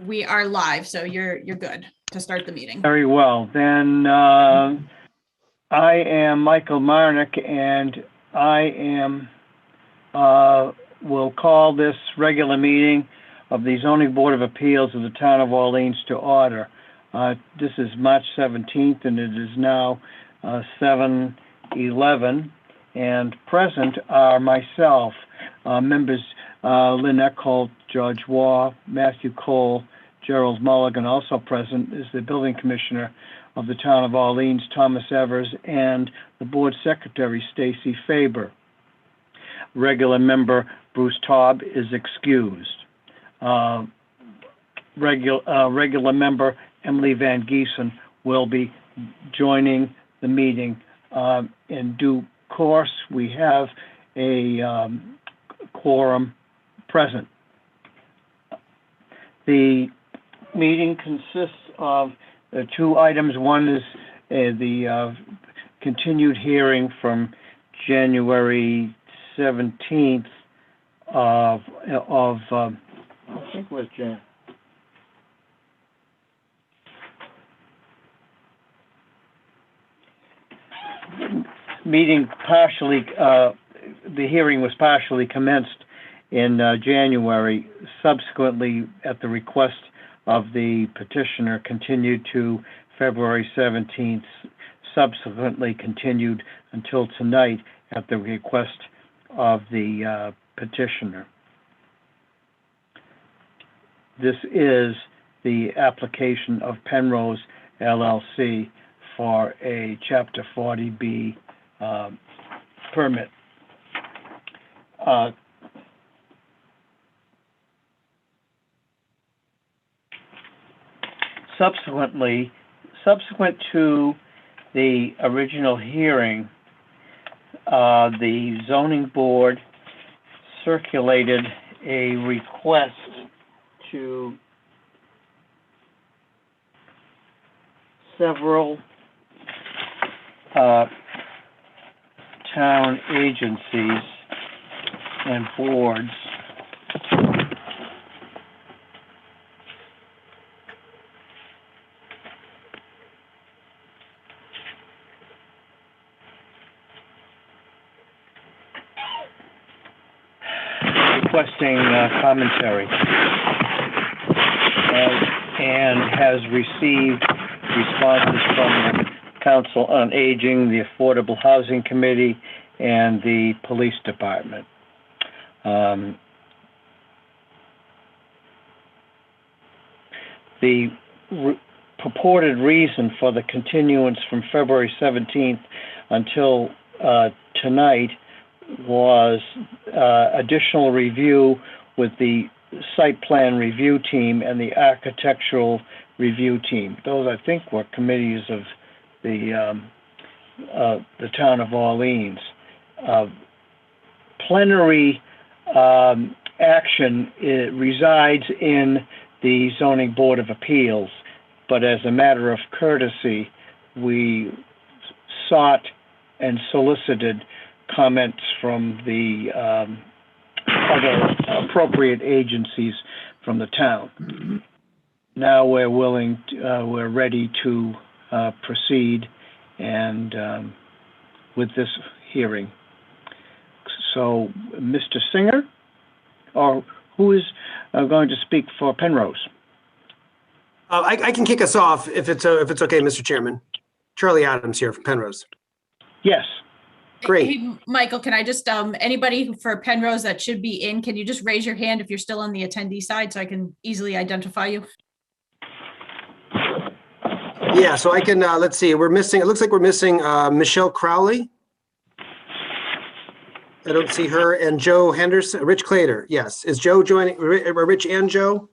We are live, so you're good to start the meeting. Very well. Then I am Michael Marnick, and will call this regular meeting of the Zoning Board of Appeals of the Town of Orleans to order. This is March 17th, and it is now 7:11, and present are myself, members Lynn Eckholt, George Waugh, Matthew Cole, Gerald Mulligan. Also present is the building commissioner of the Town of Orleans, Thomas Evers, and the board secretary, Stacy Faber. Regular member Bruce Taub is excused. Regular member Emily Van Giesen will be joining the meeting. In due course, we have a quorum present. The meeting consists of two items. One is the continued hearing from January 17th of I think it was Jan. Meeting partially, the hearing was partially commenced in January, subsequently at the request of the petitioner continued to February 17th, subsequently continued until tonight at the request of the petitioner. This is the application of Penrose LLC for a Chapter 40B permit. Subsequent to the original hearing, the zoning board circulated a request to several town agencies and boards requesting commentary, and has received responses from the Council on Aging, the Affordable Housing Committee, and the Police Department. The purported reason for the continuance from February 17th until tonight was additional review with the site plan review team and the architectural review team. Those, I think, were committees of the Town of Orleans. Plenary action resides in the Zoning Board of Appeals, but as a matter of courtesy, we sought and solicited comments from the other appropriate agencies from the town. Now we're ready to proceed and with this hearing. So, Mr. Singer, or who is going to speak for Penrose? I can kick us off if it's okay, Mr. Chairman. Charlie Adams here from Penrose. Yes. Great. Hey, Michael, can I just, anybody for Penrose that should be in, can you just raise your hand if you're still on the attendee side so I can easily identify you? Yeah, so I can, let's see, it looks like we're missing Michelle Crowley. I don't see her, and Joe Henderson, Rich Clater, yes. Is Joe joining, Rich and Joe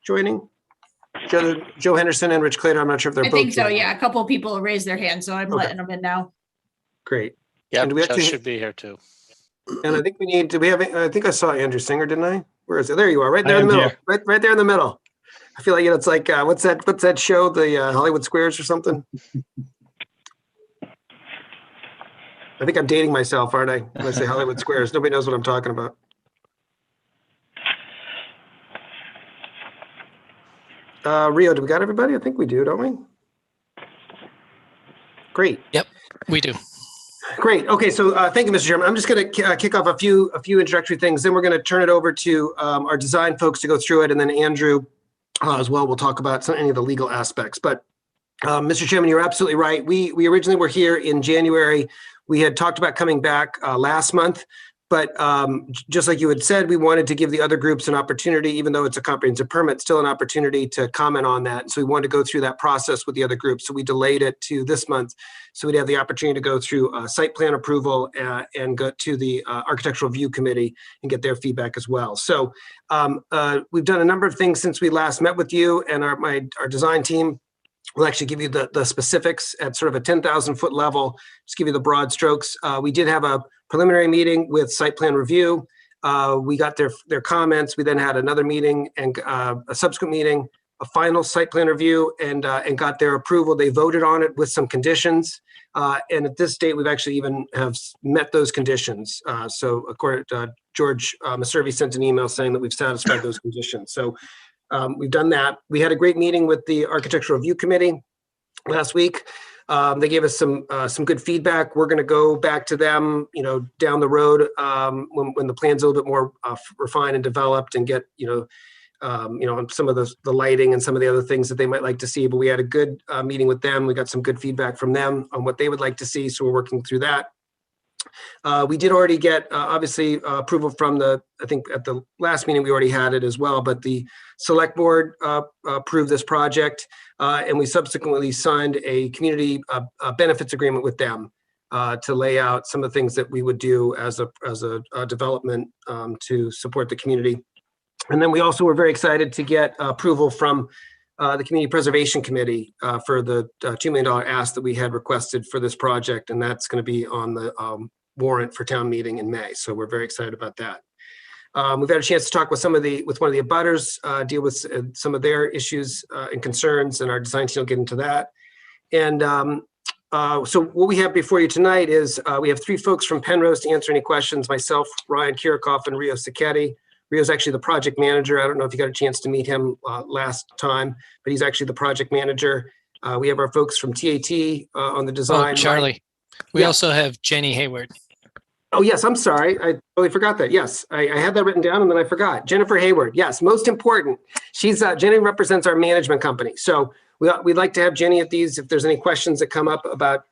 joining? Joe Henderson and Rich Clater, I'm not sure if they're both. I think so, joining. yeah, a couple of people raised their hands, so I'm letting them in now. Great. Yeah, And Joe should be here too. And I think we need, I think I saw Andrew Singer, didn't I? Where is it? There you are, right there in the middle. Right there in the middle. I feel like it's like, what's that show? The Hollywood Squares or something? I think I'm dating myself, aren't I? When I say Hollywood Squares, nobody knows what I'm talking about. Rio, do we got everybody? I think we do, don't we? Great. Yep, we do. Great. Okay, so thank you, Mr. Chairman. I'm just going to kick off a few introductory things. Then we're going to turn it over to our design folks to go through it, and then Andrew as well will talk about any of the legal aspects. But Mr. Chairman, you're absolutely right. We originally were here in January. We had talked about coming back last month, but just like you had said, we wanted to give the other groups an opportunity, even though it's a comprehensive permit, still an opportunity to comment on that. So we wanted to go through that process with the other groups. So we delayed it to this month, so we'd have the opportunity to go through site plan approval and go to the architectural review committee and get their feedback as well. So we've done a number of things since we last met with you, and our design team will actually give you the specifics at sort of a 10,000 foot level, just give you the broad strokes. We did have a preliminary meeting with site plan review. We got their comments. We then had another meeting and a subsequent meeting, a final site plan review, and got their approval. They voted on it with some conditions. And at this date, we've actually even have met those conditions. So according to George Maservi sent an email saying that we've satisfied those conditions. So we've done that. We had a great meeting with the architectural review committee last week. They gave us some good feedback. We're going to go back to them, down the road when the plan's a little bit more refined and developed, and get on some of the lighting and some of the other things that they might like to see. But we had a good meeting with them. We got some good feedback from them on what they would like to see. So we're working through that. We did already get, obviously, approval from I think at the last meeting, we already had it as well, but the select board approved this project, and we subsequently signed a community benefits agreement with them to lay out some of the things that we would do as a development to support the community. And then we also were very excited to get approval from the Community Preservation Committee for the $2 million ask that we had requested for this project, and that's going to be on the warrant for town meeting in May. So we're very excited about that. We've had a chance to talk with one of the abutters, deal with some of their issues and concerns, and our design team will get into that. And so what we have before you tonight is we have three folks from Penrose to answer any questions: myself, Ryan Kirchhoff, and Rio Sacchetti. Rio's actually the project manager. I don't know if you got a chance to meet him last time, but he's actually the project manager. We have our folks from TAT on the design. Oh, Charlie. We Yeah. also have Jenny Hayward. Oh, yes. I'm sorry. I totally forgot that. Yes, I had that written down and then I forgot. Jennifer Hayward. Yes, most important. Jenny represents our management company. So we'd like to have Jenny at these. If there's any questions that come up about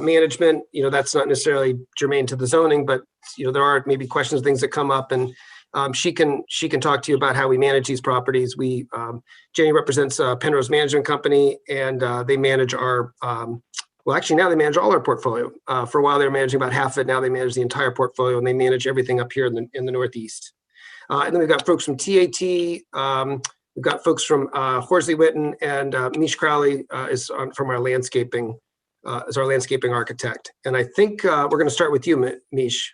management, that's not necessarily germane to the zoning, but there are maybe questions, things that come up, and she can talk to you about how we manage these properties. Jenny represents Penrose Management Company, and they manage our. Well, actually, now they manage all our portfolio. For a while, they were managing about half of it. Now they manage the entire portfolio, and they manage everything up here in the Northeast. And then we've got folks from TAT. We've got folks from Horsley Witten, and Mish Crowley is from our landscaping, is our landscaping architect. And I think we're going to start with you, Mish.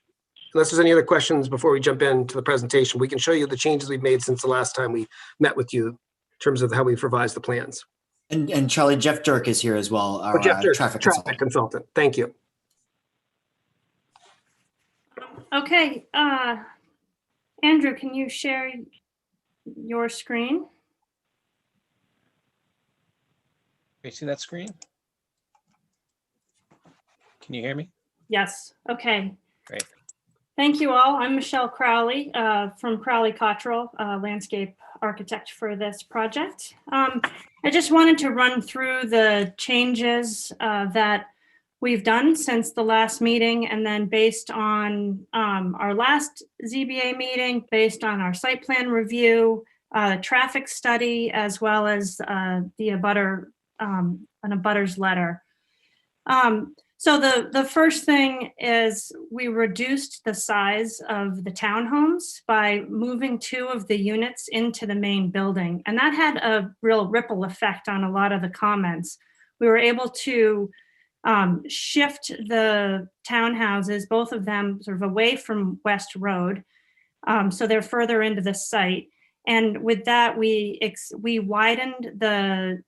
Unless there's any other questions before we jump into the presentation, we can show you the changes we've made since the last time we met with you in terms of how we've revised the plans. And Charlie, Jeff Dirk is here as well, our Jeff Dirk, traffic consultant. Thank you. Okay, Andrew, can you share your screen? You see that screen? Can you hear me? Yes, okay. Great. Thank you all. I'm Michelle Crowley from Crowley Cottrell, landscape architect for this project. I just wanted to run through the changes that we've done since the last meeting, and then based on our last ZBA meeting, based on our site plan review, traffic study, as well as the an abutter's letter. So the first thing is we reduced the size of the townhomes by moving 2 of the units into the main building. And that had a real ripple effect on a lot of the comments. We were able to shift the townhouses, both of them sort of away from West Road. So they're further into the site. And with that, we widened the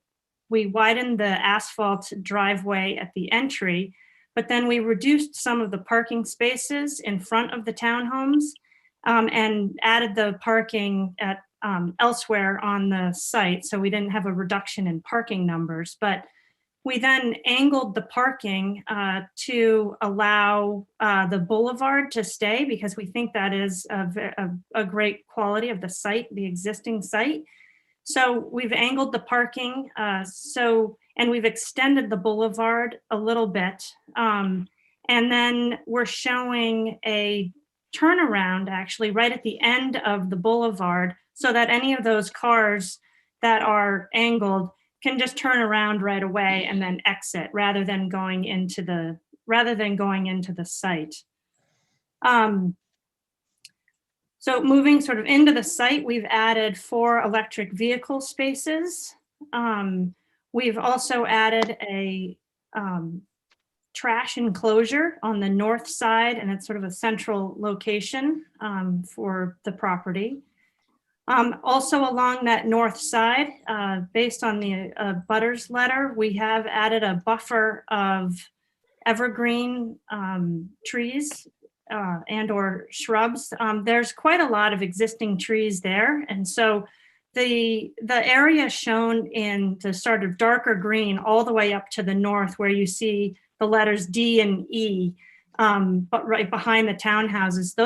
asphalt driveway at the entry, but then we reduced some of the parking spaces in front of the townhomes and added the parking at elsewhere on the site, so we didn't have a reduction in parking numbers. But we then angled the parking to allow the boulevard to stay, because we think that is a great quality of the site, the existing site. So we've angled the parking, and we've extended the boulevard a little bit. And then we're showing a turnaround actually right at the end of the boulevard, so that any of those cars that are angled can just turn around right away and then exit, rather than going into the site. So moving sort of into the site, we've added 4 electric vehicle spaces. We've also added a trash enclosure on the north side, and it's sort of a central location for the property. Also along that north side, based on the butters letter, we have added a buffer of evergreen trees and or shrubs. There's quite a lot of existing trees there. And so the area shown in the sort of darker green all the way up to the north, where you see the letters D and E, but right behind the townhouses,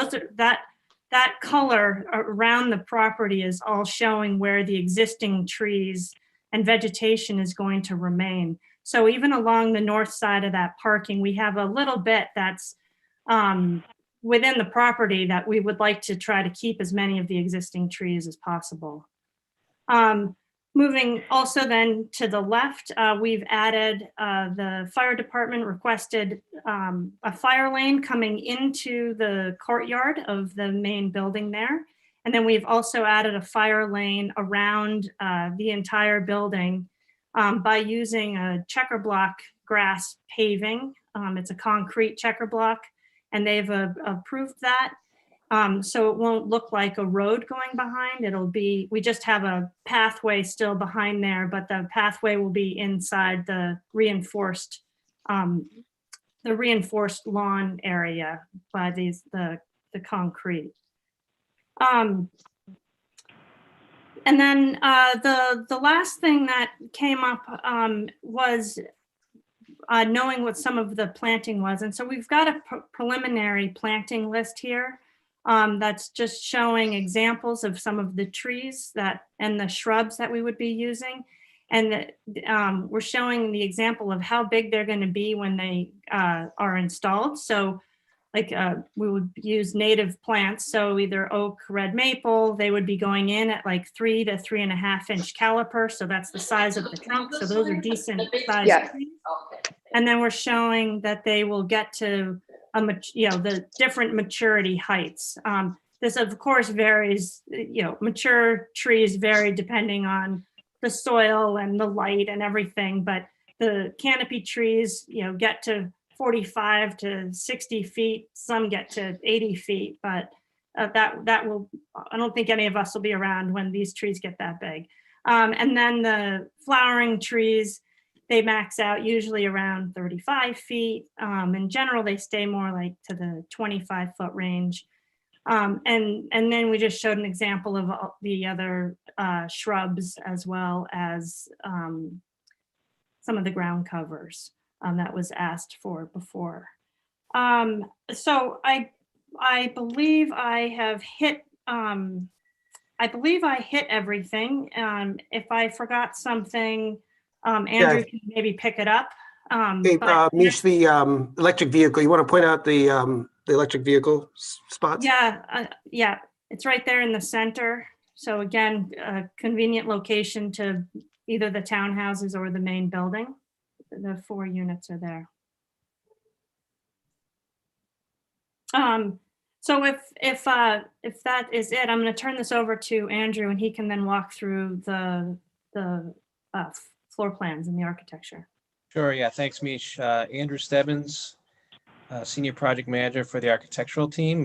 that color around the property is all showing where the existing trees and vegetation is going to remain. So even along the north side of that parking, we have a little bit that's within the property that we would like to try to keep as many of the existing trees as possible. Moving also then to the left, we've added, the fire department requested a fire lane coming into the courtyard of the main building there. And then we've also added a fire lane around the entire building by using a checker block grass paving. It's a concrete checker block, and they've approved that. So it won't look like a road going behind. We just have a pathway still behind there, but the pathway will be inside the reinforced lawn area by the concrete. And then the last thing that came up was knowing what some of the planting was. And so we've got a preliminary planting list here. That's just showing examples of some of the trees and the shrubs that we would be using. And we're showing the example of how big they're going to be when they are installed. So like we would use native plants. So either oak, red maple, they would be going in at like 3 to 3.5 inch caliper. So that's the size of the trunk. So those are decent sized trees. And then we're showing that they will get to the different maturity heights. This of course varies, mature trees vary depending on the soil and the light and everything, but the canopy trees, get to 45 to 60 feet, some get to 80 feet, but that will, I don't think any of us will be around when these trees get that big. And then the flowering trees, they max out usually around 35 feet. In general, they stay more like to the 25-foot range. And then we just showed an example of the other shrubs, as well as some of the ground covers that was asked for before. So I believe I have hit, everything. If I forgot something, Andrew can maybe pick it up. Hey, Mish, the electric vehicle, you want to point out the electric vehicle spots? Yeah, it's right there in the center. So again, a convenient location to either the townhouses or the main building. The 4 units are there. So if that is it, I'm going to turn this over to Andrew, and he can then walk through the floor plans and the architecture. Sure, yeah, thanks, Mish. Andrew Stebbins, Senior Project Manager for the architectural team.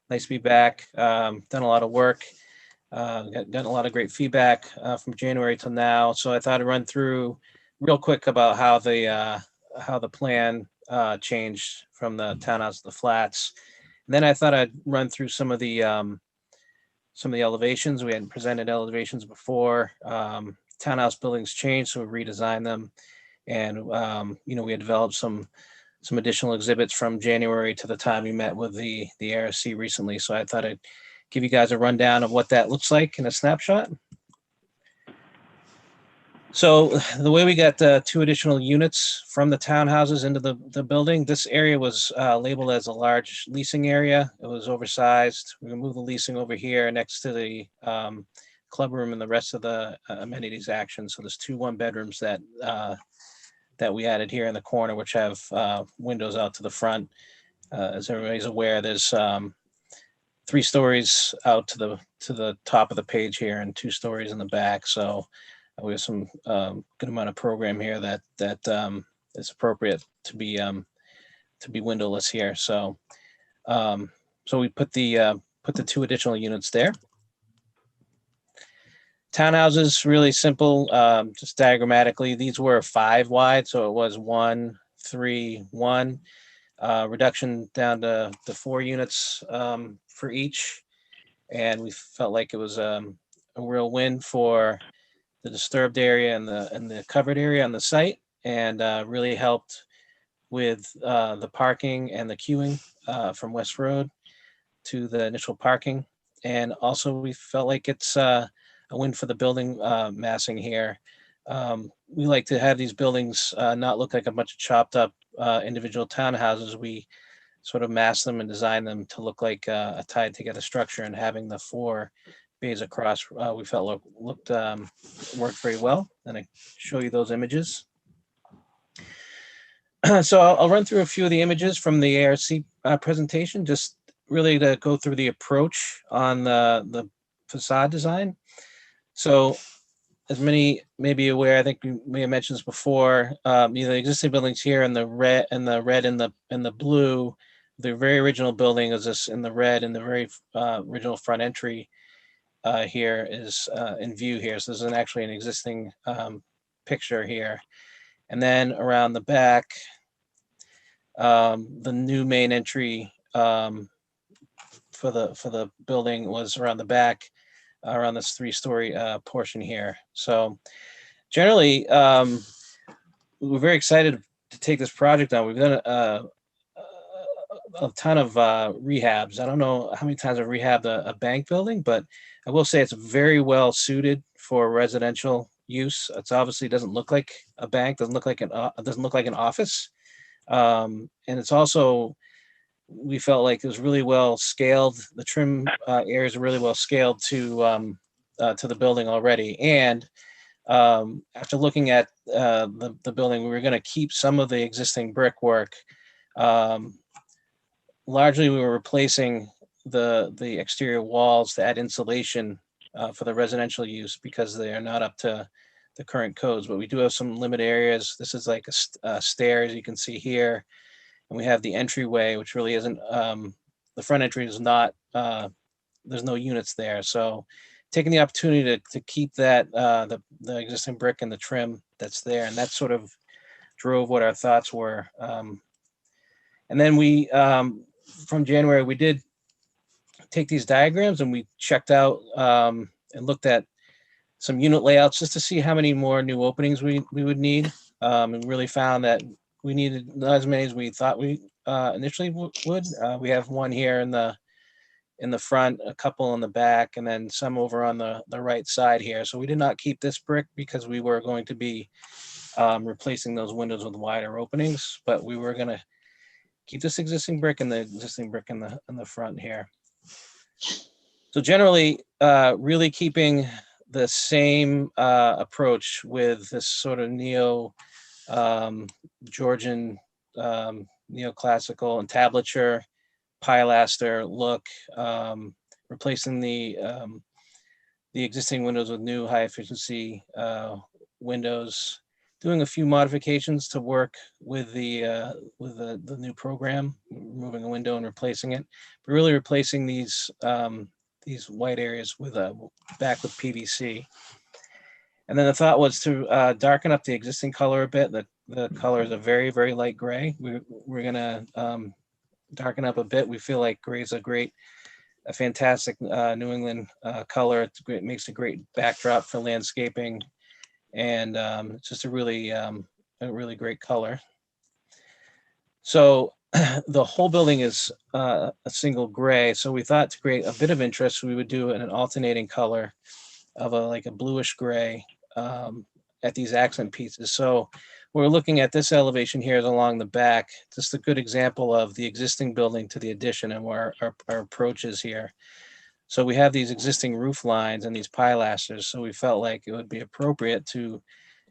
Nice to be back. Done a lot of work, gotten a lot of great feedback from January till now. So I thought I'd run through real quick about how the plan changed from the townhouse to the flats. And then I thought I'd run through some of the some of the elevations. We hadn't presented elevations before. Townhouse buildings changed, so we redesigned them. And, we had developed some additional exhibits from January to the time we met with the ARC recently. So I thought I'd give you guys a rundown of what that looks like in a snapshot. So the way we got 2 additional units from the townhouses into the building, this area was labeled as a large leasing area. It was oversized. We moved the leasing over here next to the club room and the rest of the amenities action. So there's 2 1-bedrooms that we added here in the corner, which have windows out to the front. As everybody's aware, there's 3 stories out to the top of the page here and 2 stories in the back. So we have some good amount of program here that is appropriate to be windowless here. So we put the 2 additional units there. Townhouses, really simple, just diagrammatically. These were 5 wide, so it was 1, 3, 1. Reduction down to 4 units for each, and we felt like it was a real win for the disturbed area and the covered area on the site, and really helped with the parking and the queuing from West Road to the initial parking. And also we felt like it's a win for the building massing here. We like to have these buildings not look like a bunch of chopped up individual townhouses. We sort of mass them and design them to look like a tied together structure, and having the 4 bays across we felt worked very well. And I show you those images. So I'll run through a few of the images from the ARC presentation, just really to go through the approach on the facade design. So as many may be aware, I think we may have mentioned this before, the existing buildings here in the red and the blue, the very original building is this in the red, and the very original front entry here is in view here. So this is actually an existing picture here. And then around the back, the new main entry for the building was around the back, around this 3-story portion here. So generally, we're very excited to take this project on. We've done a ton of rehabs. I don't know how many times I've rehabbed a bank building, but I will say it's very well suited for residential use. It's obviously doesn't look like a bank, doesn't look like an office, and it's also, we felt like it was really well scaled. The trim areas are really well scaled to the building already. And after looking at the building, we were going to keep some of the existing brickwork. Largely, we were replacing the exterior walls to add insulation for the residential use, because they are not up to the current codes. But we do have some limited areas. This is like a stairs you can see here. And we have the entryway, which really isn't, the front entry is not, there's no units there. So taking the opportunity to keep that, the existing brick and the trim that's there. And that sort of drove what our thoughts were. And then we, from January, we did take these diagrams and we checked out and looked at some unit layouts just to see how many more new openings we would need. And really found that we needed not as many as we thought we initially would. We have one here in the front, a couple in the back, and then some over on the right side here. So we did not keep this brick because we were going to be replacing those windows with wider openings, but we were going to keep this existing brick and the existing brick in the front here. So generally, really keeping the same approach with this sort of Georgian neoclassical entablature, pilaster look, replacing the existing windows with new high efficiency windows, doing a few modifications to work with the new program, removing a window and replacing it, but really replacing these white areas with back with PVC. And then the thought was to darken up the existing color a bit. The color is a very, very light gray. We're gonna darken up a bit. We feel like gray is a great a fantastic New England color. It's great, makes a great backdrop for landscaping, and it's just a really great color. So the whole building is a single gray. So we thought to create a bit of interest, we would do an alternating color of like a bluish gray at these accent pieces. So we're looking at this elevation here is along the back, just a good example of the existing building to the addition and where our approach is here. So we have these existing roof lines and these pilasters. So we felt like it would be appropriate to,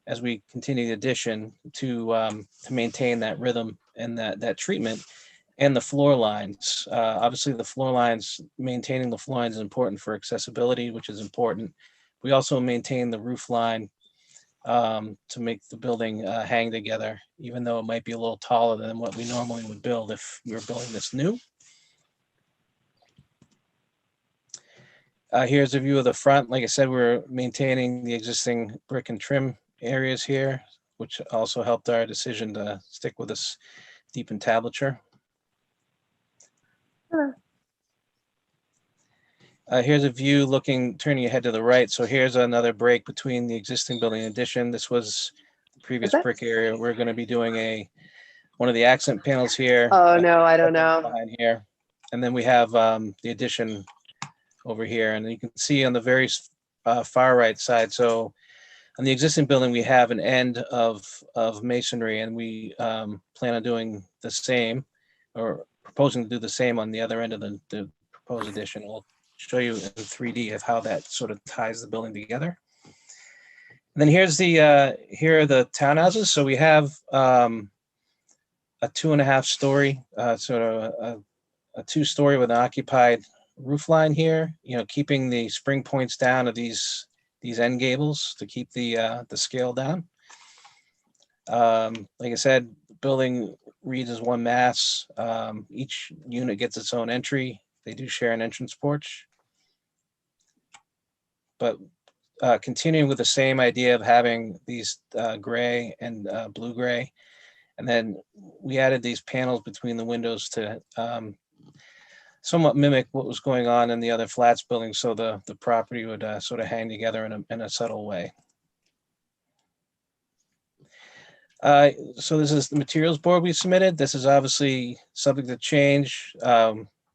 as we continue the addition, to maintain that rhythm and that treatment and the floor lines. Obviously the floor lines, maintaining the floor lines is important for accessibility, which is important. We also maintain the roof line to make the building hang together, even though it might be a little taller than what we normally would build if we were building this new. Here's a view of the front. Like I said, we're maintaining the existing brick and trim areas here, which also helped our decision to stick with this deep entablature. Here's a view turning your head to the right. So here's another break between the existing building and addition. This was the previous brick area. We're going to be doing one of the accent panels here. Oh no, I don't know. Behind here, and then we have the addition over here, and you can see on the very far right side. So on the existing building, we have an end of masonry, and we plan on doing the same, or proposing to do the same on the other end of the proposed addition. We'll show you in 3D of how that sort of ties the building together. And then here's here are the townhouses. So we have a 2.5 story, sort of a 2-story with an occupied roof line here, keeping the spring points down of these end gables to keep the scale down. Like I said, the building reads as one mass. Each unit gets its own entry. They do share an entrance porch. But continuing with the same idea of having these gray and blue gray. And then we added these panels between the windows to somewhat mimic what was going on in the other flats building, so the property would sort of hang together in a subtle way. So this is the materials board we submitted. This is obviously subject to change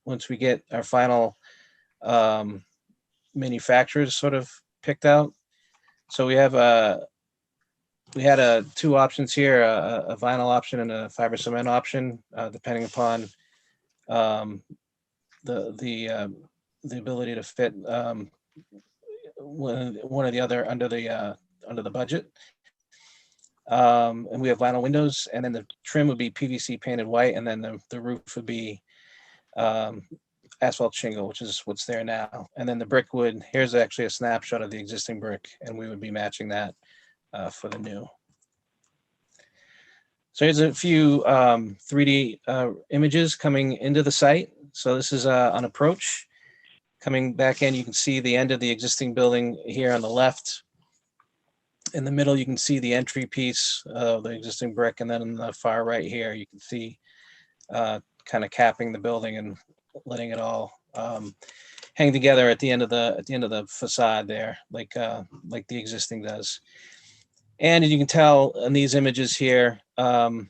once we get our final manufacturers sort of picked out. So we have we had 2 options here, a vinyl option and a fiber cement option, depending upon the ability to fit one or the other under the budget. And we have vinyl windows, and then the trim would be PVC painted white, and then the roof would be asphalt shingle, which is what's there now. And then the brick wood, here's actually a snapshot of the existing brick, and we would be matching that for the new. So here's a few 3D images coming into the site. So this is on approach. Coming back in, you can see the end of the existing building here on the left. In the middle, you can see the entry piece of the existing brick, and then in the far right here, you can see kind of capping the building and letting it all hang together at the end of the facade there, like the existing does. And as you can tell in these images here, there's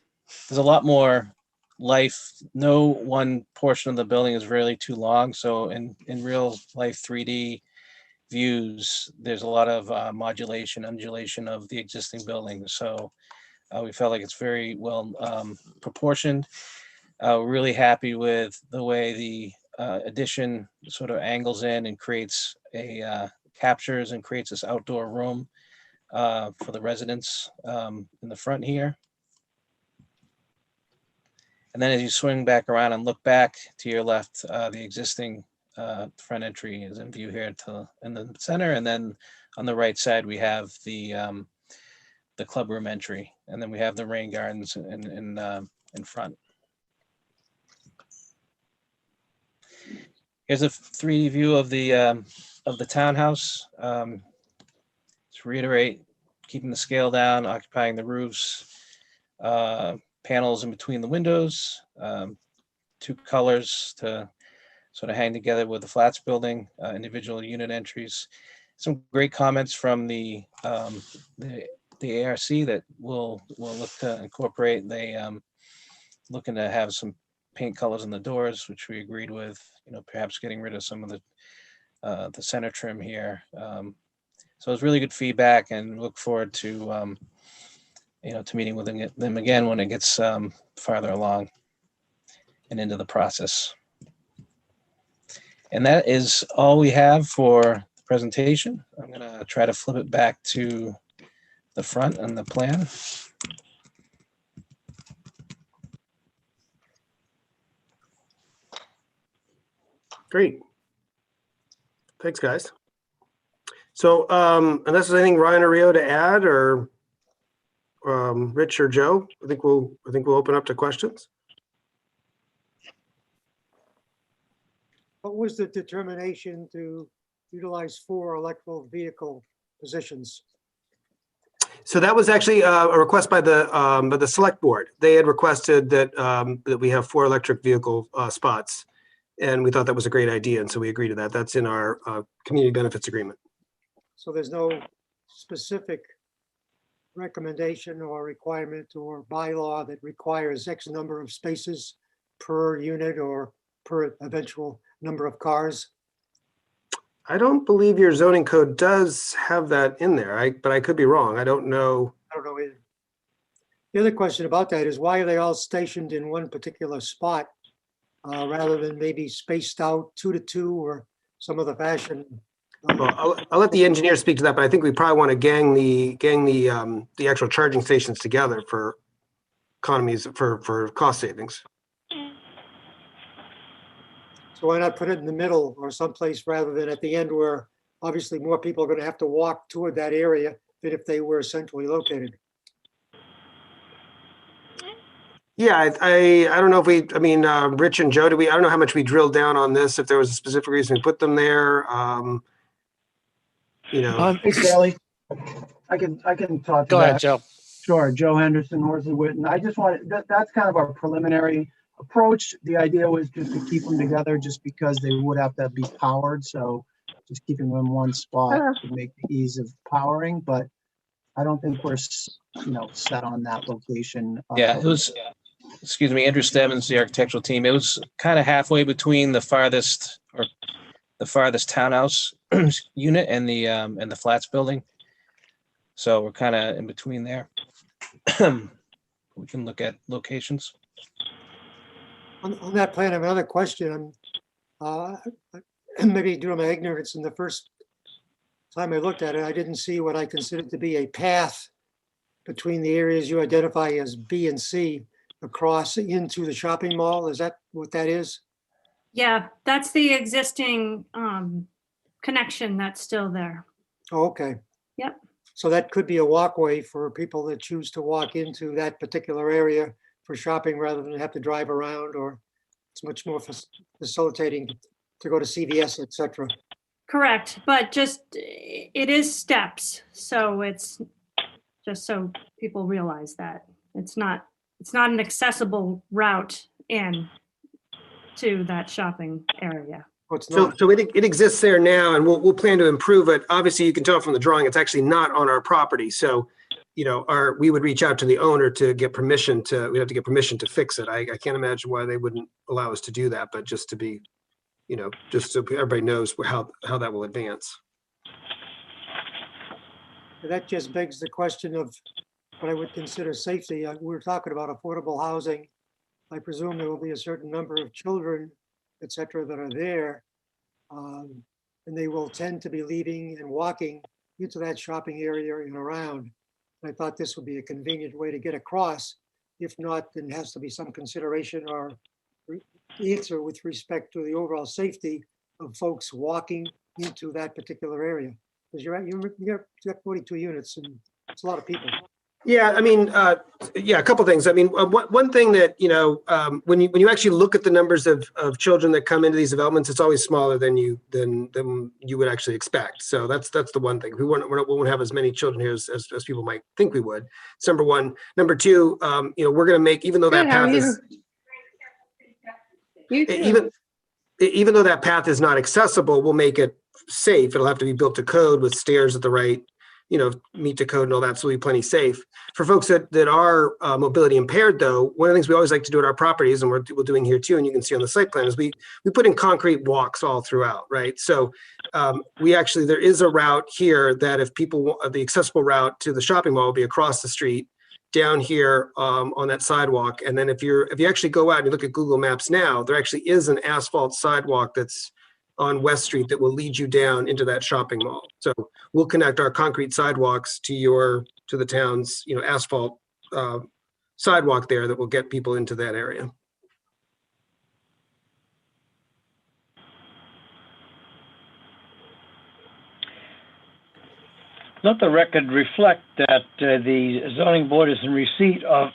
a lot more life. No one portion of the building is really too long. So in real life 3D views, there's a lot of modulation, undulation of the existing building. So we felt like it's very well proportioned. We're really happy with the way the addition sort of angles in and creates captures and creates this outdoor room for the residents in the front here. And then as you swing back around and look back to your left, the existing front entry is in view here in the center. And then on the right side, we have the club room entry. And then we have the rain gardens in front. Here's a 3D view of the townhouse. To reiterate, keeping the scale down, occupying the roofs, panels in between the windows, 2 colors to sort of hang together with the flats building, individual unit entries. Some great comments from the ARC that we'll look to incorporate. They looking to have some paint colors on the doors, which we agreed with, perhaps getting rid of some of the center trim here. So it's really good feedback, and look forward to to meeting with them again when it gets farther along and into the process. And that is all we have for the presentation. I'm gonna try to flip it back to the front and the plan. Great. Thanks, guys. So unless there's anything Ryan or Rio to add, or Rich or Joe, I think we'll open up to questions. What was the determination to utilize 4 electrical vehicle positions? So that was actually a request by the select board. They had requested that that we have 4 electric vehicle spots, and we thought that was a great idea, and so we agreed to that. That's in our community benefits agreement. So there's no specific recommendation or requirement or bylaw that requires X number of spaces per unit or per eventual number of cars? I don't believe your zoning code does have that in there, but I could be wrong. I don't know. I don't know either. The other question about that is, why are they all stationed in one particular spot rather than maybe spaced out 2 to 2 or some other fashion? Well, I'll let the engineer speak to that, but I think we probably want to gang the actual charging stations together for economies, for cost savings. So why not put it in the middle or someplace rather than at the end, where obviously more people are going to have to walk toward that area than if they were centrally located? Yeah, I don't know if Rich and Joe, I don't know how much we drilled down on this, if there was a specific reason we put them there. Hey, Sally, I can talk to Go that. ahead, Joe. Sure, Joe Henderson, Horsley Witten. I just wanted, that's kind of our preliminary approach. The idea was just to keep them together just because they would have to be powered. So just keeping them in one spot would make the ease of powering, but I don't think we're, set on that location. Yeah, it was, excuse me, Andrew Stebbins, the architectural team. It was kind of halfway between the farthest townhouse unit and the flats building. So we're kind of in between there. We can look at locations. On that plan, I have another question. Maybe due to my ignorance, in the first time I looked at it, I didn't see what I considered to be a path between the areas you identify as B and C across into the shopping mall. Is that what that is? Yeah, that's the existing connection that's still there. Oh, okay. Yep. So that could be a walkway for people that choose to walk into that particular area for shopping rather than have to drive around, or it's much more facilitating to go to CVS, et cetera. Correct, but just, it is steps. So it's just so people realize that it's not an accessible route in to that shopping area. Oh, it's So, not. so it exists there now, and we'll plan to improve it. Obviously, you can tell from the drawing, it's actually not on our property. So, we would reach out to the owner to get permission we'd have to get permission to fix it. I can't imagine why they wouldn't allow us to do that, but just to be, just so everybody knows how that will advance. That just begs the question of what I would consider safety. We're talking about affordable housing. I presume there will be a certain number of children, et cetera, that are there. And they will tend to be leaving and walking into that shopping area and around. I thought this would be a convenient way to get across. If not, then has to be some consideration or answer with respect to the overall safety of folks walking into that particular area. Because you're 42 units and it's a lot of people. Yeah, a couple things. One thing that, when you actually look at the numbers of children that come into these developments, it's always smaller than you would actually expect. So that's the one thing. We won't have as many children here as people might think we would. It's number one. Number two, we're going to make, even though that path is, even though that path is not accessible, we'll make it safe. It'll have to be built to code with stairs at the right, meet to code and all that, so it'll be plenty safe. For folks that are mobility impaired, though, one of the things we always like to do at our properties, and we're doing here too, and you can see on the site plan, is we put in concrete walks all throughout, right? So there is a route here that if people want, the accessible route to the shopping mall will be across the street, down here on that sidewalk. And then if you actually go out and you look at Google Maps now, there actually is an asphalt sidewalk that's on West Street that will lead you down into that shopping mall. So we'll connect our concrete sidewalks to the town's, asphalt sidewalk there that will get people into that area. Let the record reflect that the zoning board is in receipt of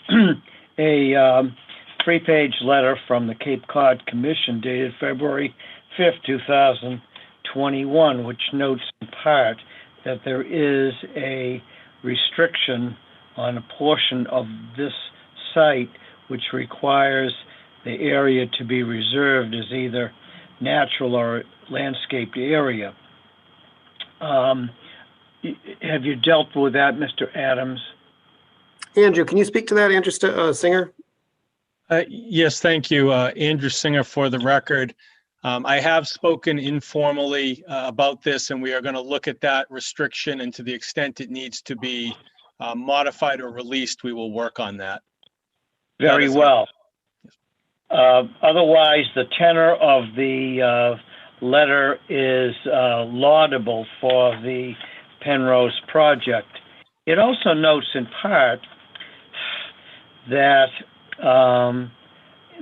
a 3-page letter from the Cape Cod Commission dated February 5th, 2021, which notes in part that there is a restriction on a portion of this site which requires the area to be reserved as either natural or landscaped area. Have you dealt with that, Mr. Adams? Andrew, can you speak to that, Andrew Singer? Yes, thank you. Andrew Singer for the record. I have spoken informally about this, and we are going to look at that restriction, and to the extent it needs to be modified or released, we will work on that. Very well. Otherwise, the tenor of the letter is laudable for the Penrose project. It also notes in part that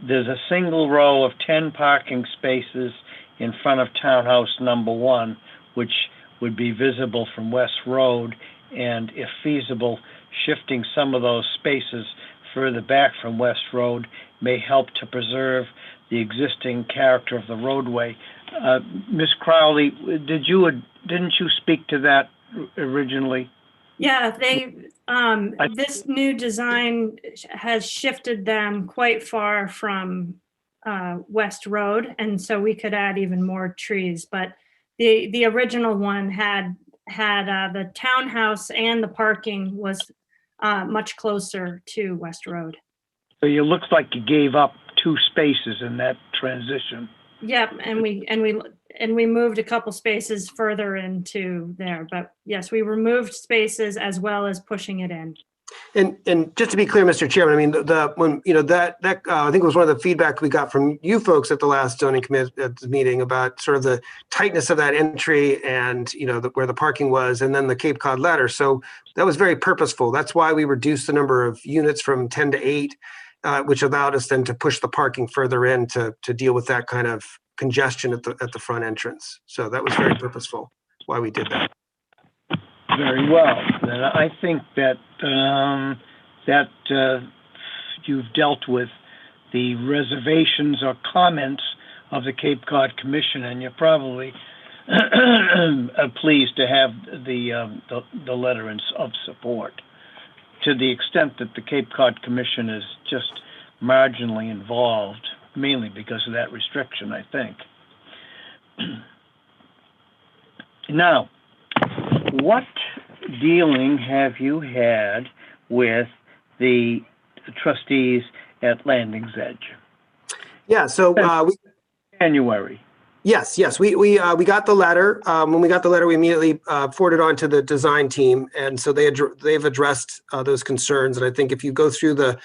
there's a single row of 10 parking spaces in front of townhouse number 1, which would be visible from West Road, and if feasible, shifting some of those spaces further back from West Road may help to preserve the existing character of the roadway. Ms. Crowley, didn't you speak to that originally? Yeah, this new design has shifted them quite far from West Road, and so we could add even more trees. But the original one had the townhouse and the parking was much closer to West Road. So it looks like you gave up 2 spaces in that transition. Yep, and we moved a couple spaces further into there, but yes, we removed spaces as well as pushing it in. And just to be clear, Mr. Chairman, I mean, I think it was one of the feedback we got from you folks at the last zoning committee meeting about sort of the tightness of that entry and, where the parking was, and then the Cape Cod letter. So that was very purposeful. That's why we reduced the number of units from 10 to 8, which allowed us then to push the parking further in to deal with that kind of congestion at the front entrance. So that was very purposeful why we did that. Very well. Then I think that you've dealt with the reservations or comments of the Cape Cod Commission, and you're probably pleased to have the letter of support. To the extent that the Cape Cod Commission is just marginally involved, mainly because of that restriction, I think. Now, what dealing have you had with the trustees at Landing's Edge? Yeah, so January. Yes, we got the letter. When we got the letter, we immediately forwarded on to the design team, and so they've addressed those concerns. And I think if you go through the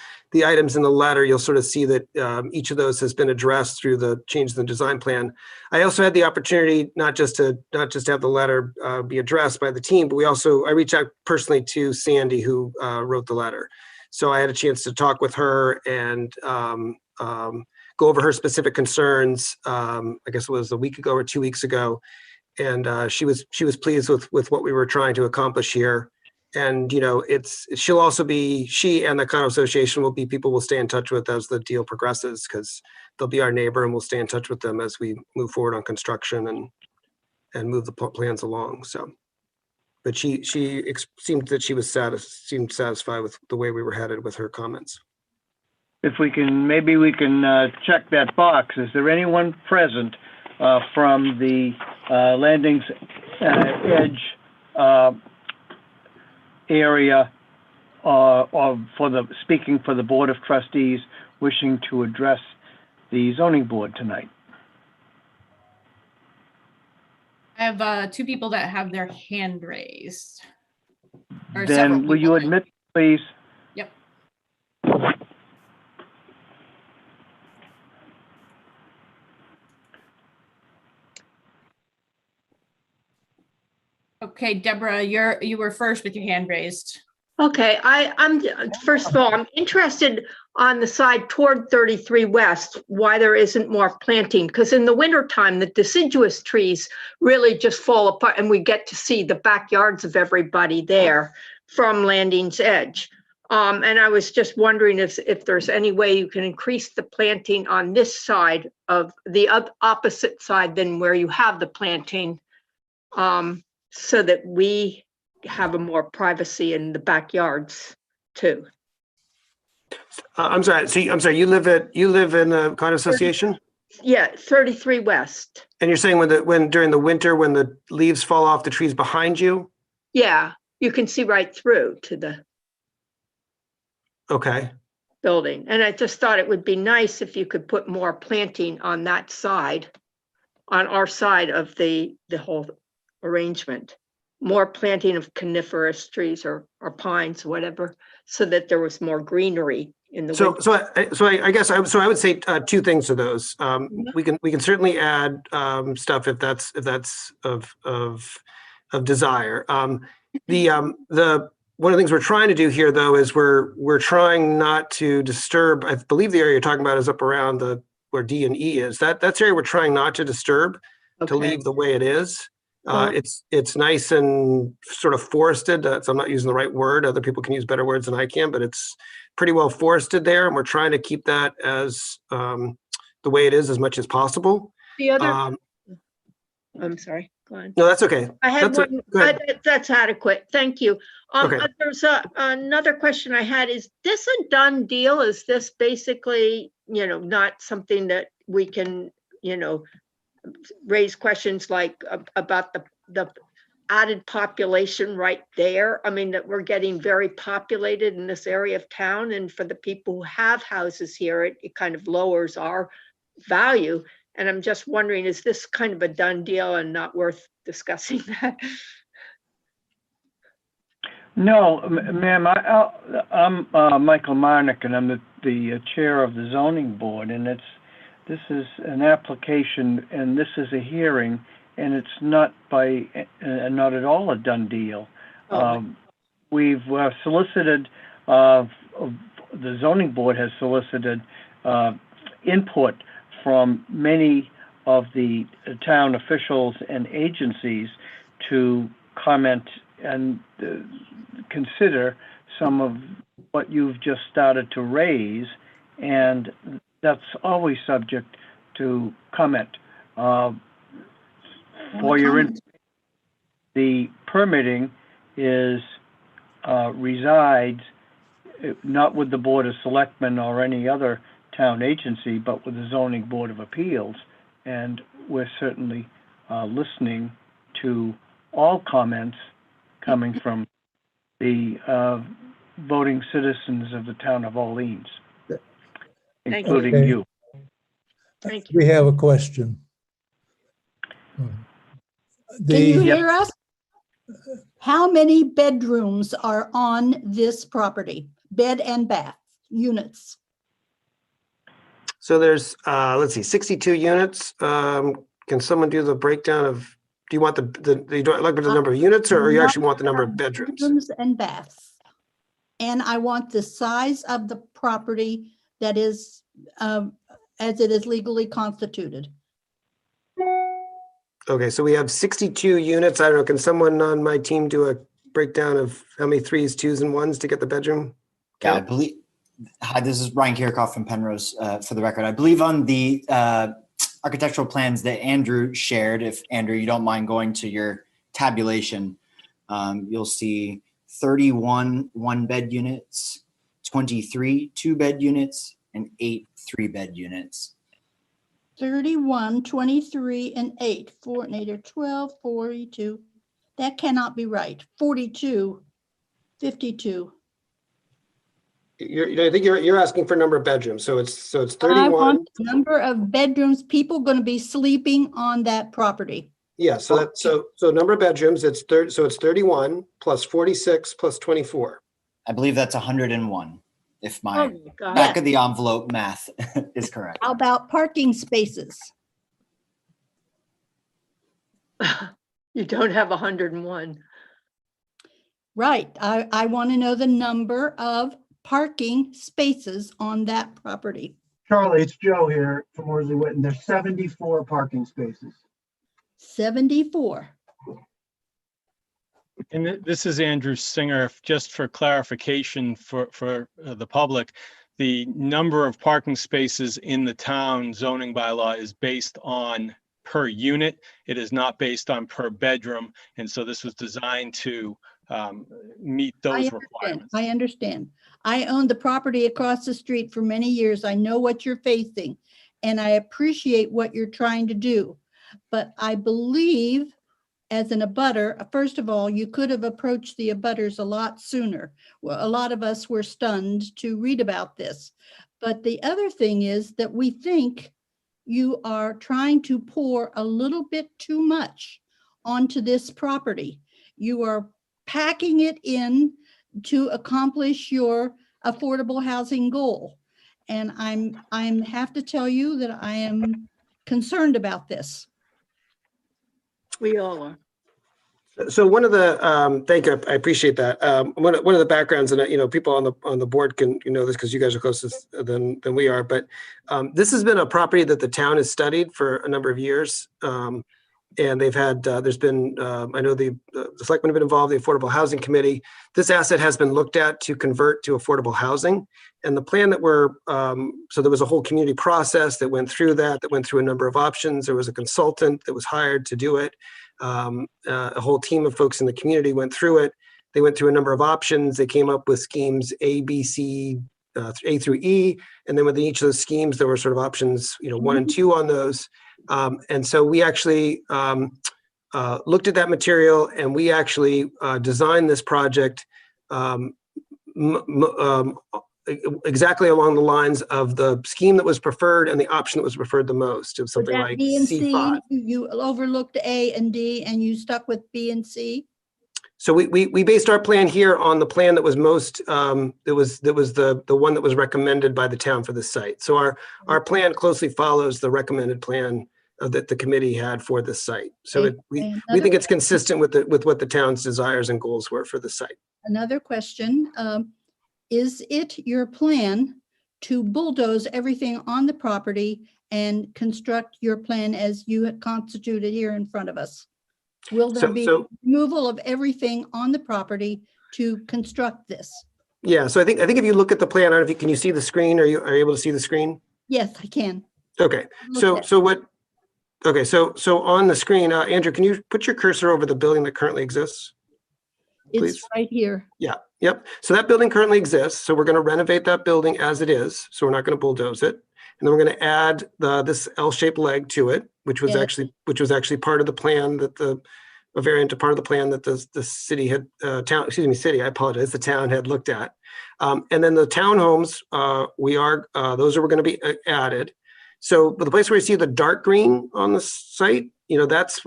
items in the letter, you'll sort of see that each of those has been addressed through the change in the design plan. I also had the opportunity not just to have the letter be addressed by the team, but I reached out personally to Sandy, who wrote the letter. So I had a chance to talk with her and go over her specific concerns. I guess it was a week ago or 2 weeks ago, and she was pleased with what we were trying to accomplish here. And she and the condo association will be people we'll stay in touch with as the deal progresses, because they'll be our neighbor, and we'll stay in touch with them as we move forward on construction and move the plans along. So, but she seemed that she was seemed satisfied with the way we were headed with her comments. If we can, maybe we can check that box. Is there anyone present from the landings edge area, or speaking for the Board of Trustees wishing to address the zoning board tonight? I have 2 people that have their hand raised. Or several Then will you people. admit, please? Yep. Okay, Deborah, you were first with your hand raised. Okay, I'm first of all, I'm interested on the side toward 33 West, why there isn't more planting, because in the wintertime, the deciduous trees really just fall apart and we get to see the backyards of everybody there from Landing's Edge. And I was just wondering if there's any way you can increase the planting on this side of the opposite side than where you have the planting, so that we have a more privacy in the backyards too. I'm sorry. You live in a condo association? Yeah, 33 West. And you're saying when during the winter, when the leaves fall off the trees behind you? Yeah, you can see right through to the Okay. building. And I just thought it would be nice if you could put more planting on that side, on our side of the whole arrangement. More planting of coniferous trees or pines, whatever, so that there was more greenery in the winter. So I guess I would say 2 things to those. We can certainly add stuff if that's of desire. The one of the things we're trying to do here, though, is we're trying not to disturb. I believe the area you're talking about is up around where D and E is. That's the area we're trying not to disturb, to leave the way it is. It's nice and sort of forested. So I'm not using the right word. Other people can use better words than I can, but it's pretty well forested there, and we're trying to keep that as the way it is as much as possible. The other, I'm sorry, go on. No, that's okay. I had one. That's adequate. Thank you. Okay. There's another question I had. Is this a done deal? Is this basically, not something that we can, raise questions like about the added population right there? I mean, that we're getting very populated in this area of town, and for the people who have houses here, it kind of lowers our value. And I'm just wondering, is this kind of a done deal and not worth discussing that? No, ma'am, I'm Michael Marnick, and I'm the chair of the zoning board, and this is an application, and this is a hearing, and it's not not at all a done deal. We've solicited, the zoning board has solicited input from many of the town officials and agencies to comment and consider some of what you've just started to raise, and that's always subject to comment. For your the permitting resides not with the Board of Selectmen or any other town agency, but with the Zoning Board of Appeals, and we're certainly listening to all comments coming from the voting citizens of the town of Orleans, including you. Thank you. We have a question. Can you hear us? How many bedrooms are on this property? Bed and bath units? So there's, let's see, 62 units. Can someone do the breakdown of, do you want the number of units, or you actually want the number of bedrooms? Bedrooms and baths. And I want the size of the property that is, as it is legally constituted. Okay, so we have 62 units. I don't know, can someone on my team do a breakdown of how many 3s, 2s, and 1s to get the bedroom Yeah, I count? believe. Hi, this is Ryan Kirchhoff from Penrose. For the record, I believe on the architectural plans that Andrew shared, if Andrew, you don't mind going to your tabulation, you'll see 31 1-bed units, 23 2-bed units, and 8 3-bed units. 31, 23, and 8. 4 and 8 are 12, 42. That cannot be right. 42, 52. I think you're asking for number of bedrooms. So it's I 31. want the number of bedrooms, people going to be sleeping on that property. Yeah, so number of bedrooms, it's 30, so it's 31 plus 46 plus 24. I believe that's 101, if my Oh, God. back of the envelope math is correct. How about parking spaces? You don't have 101. Right. I want to know the number of parking spaces on that property. Charlie, it's Joe here from Worsley Witten. There's 74 parking spaces. 74. And this is Andrew Singer. Just for clarification for the public, the number of parking spaces in the town zoning bylaw is based on per unit. It is not based on per bedroom. And so this was designed to meet those requirements. I understand. I owned the property across the street for many years. I know what you're facing, and I appreciate what you're trying to do. But I believe as an abutter, first of all, you could have approached the abutters a lot sooner. Well, a lot of us were stunned to read about this. But the other thing is that we think you are trying to pour a little bit too much onto this property. You are packing it in to accomplish your affordable housing goal. And I'm have to tell you that I am concerned about this. We all are. So one of the, thank you, I appreciate that. One of the backgrounds, and people on the board can this because you guys are closest than we are. But this has been a property that the town has studied for a number of years, and they've had. There's been, I know the selectmen have been involved, the Affordable Housing Committee. This asset has been looked at to convert to affordable housing, and the plan that we're. So there was a whole community process that went through that went through a number of options. There was a consultant that was hired to do it. A whole team of folks in the community went through it. They went through a number of options. They came up with schemes A, B, C, A through E. And then within each of those schemes, there were sort of options, 1 and 2 on those. And so we actually looked at that material, and we actually designed this project exactly along the lines of the scheme that was preferred and the option that was preferred the most. It was something like B and C, C5. you overlooked A and D and you stuck with B and C? So we based our plan here on the plan that was most, that was the one that was recommended by the town for this site. So our plan closely follows the recommended plan that the committee had for this site. So we think it's consistent with what the town's desires and goals were for the site. Another question, is it your plan to bulldoze everything on the property and construct your plan as you had constituted here in front of us? Will there be removal of everything on the property to construct this? Yeah, so I think if you look at the plan, I don't know if you, can you see the screen? Are you able to see the screen? Yes, I can. Okay, so on the screen, Andrew, can you put your cursor over the building that currently exists? Please? It's right here. Yeah, yep. So that building currently exists. So we're going to renovate that building as it is. So we're not going to bulldoze it. And then we're going to add this L-shaped leg to it, which was actually part of the plan that a variant of part of the plan that the city had, city, I apologize, the town had looked at. And then the townhomes, those are going to be added. So but the place where you see the dark green on the site, that's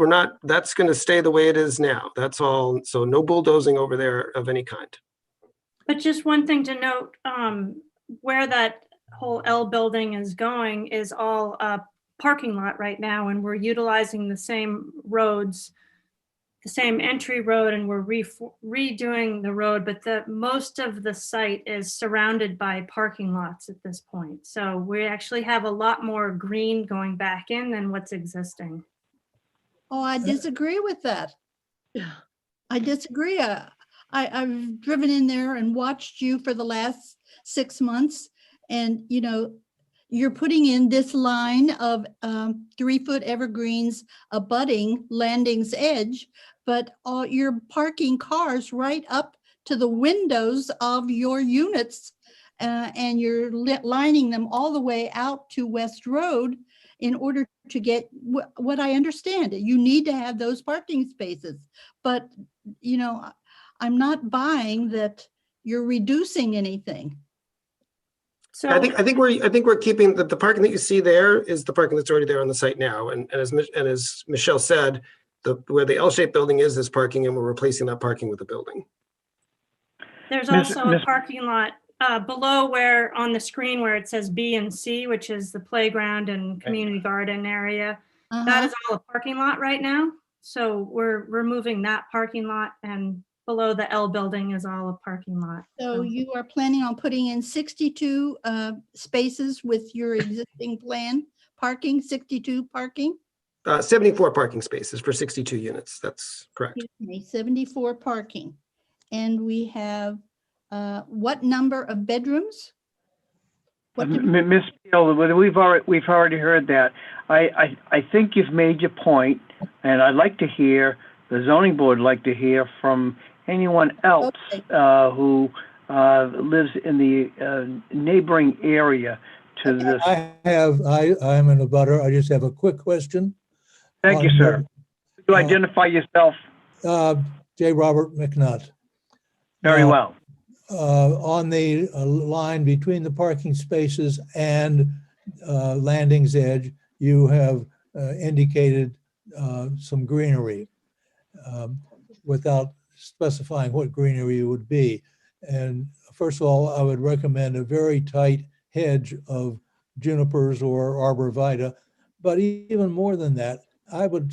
going to stay the way it is now. That's all. So no bulldozing over there of any kind. But just one thing to note, where that whole L building is going is all a parking lot right now, and we're utilizing the same roads, the same entry road, and we're redoing the road, but most of the site is surrounded by parking lots at this point. So we actually have a lot more green going back in than what's existing. Oh, I disagree with that. Yeah. I disagree. I've driven in there and watched you for the last 6 months, and you're putting in this line of 3-foot evergreens abutting Landing's Edge, but you're parking cars right up to the windows of your units, and you're lining them all the way out to West Road. in order to get what I understand. You need to have those parking spaces. But, you know, I'm not buying that you're reducing anything. So I think we're keeping the parking that you see there is the parking that's already there on the site now. And as Michelle said, where the L-shaped building is parking, and we're replacing that parking with the building. there's Miss- also a Miss- parking lot below where on the screen where it says B and C, which is the playground and community garden area. That is all a parking lot right now. So we're removing that parking lot, and below the L building is all a parking lot. So you are planning on putting in 62 spaces with your existing plan, parking, 62 parking? 74 parking spaces for 62 units. That's correct. Excuse me, 74 parking. And we have what number of bedrooms? What did- Ms. Peel, we've already heard that. I think you've made your point, and I'd like to hear, the zoning board would like to hear from anyone else who lives in the neighboring area to this. I'm in a butter. I just have a quick question. Thank you, sir. Could you identify yourself? J. Robert McNutt. Very well. On the line between the parking spaces and Landing's Edge, you have indicated some greenery without specifying what greenery would be. And first of all, I would recommend a very tight hedge of junipers or arborvitae. But even more than that, I would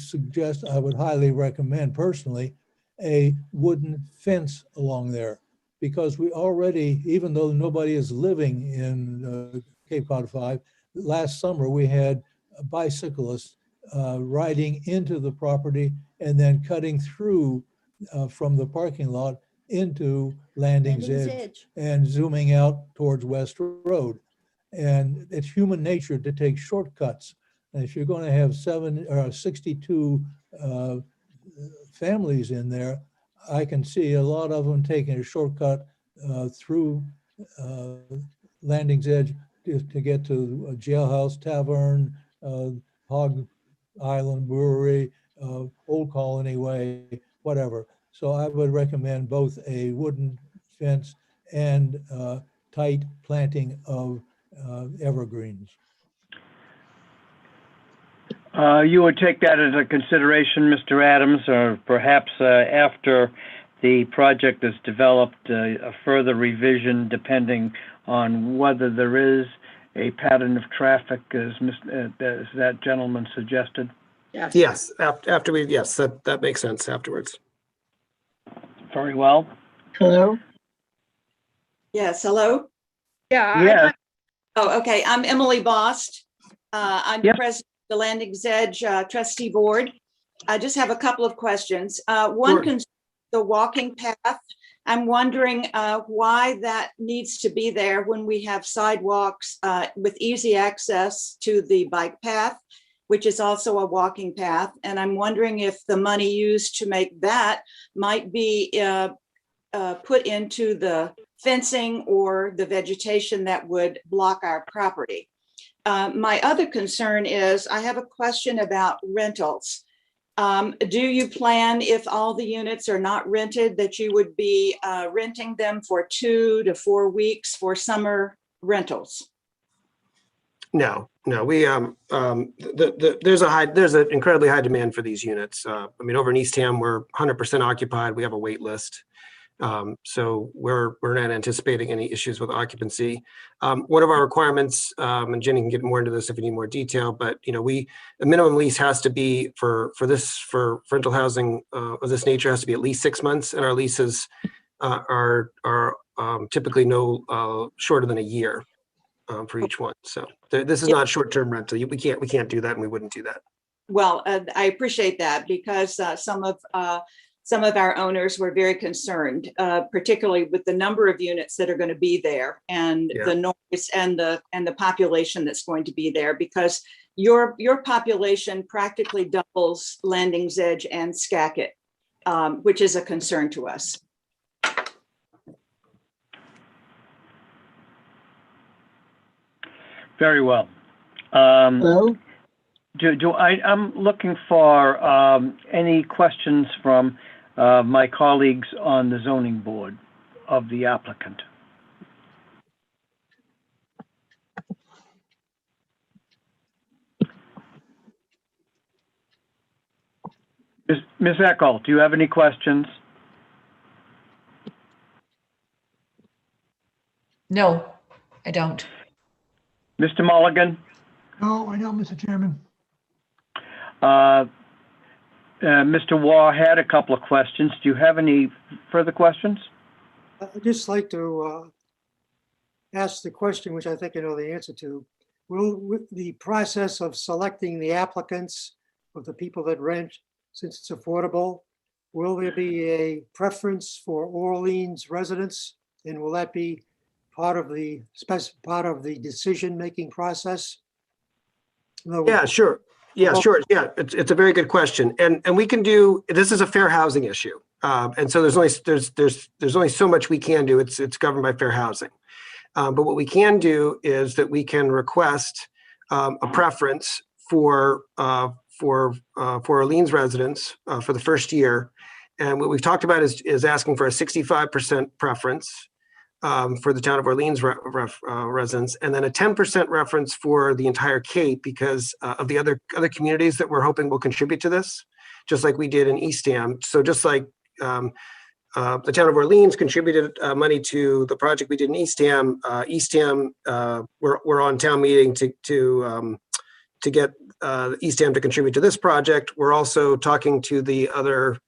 highly recommend personally a wooden fence along there, because we already, even though nobody is living in Cape Cod 5, last summer we had bicyclists riding into the property and then cutting through from the parking lot into Landing's Edge and zooming out towards West Road. And it's human nature to take shortcuts. And if you're going to have 62 families in there, I can see a lot of them taking a shortcut through Landing's Edge to get to a Jailhouse Tavern, Hog Island Brewery, Old Colony Way, whatever. So I would recommend both a wooden fence and tight planting of evergreens. You would take that as a consideration, Mr. Adams, or perhaps after the project is developed, a further revision depending on whether there is a pattern of traffic, as that gentleman suggested? Yes, after yes, that makes sense afterwards. Very well. Hello? Yes, hello? Yeah. Yes. Oh, okay. I'm Emily Bost. I'm Yes. president of the Landing's Edge Trustee Board. I just have a couple of questions. Sure. One concerns the walking path. I'm wondering why that needs to be there when we have sidewalks with easy access to the bike path, which is also a walking path. And I'm wondering if the money used to make that might be put into the fencing or the vegetation that would block our property. My other concern is I have a question about rentals. Do you plan, if all the units are not rented, that you would be renting them for 2 to 4 weeks for summer rentals? No, we there's an incredibly high demand for these units. I mean, over in Eastham, we're 100% occupied. We have a wait list. So we're not anticipating any issues with occupancy. One of our requirements, and Jenny can get more into this if you need more detail, but a minimum lease has to be for rental housing of this nature has to be at least 6 months, and our leases are typically no shorter than a year for each one. So this is not short-term rental. We can't do that, and we wouldn't do that. Well, I appreciate that, because some of our owners were very concerned, particularly with the number of units that are going to be there and the noise and the population that's going to be there, because your population practically doubles Landing's Edge and Skagit, which is a concern to us. Very well. Hello? I'm looking for any questions from my colleagues on the zoning board of the applicant. Ms. Eckel, do you have any questions? No, I don't. Mr. Mulligan? No, I don't, Mr. Chairman. Mr. Waugh had a couple of questions. Do you have any further questions? I'd just like to ask the question, which I think I know the answer to. With the process of selecting the applicants of the people that rent, since it's affordable, will there be a preference for Orleans residents? And will that be part of the decision-making process? Yeah, sure. Yeah, sure. Yeah, it's a very good question. And we can do, this is a fair housing issue. And so there's only so much we can do. It's governed by fair housing. But what we can do is that we can request a preference for Orleans residents for the first year. And what we've talked about is asking for a 65% preference for the town of Orleans residents, and then a 10% reference for the entire Cape because of the other communities that we're hoping will contribute to this, just like we did in Eastham. So just like the town of Orleans contributed money to the project we did in Eastham, we're on town meeting to get Eastham to contribute to this project. We're also talking to the other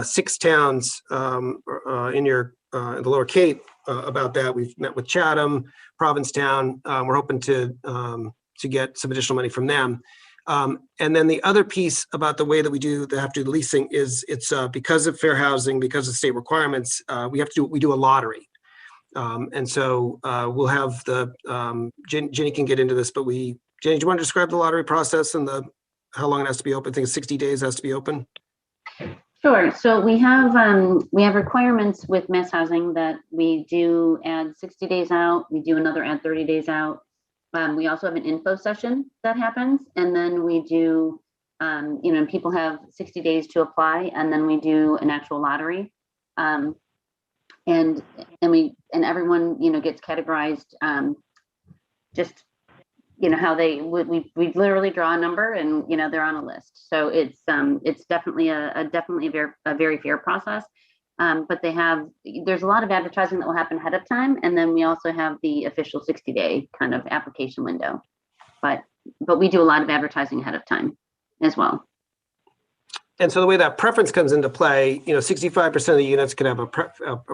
6 towns in the Lower Cape about that. We've met with Chatham, Provincetown. We're hoping to get some additional money from them. And then the other piece about the way that we have to do the leasing is it's because of fair housing, because of state requirements, we do a lottery. And so we'll have Jenny can get into this, but Jenny, do you want to describe the lottery process and how long it has to be open? I think it's 60 days has to be open. Sure. So we have requirements with mass housing that we do add 60 days out. We do another add 30 days out. We also have an info session that happens, and then we do, people have 60 days to apply, and then we do an actual lottery, and everyone gets categorized, just how we literally draw a number and they're on a list. So it's definitely a very fair process. But there's a lot of advertising that will happen ahead of time, and then we also have the official 60-day kind of application window. But we do a lot of advertising ahead of time as well. And so the way that preference comes into play, 65% of the units can have a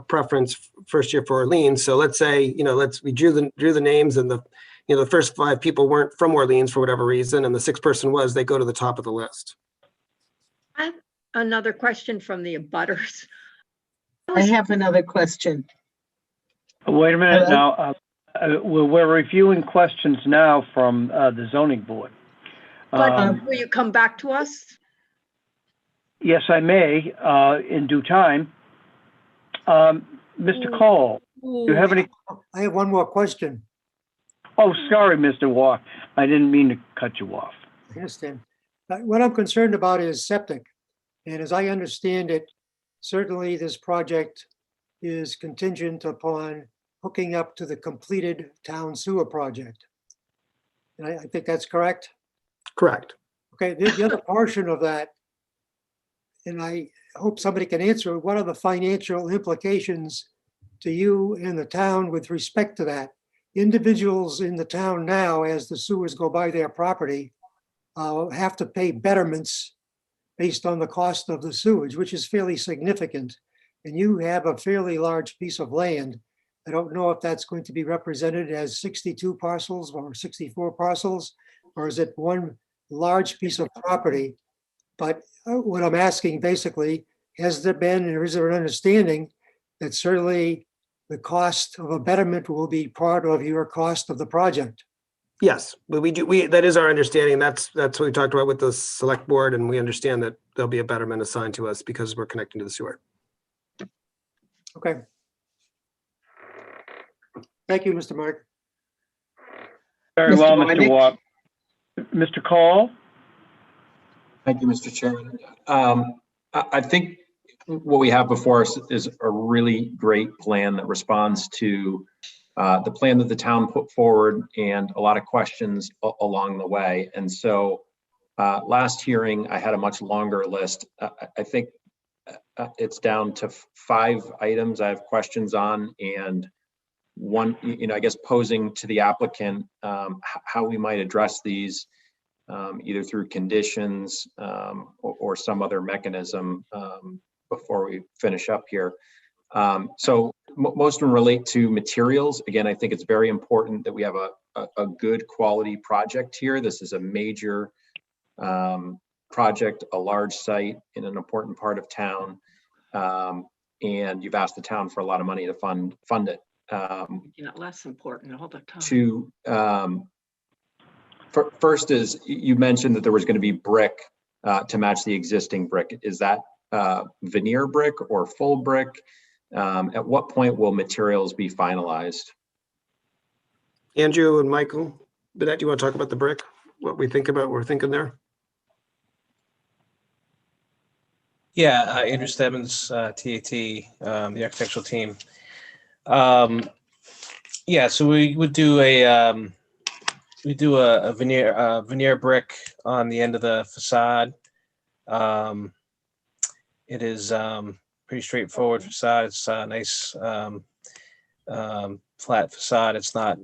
preference first year for Orleans. So let's say, we drew the names, and the first 5 people weren't from Orleans for whatever reason, and the 6th person was, they go to the top of the list. I have another question from the abutters. I have another question. Wait a minute now. We're reviewing questions now from the zoning board. But will you come back to us? Yes, I may, in due time. Mr. Cole, do you have any? I have one more question. Oh, sorry, Mr. Waugh. I didn't mean to cut you off. I understand. What I'm concerned about is septic. And as I understand it, certainly this project is contingent upon hooking up to the completed town sewer project. And I think that's correct? Correct. Okay, the other portion of that, and I hope somebody can answer, what are the financial implications to you and the town with respect to that? Individuals in the town now, as the sewers go by their property, have to pay betterments based on the cost of the sewage, which is fairly significant. And you have a fairly large piece of land. I don't know if that's going to be represented as 62 parcels or 64 parcels, or is it one large piece of property? But what I'm asking basically, has there been, or is there an understanding that certainly the cost of a betterment will be part of your cost of the project? Yes, but that is our understanding. That's what we talked about with the select board, and we understand that there'll be a betterment assigned to us because we're connecting to the sewer. Okay. Thank you, Mr. Mark. Very well, Mr. Waugh. Mr. Cole? Thank you, Mr. Chairman. I think what we have before us is a really great plan that responds to the plan that the town put forward and a lot of questions along the way. And so last hearing, I had a much longer list. I think it's down to 5 items I have questions on, and one, I guess posing to the applicant how we might address these either through conditions or some other mechanism before we finish up here. So most of them relate to materials. Again, I think it's very important that we have a good quality project here. This is a major project, a large site in an important part of town. And you've asked the town for a lot of money to fund it. Less important all the time. First is, you mentioned that there was going to be brick to match the existing brick. Is that veneer brick or full brick? At what point will materials be finalized? Andrew and Michael, Bennett, do you want to talk about the brick? What we think about, what we're thinking there? Yeah, Andrew Stebbins, TAT, the architectural team. Yeah, so we would do a veneer brick on the end of the facade. It is pretty straightforward facade. It's a nice flat facade. It's not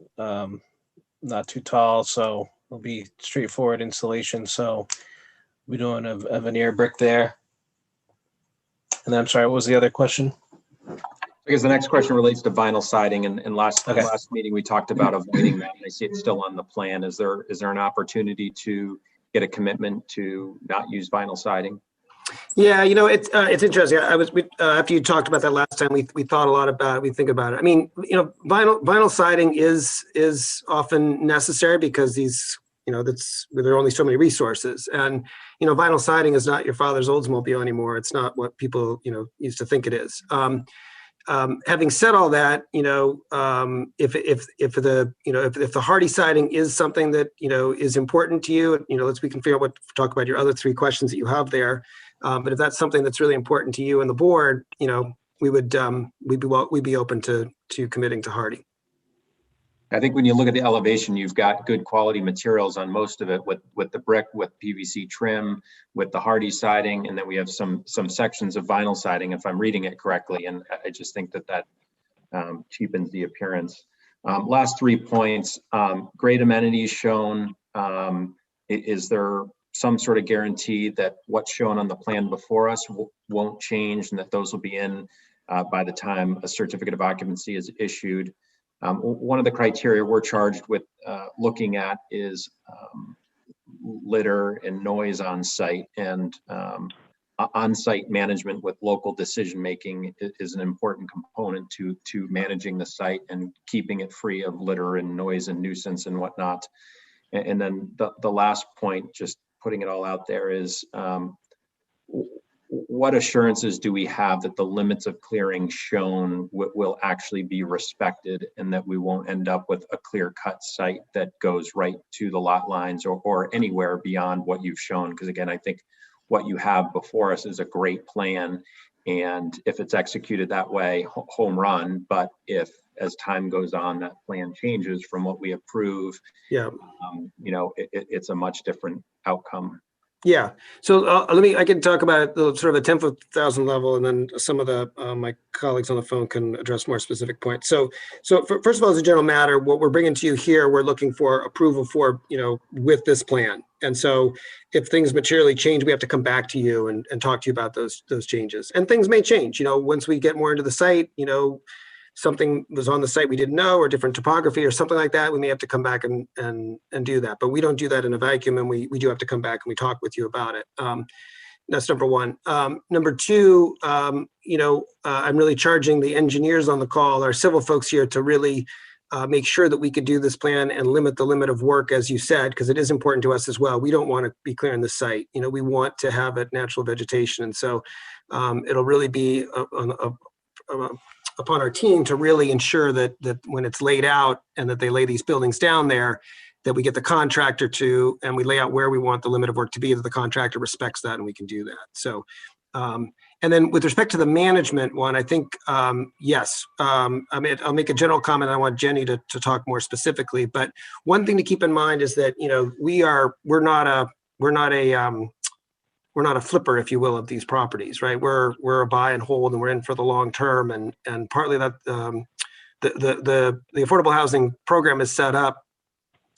too tall, so it'll be straightforward installation. So we're doing a veneer brick there. And then, I'm sorry, what was the other question? I guess the next question relates to vinyl siding, and last meeting we talked about avoiding that. I see it's still on the plan. Is there an opportunity to get a commitment to not use vinyl siding? Yeah, it's interesting. After you talked about that last time, we thought a lot about it. We think about it. I mean, vinyl siding is often necessary because there are only so many resources, and vinyl siding is not your father's Oldsmobile anymore. It's not what people used to think it is. Having said all that, if the hardy siding is something that is important to you, we can figure out talk about your other 3 questions that you have there. But if that's something that's really important to you and the board, we'd be open to committing to hardy. I think when you look at the elevation, you've got good quality materials on most of it, with the brick, with PVC trim, with the hardy siding, and then we have some sections of vinyl siding, if I'm reading it correctly. And I just think that cheapens the appearance. Last 3 points: great amenities shown. Is there some sort of guarantee that what's shown on the plan before us won't change, and that those will be in by the time a certificate of occupancy is issued? One of the criteria we're charged with looking at is litter and noise on site, and on-site management with local decision-making is an important component to managing the site and keeping it free of litter and noise and nuisance and whatnot. And then the last point, just putting it all out there, is what assurances do we have that the limits of clearing shown will actually be respected, and that we won't end up with a clear-cut site that goes right to the lot lines or anywhere beyond what you've shown? Because again, I think what you have before us is a great plan, and if it's executed that way, home run. But if, as time goes on, that plan changes from what we approve, it's a much different outcome. Yeah. So I can talk about the sort of a 10,000 level, and then some of my colleagues on the phone can address more specific points. So first of all, as a general matter, what we're bringing to you here, we're looking for approval for, with this plan. And so if things materially change, we have to come back to you and talk to you about those changes. And things may change, once we get more into the site, something was on the site we didn't know, or different topography or something like that, we may have to come back and do that. But we don't do that in a vacuum, and we do have to come back and we talk with you about it. That's number one. Number two, I'm really charging the engineers on the call, our civil folks here, to really make sure that we could do this plan and limit the limit of work, as you said, because it is important to us as well. We don't want to be clearing the site. We want to have a natural vegetation. And so it'll really be upon our team to really ensure that when it's laid out and that they lay these buildings down there, that we get the contractor to, and we lay out where we want the limit of work to be, that the contractor respects that and we can do that. So, and then with respect to the management one, I think, yes, I mean, I'll make a general comment. I want Jenny to talk more specifically, but one thing to keep in mind is that, you know, we're not a flipper, if you will, of these properties, right? We're a buy and hold, and we're in for the long term. And partly that the affordable housing program is set up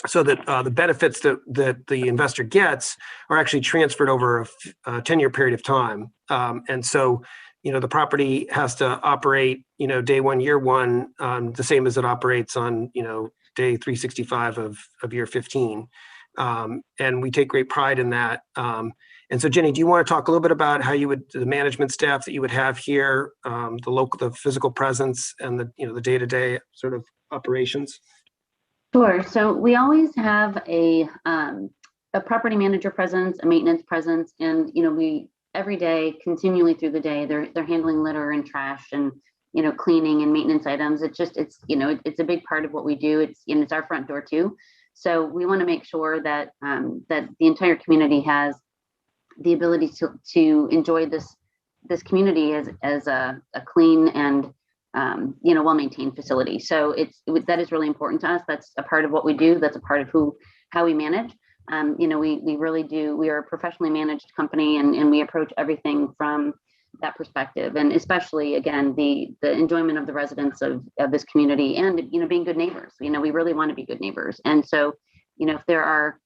so that the benefits that the investor gets are actually transferred over a 10-year period of time. And so, you know, the property has to operate, you know, day one, year one, the same as it operates on, you know, day 365 of year 15. And we take great pride in that. And so, Jenny, do you want to talk a little bit about how you would, the management staff that you would have here, the physical presence, and the, you know, the day-to-day sort of operations? Sure. So we always have a property manager presence, a maintenance presence, and, you know, we every day, continually through the day, they're handling litter and trash and, you know, cleaning and maintenance items. It's you know, it's a big part of what we do. It's our front door too. So we want to make sure that that the entire community has the ability to enjoy this community as a clean and you know, well-maintained facility. So that is really important to us. That's a part of what we do. That's a part of how we manage. You know, we really do. We are a professionally managed company, and we approach everything from that perspective. And especially, again, the enjoyment of the residents of this community, and, you know, being good neighbors. You know, we really want to be good neighbors. And so, you know, if there are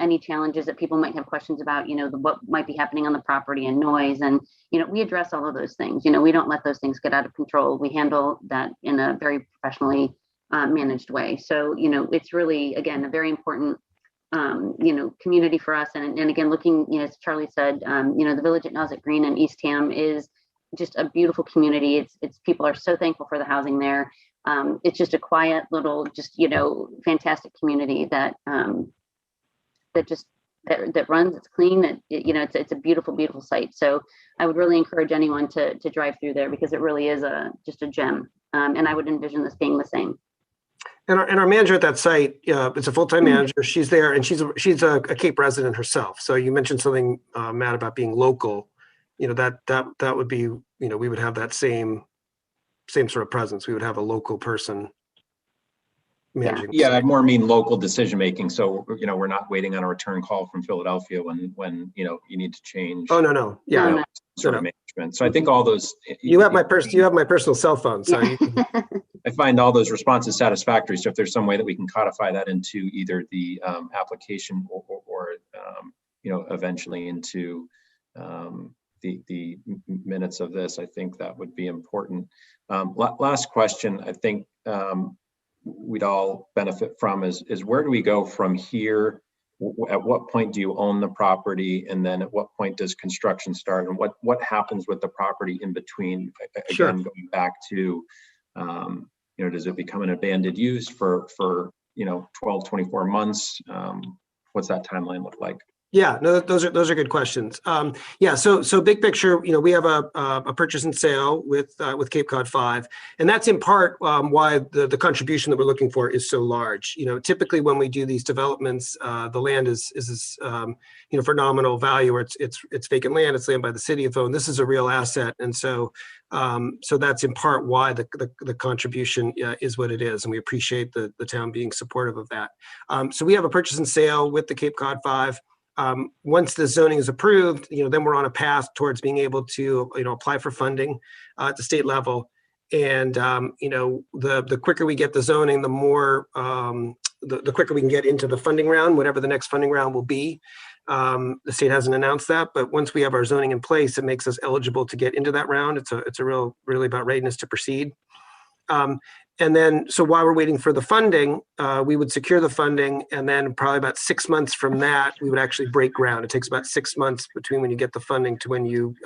any challenges that people might have questions about, you know, what might be happening on the property and noise, and, you know, we address all of those things. You know, we don't let those things get out of control. We handle that in a very professionally managed way. So, you know, it's really, again, a very important, you know, community for us. And again, looking, you know, as Charlie said, you know, the village at Nauset Green and Eastham is just a beautiful community. It's people are so thankful for the housing there. It's just a quiet little, just, you know, fantastic community that that runs. It's clean. You know, it's a beautiful, beautiful site. So I would really encourage anyone to drive through there, because it really is just a gem. And I would envision this being the same. And our manager at that site, it's a full-time manager. She's there, and she's a Cape resident herself. So you mentioned something, Matt, about being local. You know, that would be, you know, we would have that same sort of presence. We would have a local person managing. Yeah, I more mean local decision-making. So, you know, we're not waiting on a return call from Philadelphia when you know, you need to change. Oh, no. Yeah. You know, sort of management. So I think all those. You have my personal cell phone. So you can, I find all those responses satisfactory. So if there's some way that we can codify that into either the application or you know, eventually into the minutes of this, I think that would be important. Last question, I think we'd all benefit from is where do we go from here? At what point do you own the property? And then at what point does construction start? And what happens with the property in between? Again, sure. Going back to, you know, does it become an abandoned use for you know, 12, 24 months? What's that timeline look like? Yeah, no, those are good questions. Yeah, so big picture, you know, we have a purchase and sale with Cape Cod 5, and that's in part why the contribution that we're looking for is so large. You know, typically when we do these developments, the land is you know, phenomenal value, or it's vacant land, it's land by the city of own. This is a real asset, and so that's in part why the contribution is what it is, and we appreciate the town being supportive of that. So we have a purchase and sale with the Cape Cod 5. Once the zoning is approved, you know, then we're on a path towards being able to, you know, apply for funding at the state level. And, you know, the quicker we get the zoning, the more, the quicker we can get into the funding round, whatever the next funding round will be. The state hasn't announced that, but once we have our zoning in place, it makes us eligible to get into that round. It's really about readiness to proceed. And then, so while we're waiting for the funding, we would secure the funding, and then probably about 6 months from that, we would actually break ground. It takes about 6 months between when you get the funding to when you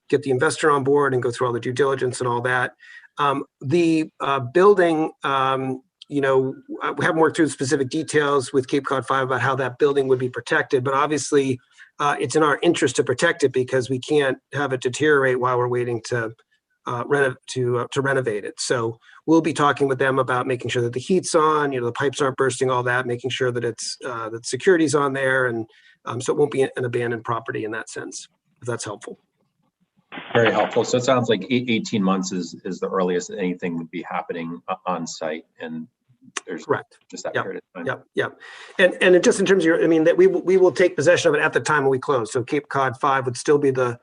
get the investor on board and go through all the due diligence and all that. The building, you know, we haven't worked through the specific details with Cape Cod 5 about how that building would be protected, but obviously it's in our interest to protect it, because we can't have it deteriorate while we're waiting to renovate it. So we'll be talking with them about making sure that the heat's on, the pipes aren't bursting, all that, making sure that it's, that security's on there. And so it won't be an abandoned property in that sense, if that's helpful. Very helpful. So it sounds like 18 months is the earliest that anything would be happening on site, and there's correct just that yep. period of time. Yep. And just in terms of your, I mean, that we will take possession of it at the time when we close. So Cape Cod 5 would still be the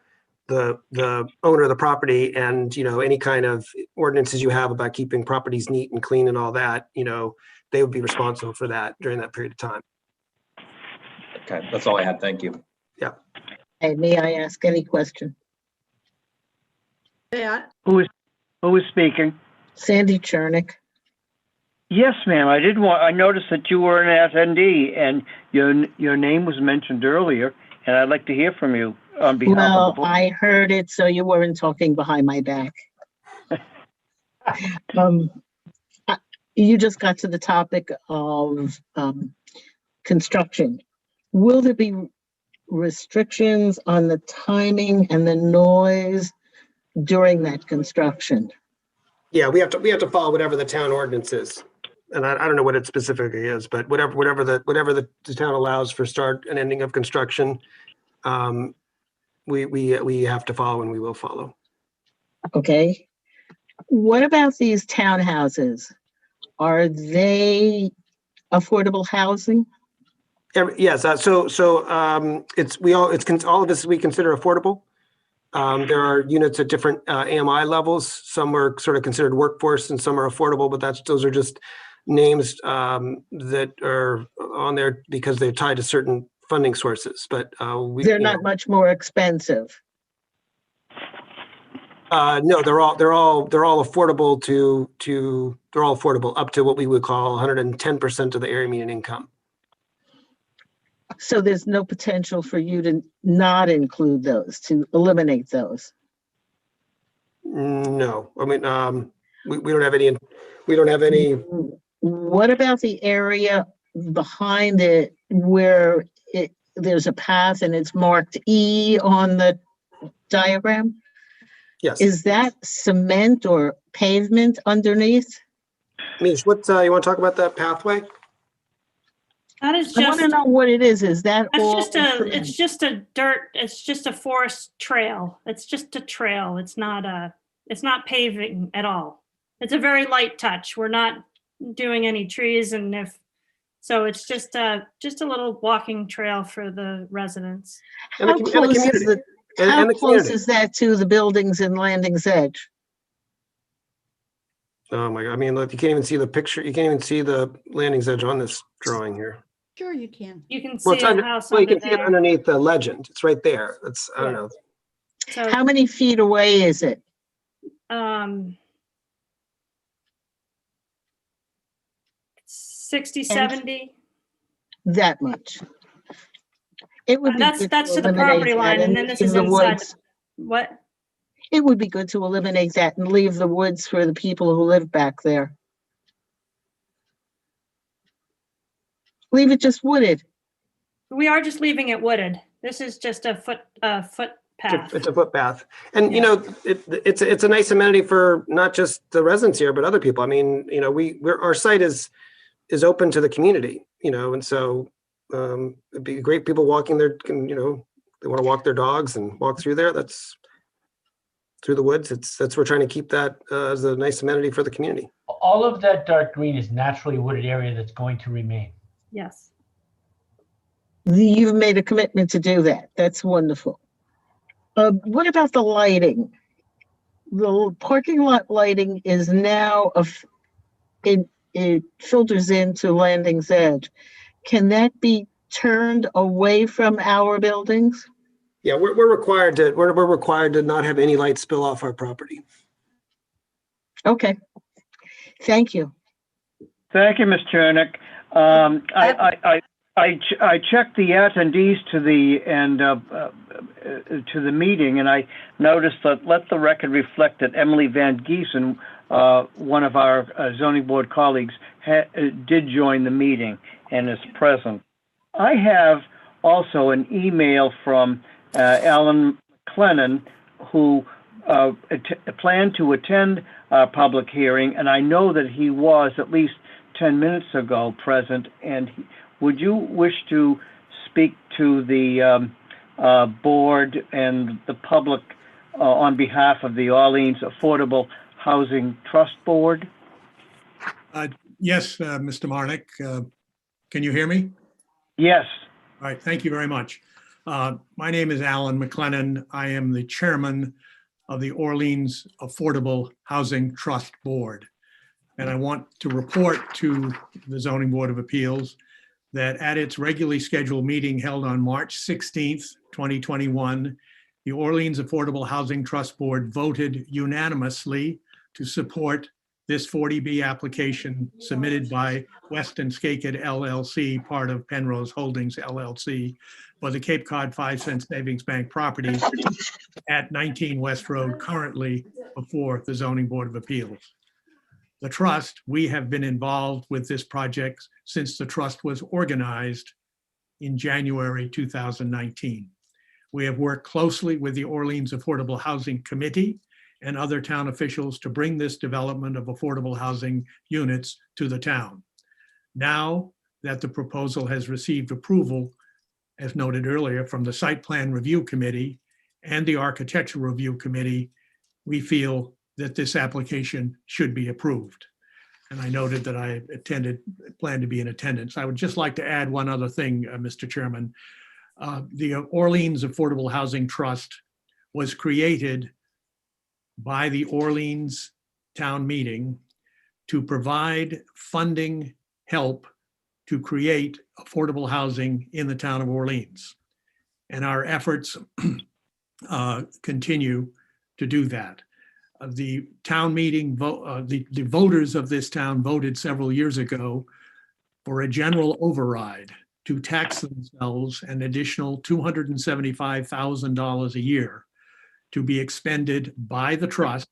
owner of the property, and any kind of ordinances you have about keeping properties neat and clean and all that, they would be responsible for that during that period of time. Okay, that's all I had. Thank you. Yeah. Hey, may I ask any question? Yeah. Who is speaking? Sandy Chernick. Yes, ma'am. I noticed that you were an attendee, and your name was mentioned earlier, and I'd like to hear from you on behalf of the board. I heard it, so you weren't talking behind my back. You just got to the topic of construction. Will there be restrictions on the timing and the noise during that construction? Yeah, we have to follow whatever the town ordinance is. And I don't know what it specifically is, but whatever the town allows for start and ending of construction, we have to follow, and we will follow. Okay. What about these townhouses? Are they affordable housing? Yes. So all of this we consider affordable. There are units at different AMI levels. Some are sort of considered workforce, and some are affordable. But those are just names that are on there because they're tied to certain funding sources. But they're not much more expensive. No, they're all affordable they're all affordable up to what we would call 110% of the area median income. So there's no potential for you to not include those, to eliminate those? No, I mean, we don't have any, What about the area behind it where there's a path and it's marked E on the diagram? Yes. Is that cement or pavement underneath? Mish, what, you want to talk about that pathway? That is I want just, to know what it is. Is that that's all? it's just a dirt, it's just a forest trail. It's just a trail. It's not paving at all. It's a very light touch. We're not doing any trees, so it's just a little walking trail for the residents. How close is that to the buildings in Landing's Edge? Oh my God, I mean, look, you can't even see the picture. You can't even see the Landing's Edge on this drawing here. Sure you can. You can see a house well, you under can see it there. underneath the legend. It's right there. It's, I don't know. So, How many feet away is it? 60, 70. That much. It would be That's good to the eliminate property that line, and then this leave is the inside. woods. What? It would be good to eliminate that and leave the woods for the people who live back there. Leave it just wooded. We are just leaving it wooded. This is just a footpath. It's a footpath, and it's a nice amenity for not just the residents here, but other people. I mean, our site is open to the community, and so it'd be great. People walking there can, they want to walk their dogs and walk through there. That's through the woods. We're trying to keep that as a nice amenity for the community. All of that dark green is naturally wooded area that's going to remain. Yes. You've made a commitment to do that. That's wonderful. What about the lighting? The parking lot lighting is now, it filters into Landing's Edge. Can that be turned away from our buildings? Yeah, we're required to not have any light spill off our property. Okay. Thank you. Thank you, Ms. Chernick. I checked the attendees to the meeting, and I noticed that let the record reflect that Emily Van Giesen, one of our zoning board colleagues, did join the meeting and is present. I have also an email from Alan Clennon, who planned to attend our public hearing, and I know that he was at least 10 minutes ago present. And would you wish to speak to the board and the public on behalf of the Orleans Affordable Housing Trust Board? Yes, Mr. Marnick. Can you hear me? Yes. All right, thank you very much. My name is Alan McLennan. I am the chairman of the Orleans Affordable Housing Trust Board. And I want to report to the Zoning Board of Appeals that at its regularly scheduled meeting held on March 16th, 2021, the Orleans Affordable Housing Trust Board voted unanimously to support this 40B application submitted by Weston Skakit LLC, part of Penrose Holdings LLC, for the Cape Cod 5-cent savings bank property at 19 West Road, currently before the Zoning Board of Appeals. The trust, we have been involved with this project since the trust was organized in January 2019. We have worked closely with the Orleans Affordable Housing Committee and other town officials to bring this development of affordable housing units to the town. Now that the proposal has received approval, as noted earlier, from the Site Plan Review Committee and the Architectural Review Committee, we feel that this application should be approved. And I noted that I plan to be in attendance. I would just like to add one other thing, Mr. Chairman. The Orleans Affordable Housing Trust was created by the Orleans Town Meeting to provide funding help to create affordable housing in the town of Orleans. And our efforts continue to do that. The town meeting, the voters of this town voted several years ago for a general override to tax themselves an additional $275,000 a year to be expended by the trust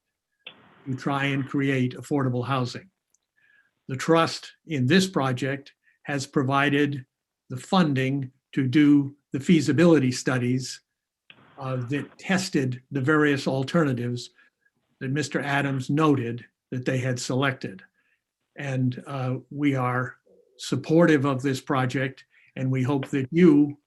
to try and create affordable housing. The trust in this project has provided the funding to do the feasibility studies that tested the various alternatives that Mr. Adams noted that they had selected. And we are supportive of this project, and we hope that you,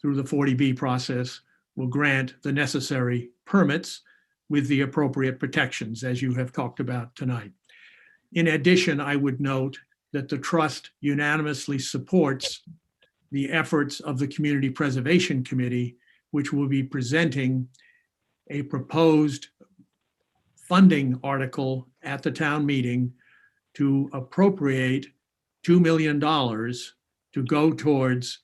through the 40B process, will grant the necessary permits with the appropriate protections, as you have talked about tonight. In addition, I would note that the trust unanimously supports the efforts of the Community Preservation Committee, which will be presenting a proposed funding article at the town meeting to appropriate $2 million to go towards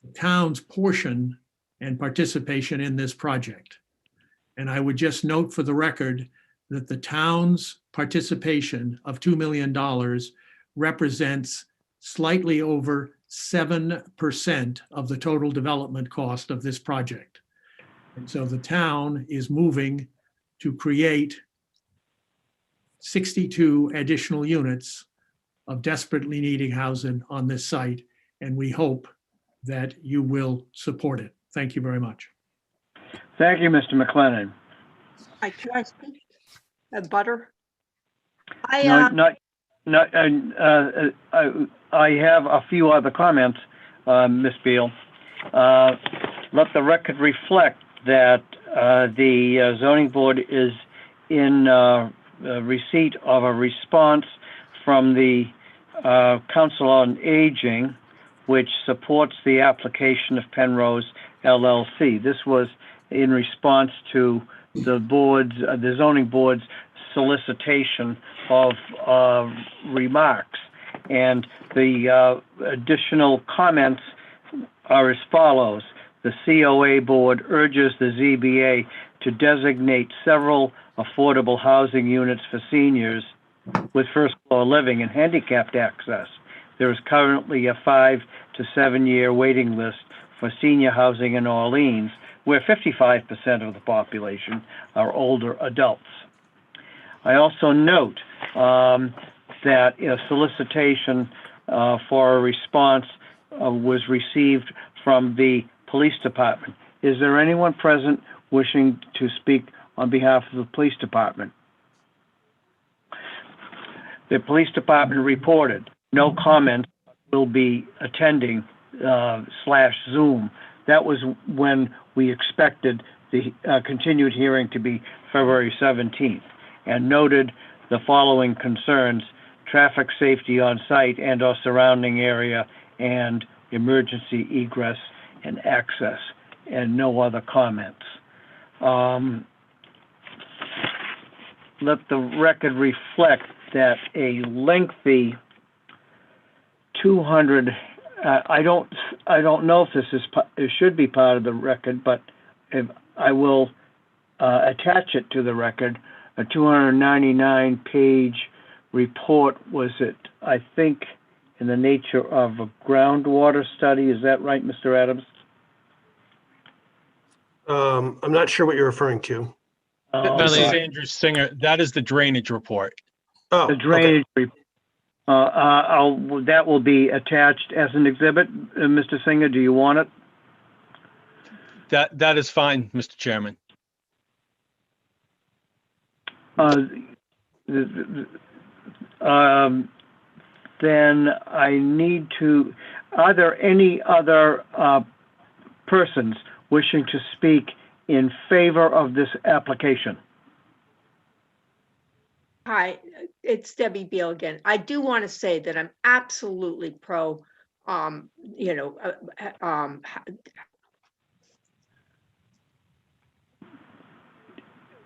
the town's portion and participation in this project. And I would just note for the record that the town's participation of $2 million represents slightly over 7% of the total development cost of this project. And so the town is moving to create 62 additional units of desperately needing housing on this site, and we hope that you will support it. Thank you very much. Thank you, Mr. McLennan. Can I speak? Butter? I have a few other comments, Ms. Beal. Let the record reflect that the zoning board is in receipt of a response from the Council on Aging, which supports the application of Penrose LLC. This was in response to the zoning board's solicitation of remarks. And the additional comments are as follows. The COA board urges the ZBA to designate several affordable housing units for seniors with first floor living and handicapped access. There is currently a 5 to 7 year waiting list for senior housing in Orleans, where 55% of the population are older adults. I also note that a solicitation for a response was received from the police department. Is there anyone present wishing to speak on behalf of the police department. The police department reported no comments will be attending /Zoom. That was when we expected the continued hearing to be February 17th, and noted the following concerns: traffic safety on site and or surrounding area, and emergency egress and access, and no other comments. Let the record reflect that a lengthy 200, I don't know if it should be part of the record, but if I will attach it to the record. A 299-page report, was it, I think, in the nature of a groundwater study. Is that right, Mr. Adams? I'm not sure what you're referring to. This is Andrew Singer. That is the drainage report. Oh, the drainage report. That will be attached as an exhibit. Mr. Singer, do you want it? That is fine, Mr. Chairman. Then I need to, are there any other persons wishing to speak in favor of this application? Hi, it's Debbie Beal again. I do want to say that I'm absolutely pro,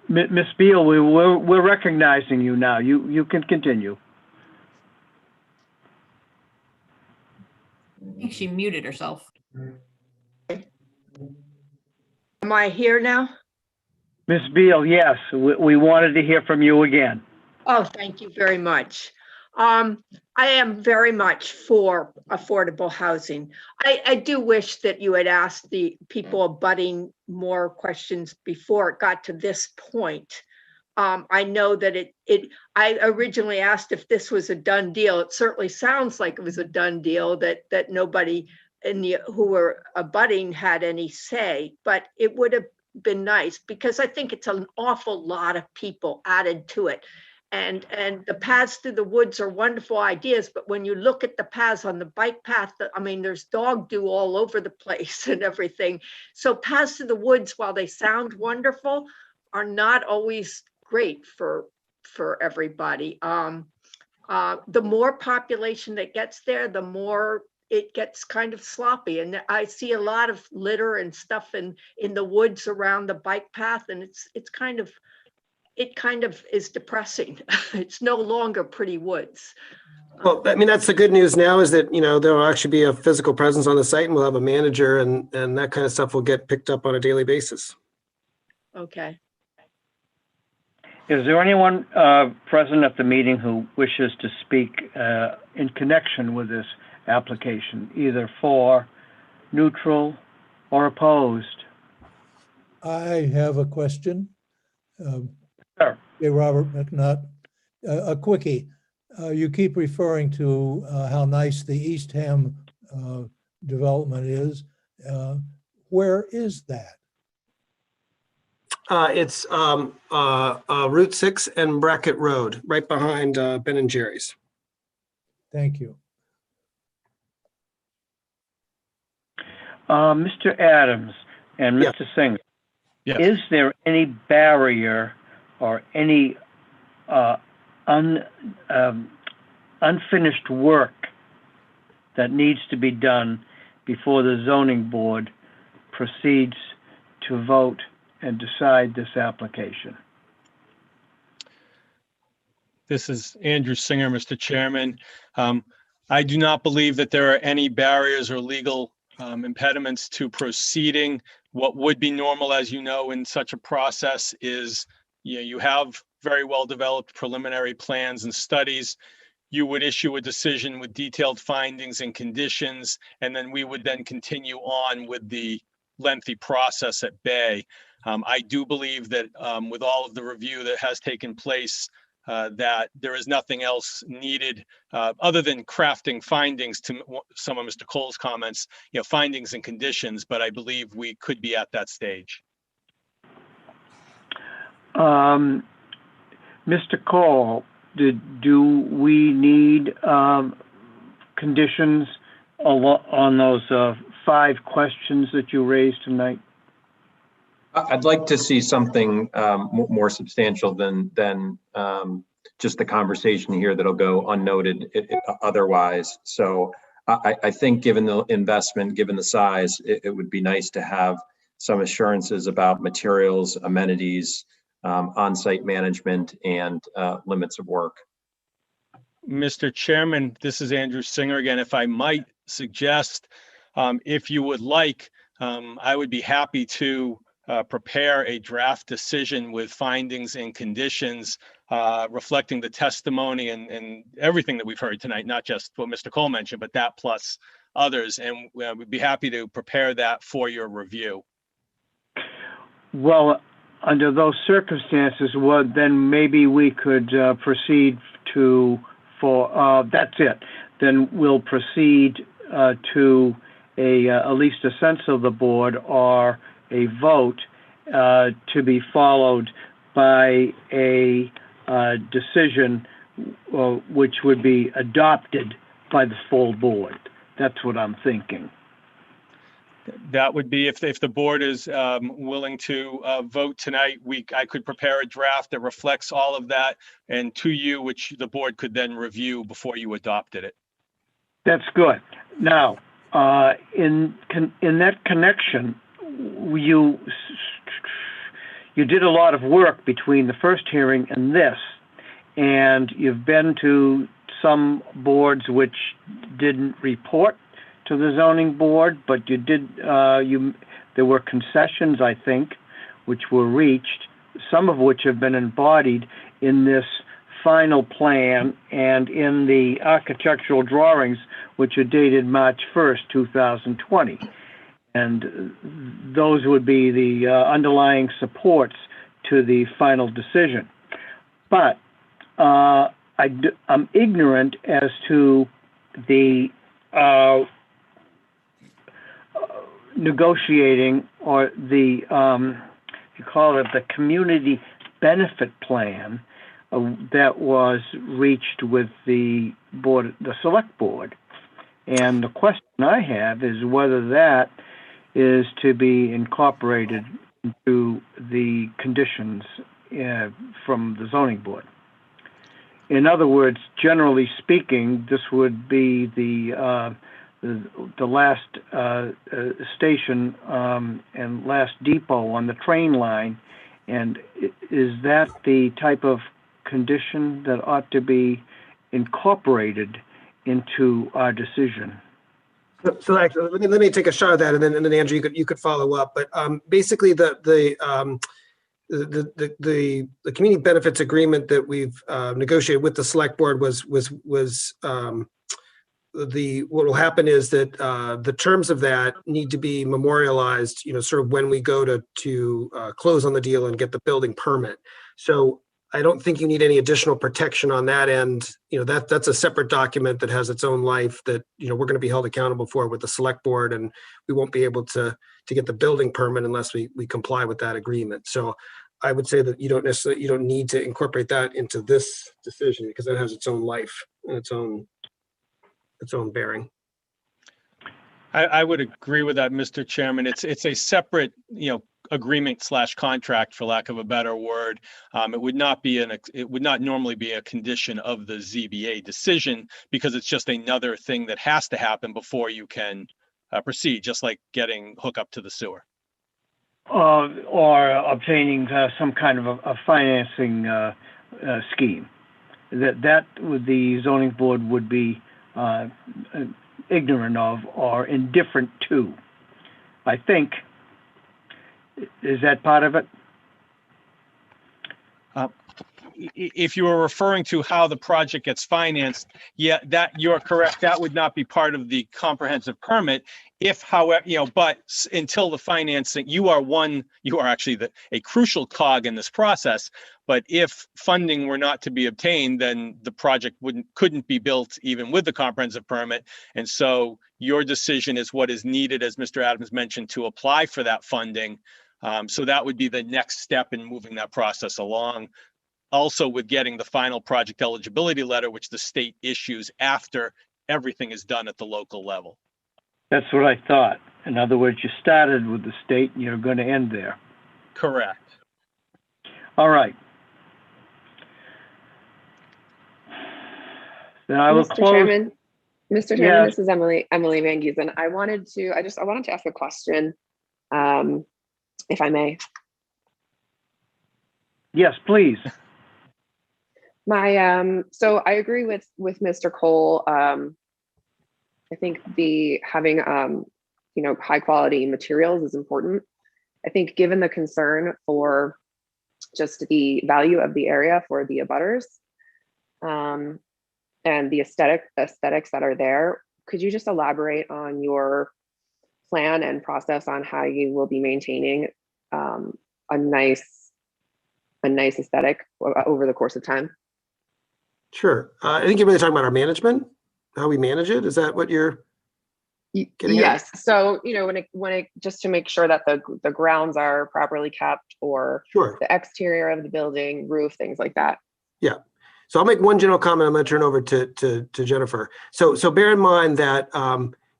Ms. Beal, we're recognizing you now. You can continue. I think she muted herself. Am I here now? Ms. Beal, yes, we wanted to hear from you again. Oh, thank you very much. I am very much for affordable housing. I do wish that you had asked the people abutting more questions before it got to this point. I know that I originally asked if this was a done deal. It certainly sounds like it was a done deal, that nobody who were abutting had any say, but it would have been nice, because I think it's an awful lot of people added to it. And the paths through the woods are wonderful ideas, but when you look at the paths on the bike path, I mean, there's dog dew all over the place and everything. So paths through the woods, while they sound wonderful, are not always great for everybody. The more population that gets there, the more it gets kind of sloppy. And I see a lot of litter and stuff in the woods around the bike path, and it kind of is depressing. It's no longer pretty woods. Well, I mean, that's the good news now, is that, there'll actually be a physical presence on the site, and we'll have a manager, and that kind of stuff will get picked up on a daily basis. Okay. Is there anyone present at the meeting who wishes to speak in connection with this application, either for, neutral, or opposed? I have a question. Sure. Hey, Robert McNutt, a quickie. You keep referring to how nice the Eastham development is. Where is that? It's Route 6 and Brackett Road, right behind Ben and Jerry's. Thank you. Mr. Adams and Mr. Singer, is there any barrier or any unfinished work that needs to be done before the zoning board proceeds to vote and decide this application? This is Andrew Singer, Mr. Chairman. I do not believe that there are any barriers or legal impediments to proceeding. What would be normal, as you know, in such a process is, you have very well developed preliminary plans and studies. You would issue a decision with detailed findings and conditions, and then we would then continue on with the lengthy process at bay. I do believe that with all of the review that has taken place, that there is nothing else needed other than crafting findings, to some of Mr. Cole's comments, findings and conditions, but I believe we could be at that stage. Mr. Cole, do we need conditions on those 5 questions that you raised tonight? I'd like to see something more substantial than just the conversation here that'll go unnoted otherwise. So I think given the investment, given the size, it would be nice to have some assurances about materials, amenities, on-site management, and limits of work. Mr. Chairman, this is Andrew Singer again. If I might suggest, if you would like, I would be happy to prepare a draft decision with findings and conditions reflecting the testimony and everything that we've heard tonight, not just what Mr. Cole mentioned, but that plus others. And we'd be happy to prepare that for your review. Well, under those circumstances, well, then maybe we could proceed that's it. Then we'll proceed to at least a sense of the board or a vote to be followed by a decision which would be adopted by the full board. That's what I'm thinking. That would be if the board is willing to vote tonight. I could prepare a draft that reflects all of that and to you, which the board could then review before you adopted it. That's good. Now, in that connection, you did a lot of work between the first hearing and this, and you've been to some boards which didn't report to the zoning board, but you did. There were concessions, I think, which were reached, some of which have been embodied in this final plan and in the architectural drawings, which are dated March 1st, 2020. And those would be the underlying supports to the final decision. But I'm ignorant as to the negotiating or the, you call it the community benefit plan that was reached with the board, the select board. And the question I have is whether that is to be incorporated into the conditions from the zoning board. In other words, generally speaking, this would be the last station and last depot on the train line. And is that the type of condition that ought to be incorporated into our decision? So actually, let me take a shot at that, and then Andrew, you could follow up. But basically, the community benefits agreement that we've negotiated with the select board was what will happen is that the terms of that need to be memorialized, sort of when we go to close on the deal and get the building permit. So I don't think you need any additional protection on that end. That's a separate document that has its own life that, we're going to be held accountable for with the select board, and we won't be able to get the building permit unless we comply with that agreement. So I would say that you don't need to incorporate that into this decision because it has its own life and its own bearing. I would agree with that, Mr. Chairman. It's a separate, agreement / contract, for lack of a better word. It would not normally be a condition of the ZBA decision because it's just another thing that has to happen before you can proceed, just like getting hookup to the sewer. Or obtaining some kind of a financing scheme. That the zoning board would be ignorant of or indifferent to, I think. Is that part of it? If you were referring to how the project gets financed, yeah, that you're correct. That would not be part of the comprehensive permit. If, however, but until the financing, you are actually a crucial cog in this process. But if funding were not to be obtained, then the project couldn't be built even with the comprehensive permit. And so your decision is what is needed, as Mr. Adams mentioned, to apply for that funding. So that would be the next step in moving that process along. Also with getting the final project eligibility letter, which the state issues after everything is done at the local level. That's what I thought. In other words, you started with the state and you're going to end there. Correct. All right. Then I will Mr. close. Chairman, Mr. Chairman, Yeah. this is Emily Van Giesen. I wanted to ask a question, if I may. Yes, please. So I agree with Mr. Cole. I think having high quality materials is important. I think given the concern for just the value of the area for the abutters, and the aesthetics that are there, could you just elaborate on your plan and process on how you will be maintaining a nice aesthetic over the course of time? Sure. I think you're really talking about our management, how we manage it. Is that what you're getting at? Yes. So, when it just to make sure that the grounds are properly kept, or Sure. the exterior of the building, roof, things like that. Yeah. So I'll make one general comment. I'm going to turn over to Jennifer. So bear in mind that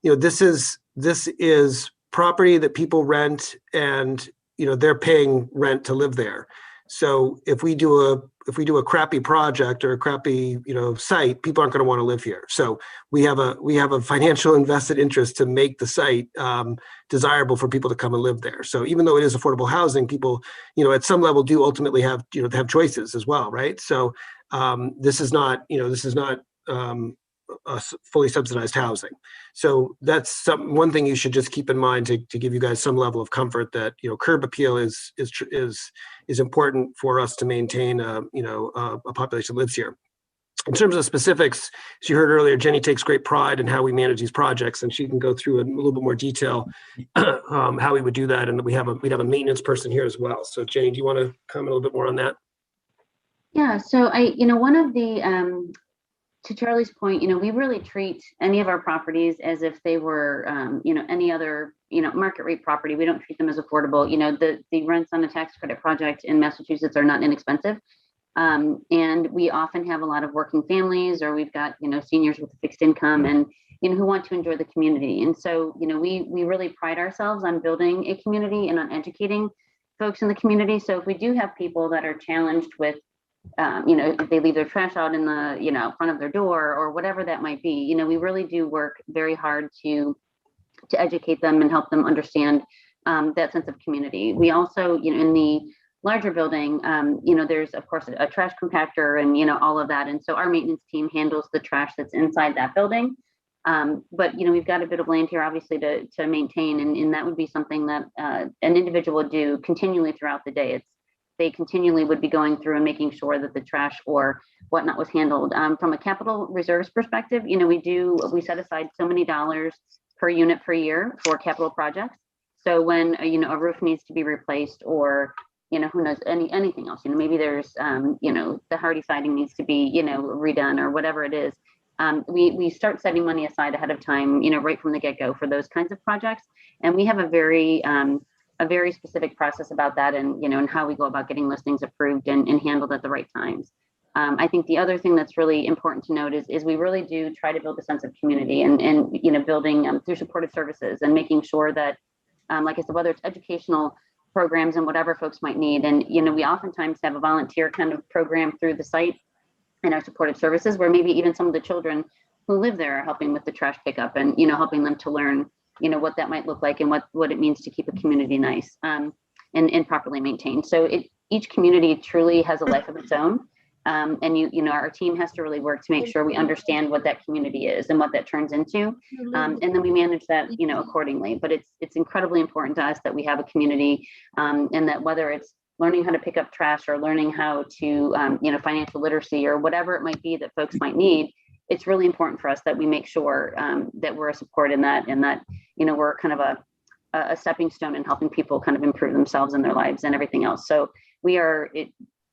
this is property that people rent, and they're paying rent to live there. So if we do a crappy project or a crappy site, people aren't going to want to live here. So we have a financial invested interest to make the site desirable for people to come and live there. So even though it is affordable housing, people at some level do ultimately have have choices as well, right? So this is not fully subsidized housing. So that's one thing you should just keep in mind to give you guys some level of comfort that curb appeal is important for us to maintain a population that lives here. In terms of specifics, as you heard earlier, Jenny takes great pride in how we manage these projects, and she can go through in a little bit more detail how we would do that. And we'd have a maintenance person here as well. So Jenny, do you want to comment a little bit more on that? Yeah, so one of the, to Charlie's point, we really treat any of our properties as if they were, any other, market rate property. We don't treat them as affordable. The rents on a tax credit project in Massachusetts are not inexpensive. And we often have a lot of working families, or we've got, seniors with a fixed income and, who want to enjoy the community. And so, we really pride ourselves on building a community and on educating folks in the community. So if we do have people that are challenged with, if they leave their trash out in the, front of their door or whatever that might be, we really do work very hard to educate them and help them understand that sense of community. We also, in the larger building, there's of course a trash compactor and, all of that. And so our maintenance team handles the trash that's inside that building. But, we've got a bit of land here, obviously, to maintain. And that would be something that an individual would do continually throughout the day. They continually would be going through and making sure that the trash or whatnot was handled. From a capital reserves perspective, we set aside so many dollars per unit per year for capital projects. So when, a roof needs to be replaced, or, who knows, anything else, maybe there's, the hardy siding needs to be, redone, or whatever it is. We start setting money aside ahead of time, right from the get-go for those kinds of projects. And we have a very specific process about that, and and how we go about getting those things approved and handled at the right times. I think the other thing that's really important to note is we really do try to build a sense of community and building through supportive services and making sure that, like I said, whether it's educational programs and whatever folks might need. And we oftentimes have a volunteer kind of program through the site and our supportive services, where maybe even some of the children who live there are helping with the trash pickup and helping them to learn what that might look like and what it means to keep a community nice and properly maintained. So each community truly has a life of its own. And our team has to really work to make sure we understand what that community is and what that turns into. And then we manage that, accordingly. But it's incredibly important to us that we have a community, and that whether it's learning how to pick up trash or learning how to, financial literacy or whatever it might be that folks might need, it's really important for us that we make sure that we're a support in that, and that, we're kind of a stepping stone in helping people kind of improve themselves and their lives and everything else. So we are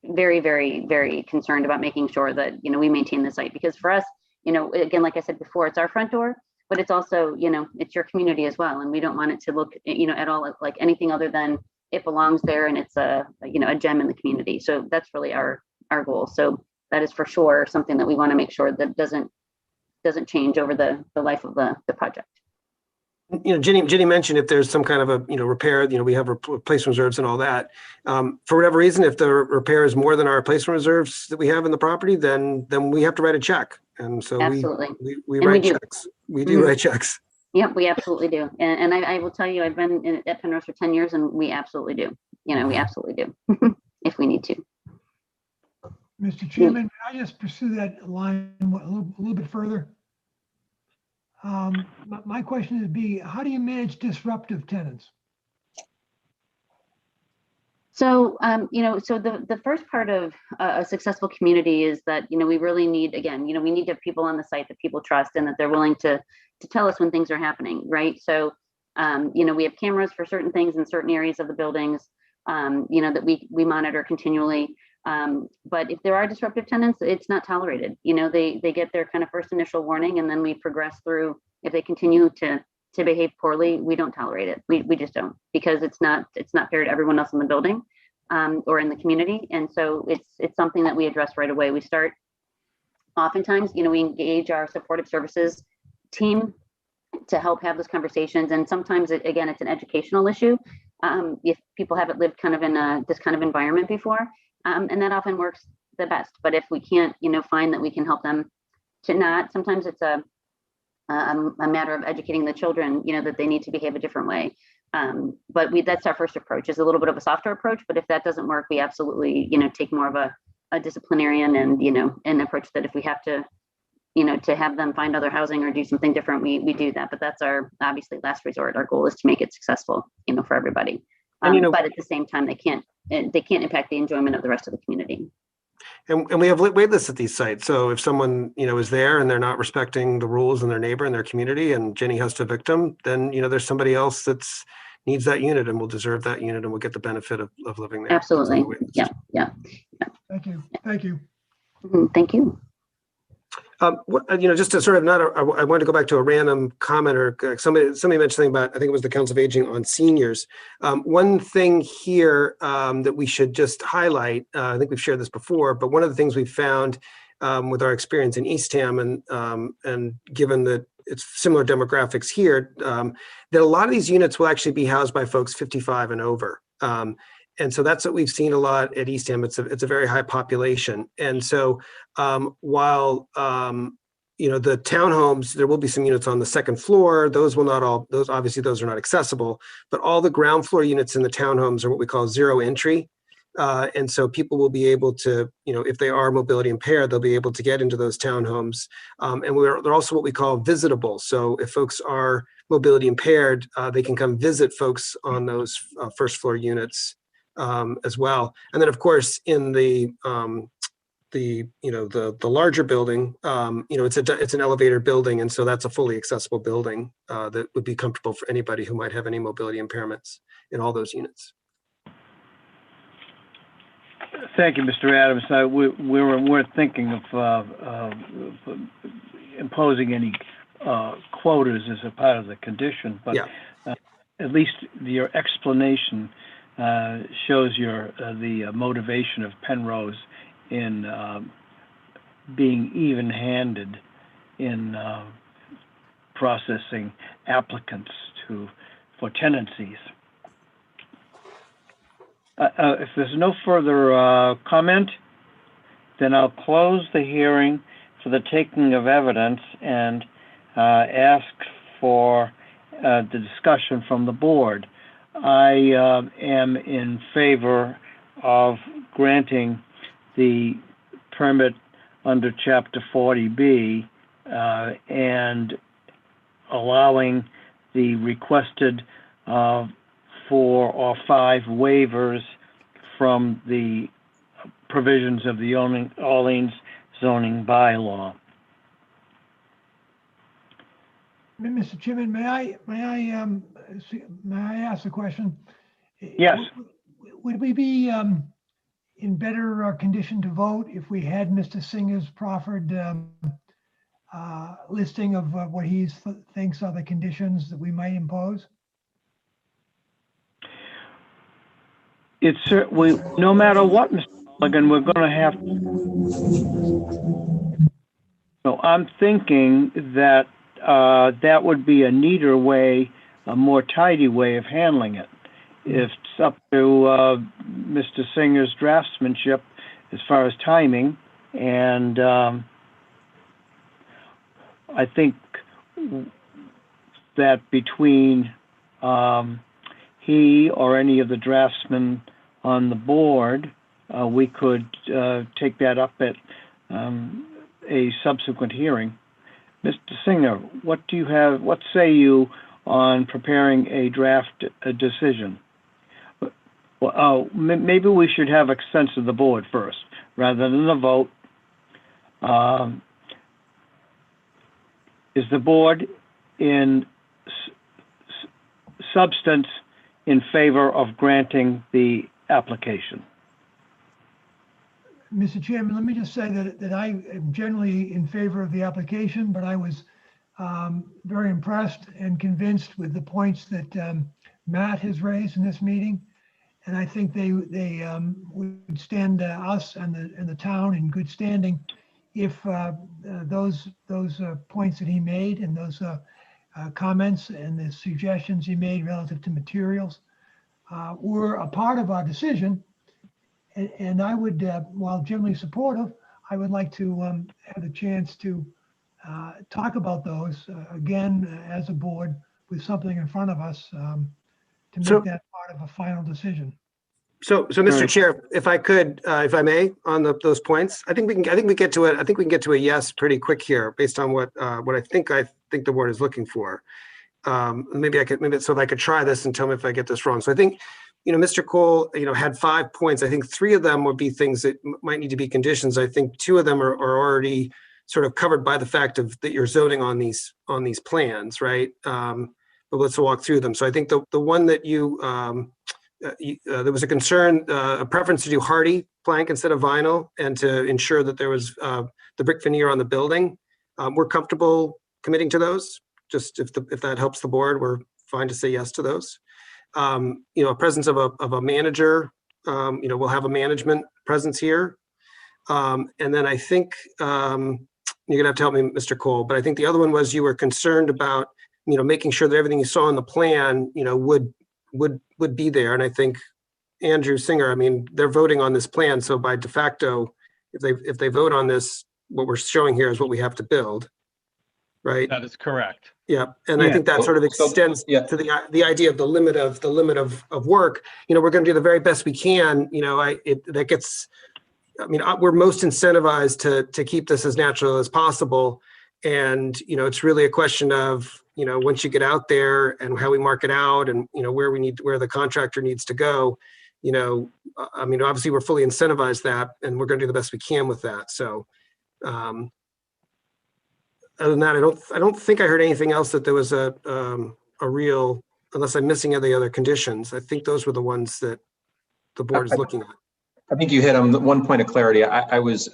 very, very, very concerned about making sure that, we maintain the site, because for us, again, like I said before, it's our front door, but it's also, it's your community as well. And we don't want it to look, at all like anything other than, it belongs there and it's a gem in the community. So that's really our goal. So that is for sure something that we want to make sure that doesn't change over the life of the project. Ginny mentioned if there's some kind of a, repair, we have replacement reserves and all that. For whatever reason, if the repair is more than our replacement reserves that we have in the property, then we have to write a check. And so Absolutely. we write checks. We do write checks. Yep, we absolutely do. And I will tell you, I've been at Penrose for 10 years and we absolutely do. We absolutely do if we need to. Mr. Chairman, may I just pursue that line a little bit further? My question would be, how do you manage disruptive tenants? So, so the first part of a successful community is that, we really need, again, we need to have people on the site that people trust and that they're willing to tell us when things are happening, right? So, we have cameras for certain things in certain areas of the buildings, that we monitor continually. But if there are disruptive tenants, it's not tolerated. They get their kind of first initial warning and then we progress through. If they continue to behave poorly, we don't tolerate it. We just don't, because it's not fair to everyone else in the building or in the community. And so it's something that we address right away. We start, oftentimes, we engage our supportive services team to help have those conversations. And sometimes, again, it's an educational issue. If people haven't lived kind of in this kind of environment before, and that often works the best. But if we can't, find that we can help them to not, sometimes it's a matter of educating the children, that they need to behave a different way. But that's our first approach, is a little bit of a softer approach. But if that doesn't work, we absolutely, take more of a disciplinarian and, an approach that if we have to, to have them find other housing or do something different, we do that. But that's our obviously last resort. Our goal is to make it successful, for everybody. But at the same time, they can't impact the enjoyment of the rest of the community. And we have wait lists at these sites. So if someone, is there and they're not respecting the rules in their neighbor and their community and Jenny has to evict them, then, there's somebody else that's needs that unit and will deserve that unit and will get the benefit of living there. Absolutely. Yeah. Thank you. Thank you. Thank you. Just to sort of I wanted to go back to a random comment or somebody mentioned something about, I think it was the Council of Aging on seniors. One thing here that we should just highlight, I think we've shared this before, but one of the things we've found with our experience in Eastham and given that it's similar demographics here, that a lot of these units will actually be housed by folks 55 and over. And so that's what we've seen a lot at Eastham. It's a very high population. And so while, the townhomes, there will be some units on the second floor. Those are not accessible, but all the ground floor units in the townhomes are what we call zero entry. And so people will be able to, if they are mobility impaired, they'll be able to get into those townhomes. And they're also what we call visitable. So if folks are mobility impaired, they can come visit folks on those first floor units. As well, and then of course in the larger building, it's an elevator building, and so that's a fully accessible building that would be comfortable for anybody who might have any mobility impairments in all those units. Thank you, Mr. Adams. We're thinking of imposing any quotas as a part of the condition, but at least your explanation shows the motivation of Penrose in being even-handed in processing applicants for tenancies. If there's no further comment, then I'll close the hearing for the taking of evidence and ask for the discussion from the board. I am in favor of granting the permit under Chapter 40B and allowing the requested 4 or 5 waivers from the provisions of the Orleans zoning bylaw. Mr. Chairman, may I ask a question? Yes. Would we be in better condition to vote if we had Mr. Singer's proffered listing of what he thinks are the conditions that we might impose? no matter what, Mr. Mulligan, we're gonna have. So I'm thinking that that would be a neater way, a more tidy way of handling it. If it's up to Mr. Singer's draftsmanship as far as timing, and I think that between he or any of the draftsmen on the board, we could take that up at a subsequent hearing. Mr. Singer, what say you on preparing a draft decision? Well, maybe we should have a sense of the board first, rather than the vote. Is the board in substance in favor of granting the application? Mr. Chairman, let me just say that I am generally in favor of the application, but I was very impressed and convinced with the points that Matt has raised in this meeting. And I think they would stand us and the town in good standing if those points that he made and those comments and the suggestions he made relative to materials were a part of our decision. And I would, while generally supportive, I would like to have a chance to talk about those again as a board with something in front of us to make that part of a final decision. So Mr. Chair, if I could, if I may, on those points, I think we can get to it. I think we can get to a yes pretty quick here, based on what I think the board is looking for. Maybe so if I could try this and tell me if I get this wrong. So I think, Mr. Cole, had 5 points. I think 3 of them would be things that might need to be conditions. I think 2 of them are already sort of covered by the fact that you're zoning on these plans, right? But let's walk through them. So I think the one that there was a concern, a preference to do hardy plank instead of vinyl, and to ensure that there was the brick veneer on the building. We're comfortable committing to those. Just if that helps the board, we're fine to say yes to those. A presence of a manager. We'll have a management presence here. And then I think you're gonna have to help me, Mr. Cole. But I think the other one was you were concerned about making sure that everything you saw in the plan would be there. And I think Andrew Singer, they're voting on this plan, so by de facto, if they vote on this, what we're showing here is what we have to build, right? That is correct. Yeah, and I think that sort of extends to the idea of the limit of work. We're going to do the very best we can. We're most incentivized to keep this as natural as possible, and it's really a question of once you get out there and how we mark it out, and where the contractor needs to go. Obviously we're fully incentivized that, and we're going to do the best we can with that. So. Other than that, I don't think I heard anything else that there was a real, unless I'm missing any other conditions. I think those were the ones that the board is looking at. I think you hit on the one point of clarity. I was,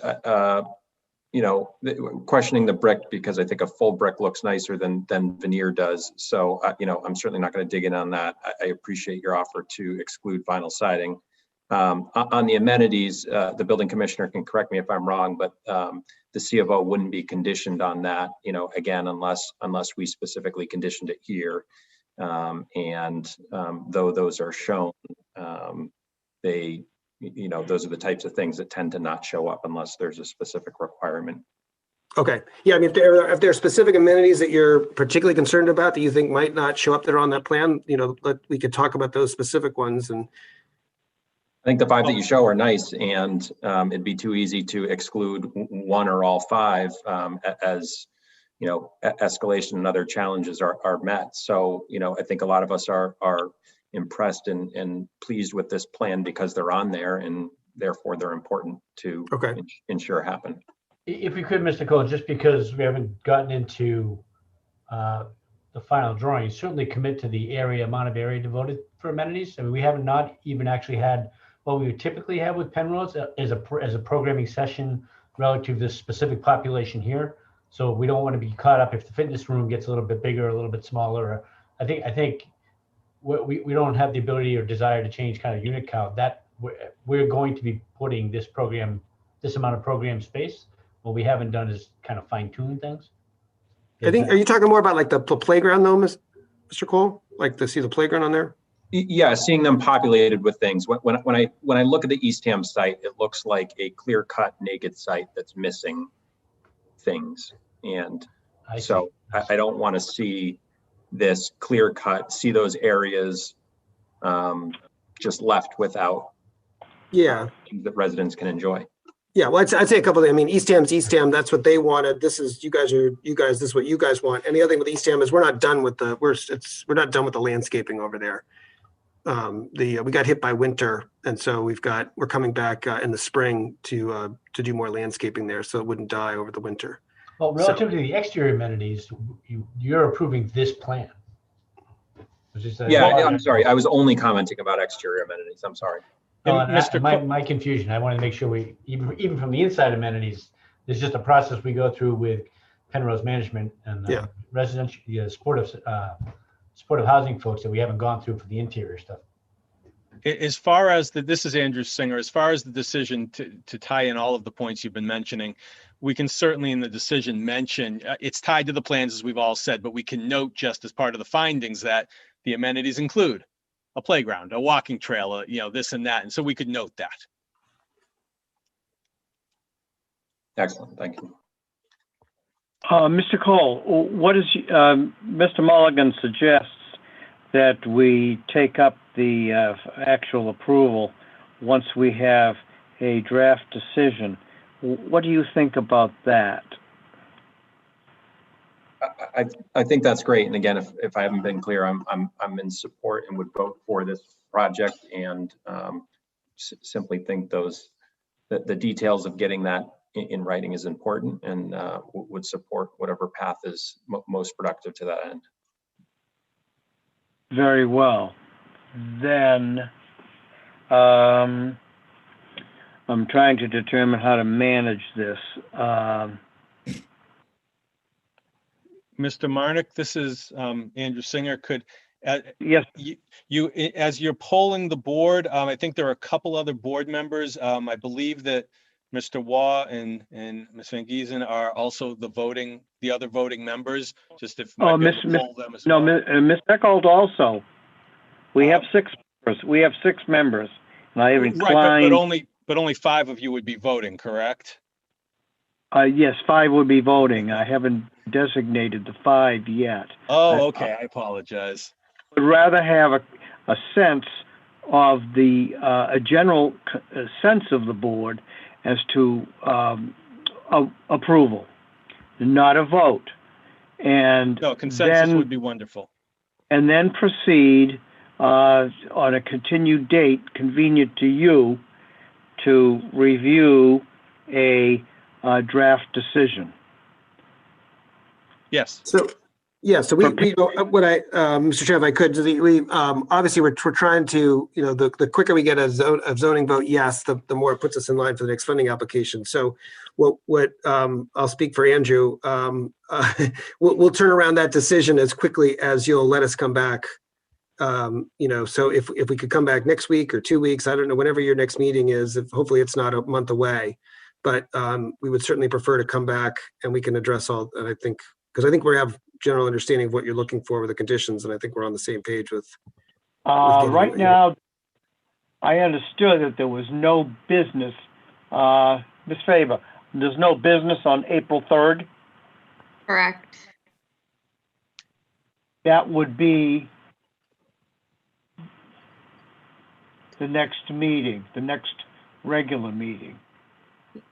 questioning the brick, because I think a full brick looks nicer than veneer does. So, I'm certainly not going to dig in on that. I appreciate your offer to exclude vinyl siding. On the amenities, the building commissioner can correct me if I'm wrong, but the C of O wouldn't be conditioned on that, again, unless we specifically conditioned it here. Though those are shown, those are the types of things that tend to not show up unless there's a specific requirement. Okay. Yeah. If there are specific amenities that you're particularly concerned about that you think might not show up there on that plan, we could talk about those specific ones. And I think the 5 that you show are nice, and it'd be too easy to exclude one or all 5 as escalation and other challenges are met. So I think a lot of us are impressed and pleased with this plan because they're on there, and therefore they're important to ensure happen. If we could, Mr. Cole, just because we haven't gotten into the final drawing, certainly commit to the amount of area devoted for amenities. We have not even actually had what we would typically have with Penrose as a programming session relative to this specific population here. So we don't want to be caught up if the fitness room gets a little bit bigger, a little bit smaller. I think we don't have the ability or desire to change kind of unit count, that we're going to be putting this amount of program space. What we haven't done is kind of fine tune things. I think, are you talking more about like the playground though, Mr. Cole? Like to see the playground on there? Yeah, seeing them populated with things. When I look at the Eastham site, it looks like a clear-cut naked site that's missing things. And so I don't want to see this clear cut, see those areas just left without things that residents can enjoy. Yeah, well, I'd say a couple of things. I mean, Eastham, that's what they wanted. This is this is what you guys want. And the other thing with Eastham is we're not done with the landscaping over there. We got hit by winter, and so we're coming back in the spring to do more landscaping there, so it wouldn't die over the winter. Well, relative to the exterior amenities, you're approving this plan. I'm sorry. I was only commenting about exterior amenities. I'm sorry. My confusion, I want to make sure even from the inside amenities, there's just a process we go through with Penrose management and residential, supportive housing folks that we haven't gone through for the interior stuff. As far as this is Andrew Singer, as far as the decision to tie in all of the points you've been mentioning, we can certainly in the decision mention it's tied to the plans as we've all said, but we can note just as part of the findings that the amenities include a playground, a walking trail, this and that. And so we could note that. Excellent, thank you. Mr. Cole, what is Mr. Mulligan suggests that we take up the actual approval once we have a draft decision. What do you think about that? I think that's great. And again, if I haven't been clear, I'm in support and would vote for this project, and simply think the details of getting that in writing is important, and would support whatever path is most productive to that end. Very well. Then I'm trying to determine how to manage this. Mr. Marnick, this is Andrew Singer. Yes. You as you're polling the board, I think there are a couple other board members. I believe that Mr. Waugh and Ms. Van Giesen are also the other voting members. Just if Miss Eckhold also. We have 6 members. We have 6 members, and I have inclined. Right, but only 5 of you would be voting, correct? Yes, 5 would be voting. I haven't designated the 5 yet. Oh, okay. I apologize. I would rather have a sense of a general sense of the board as to approval, not a vote. And no, consensus would be wonderful. And then proceed on a continued date convenient to you to review a draft decision. Yes. So Mr. Chair, if I could, obviously we're trying to, the quicker we get a zoning vote, yes, the more it puts us in line for the next funding application. So I'll speak for Andrew. We'll turn around that decision as quickly as you'll let us come back. So if we could come back next week or 2 weeks, I don't know, whenever your next meeting is, hopefully it's not a month away, but we would certainly prefer to come back and we can address all, and I think we have general understanding of what you're looking for with the conditions, and I think we're on the same page with right now. I understood that there was no business, Ms. Faber, there's no business on April 3rd? Correct. That would be the next meeting, the next regular meeting. It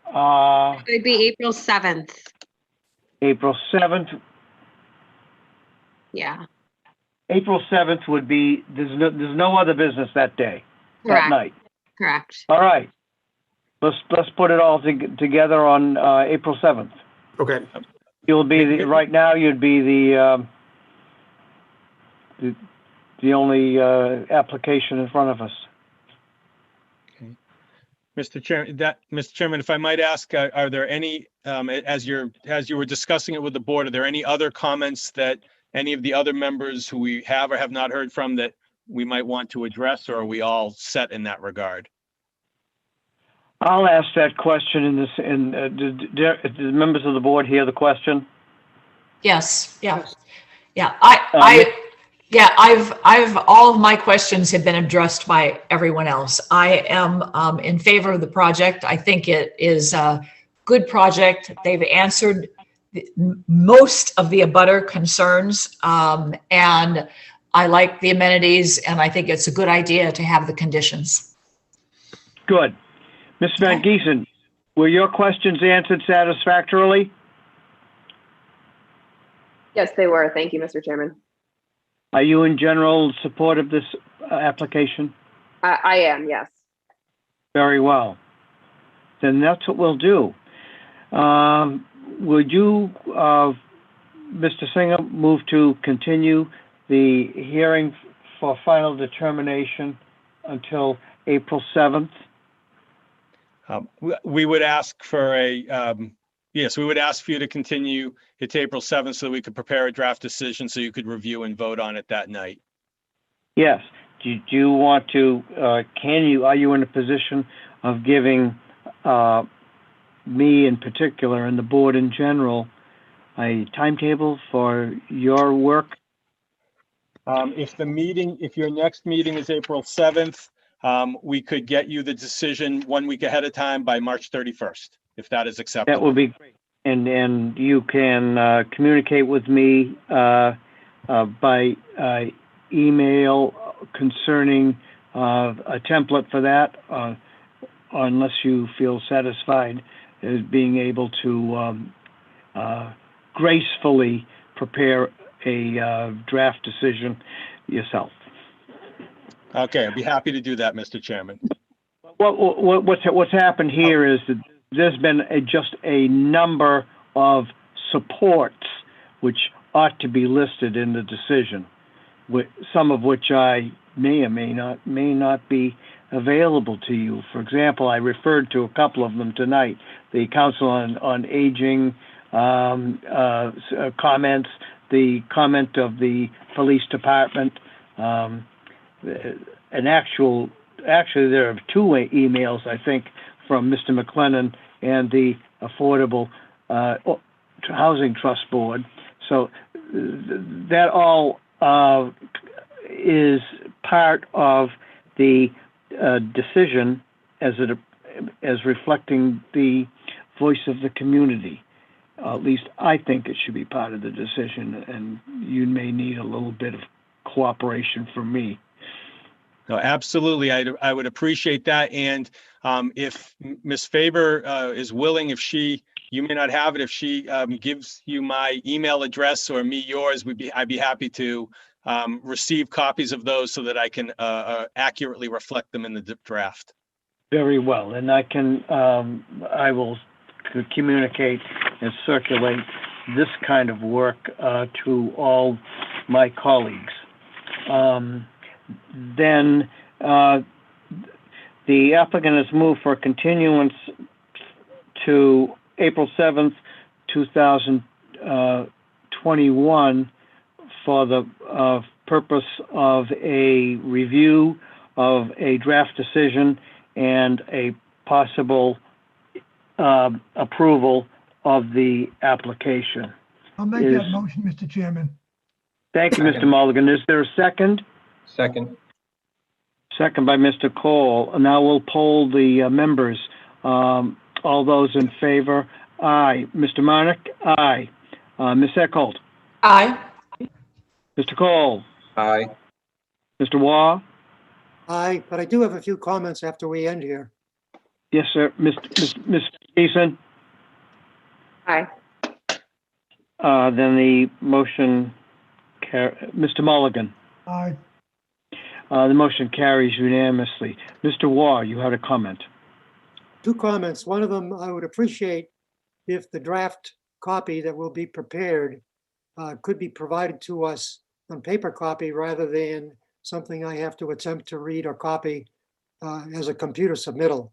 would be April 7th. April 7th. Yeah. April 7th would be, there's no other business that day, Correct. that night. Correct. All right. Let's put it all together on April 7th. Okay. You'll be right now. You'd be the only application in front of us. Mr. Chairman, if I might ask, are there any, as you were discussing it with the board, are there any other comments that any of the other members who we have or have not heard from that we might want to address, or are we all set in that regard? I'll ask that question in this, did the members of the board hear the question? Yes, yeah. Yeah, I've all of my questions have been addressed by everyone else. I am in favor of the project. I think it is a good project. They've answered most of the abutter concerns, and I like the amenities, and I think it's a good idea to have the conditions. Good. Ms. Van Giesen, were your questions answered satisfactorily? Yes, they were. Thank you, Mr. Chairman. Are you in general support of this application? I am, yes. Very well. Then that's what we'll do. Would you, Mr. Singer, move to continue the hearing for final determination until April 7th? We would ask for yes, we would ask for you to continue it to April 7th so that we could prepare a draft decision so you could review and vote on it that night. Yes. Do you want to, are you in a position of giving me in particular and the board in general a timetable for your work? If your next meeting is April 7th, we could get you the decision 1 week ahead of time by March 31st, if that is acceptable. That would be great. And you can communicate with me by email concerning a template for that, unless you feel satisfied as being able to gracefully prepare a draft decision yourself. Okay, I'd be happy to do that, Mr. Chairman. What's happened here is that there's been just a number of supports which ought to be listed in the decision, some of which I may or may not be available to you. For example, I referred to a couple of them tonight. The Council on Aging comments, the comment of the police department, actually there are two emails, I think, from Mr. McLennan and the Affordable Housing Trust Board. So that all is part of the decision as reflecting the voice of the community. At least I think it should be part of the decision, and you may need a little bit of cooperation from me. No, absolutely. I would appreciate that. And if Ms. Faber is willing, you may not have it, if she gives you my email address or me yours, I'd be happy to receive copies of those so that I can accurately reflect them in the draft. Very well. And I will communicate and circulate this kind of work to all my colleagues. Then the applicant has moved for continuance to April 7th, 2021 for the purpose of a review of a draft decision and a possible approval of the application. I'll make that motion, Mr. Chairman. Thank you, Mr. Mulligan. Is there a second? Second. Second by Mr. Cole. Now we'll poll the members. All those in favor? Aye. Mr. Marnick? Aye. Ms. Eckholt? Aye. Mr. Cole? Aye. Mr. Waugh? Aye, but I do have a few comments after we end here. Yes, sir. Ms. Eason? Aye. Then the motion, Mr. Mulligan? Aye. The motion carries unanimously. Mr. Waugh, you had a comment. Two comments. One of them, I would appreciate if the draft copy that will be prepared could be provided to us on paper copy rather than something I have to attempt to read or copy as a computer submittal.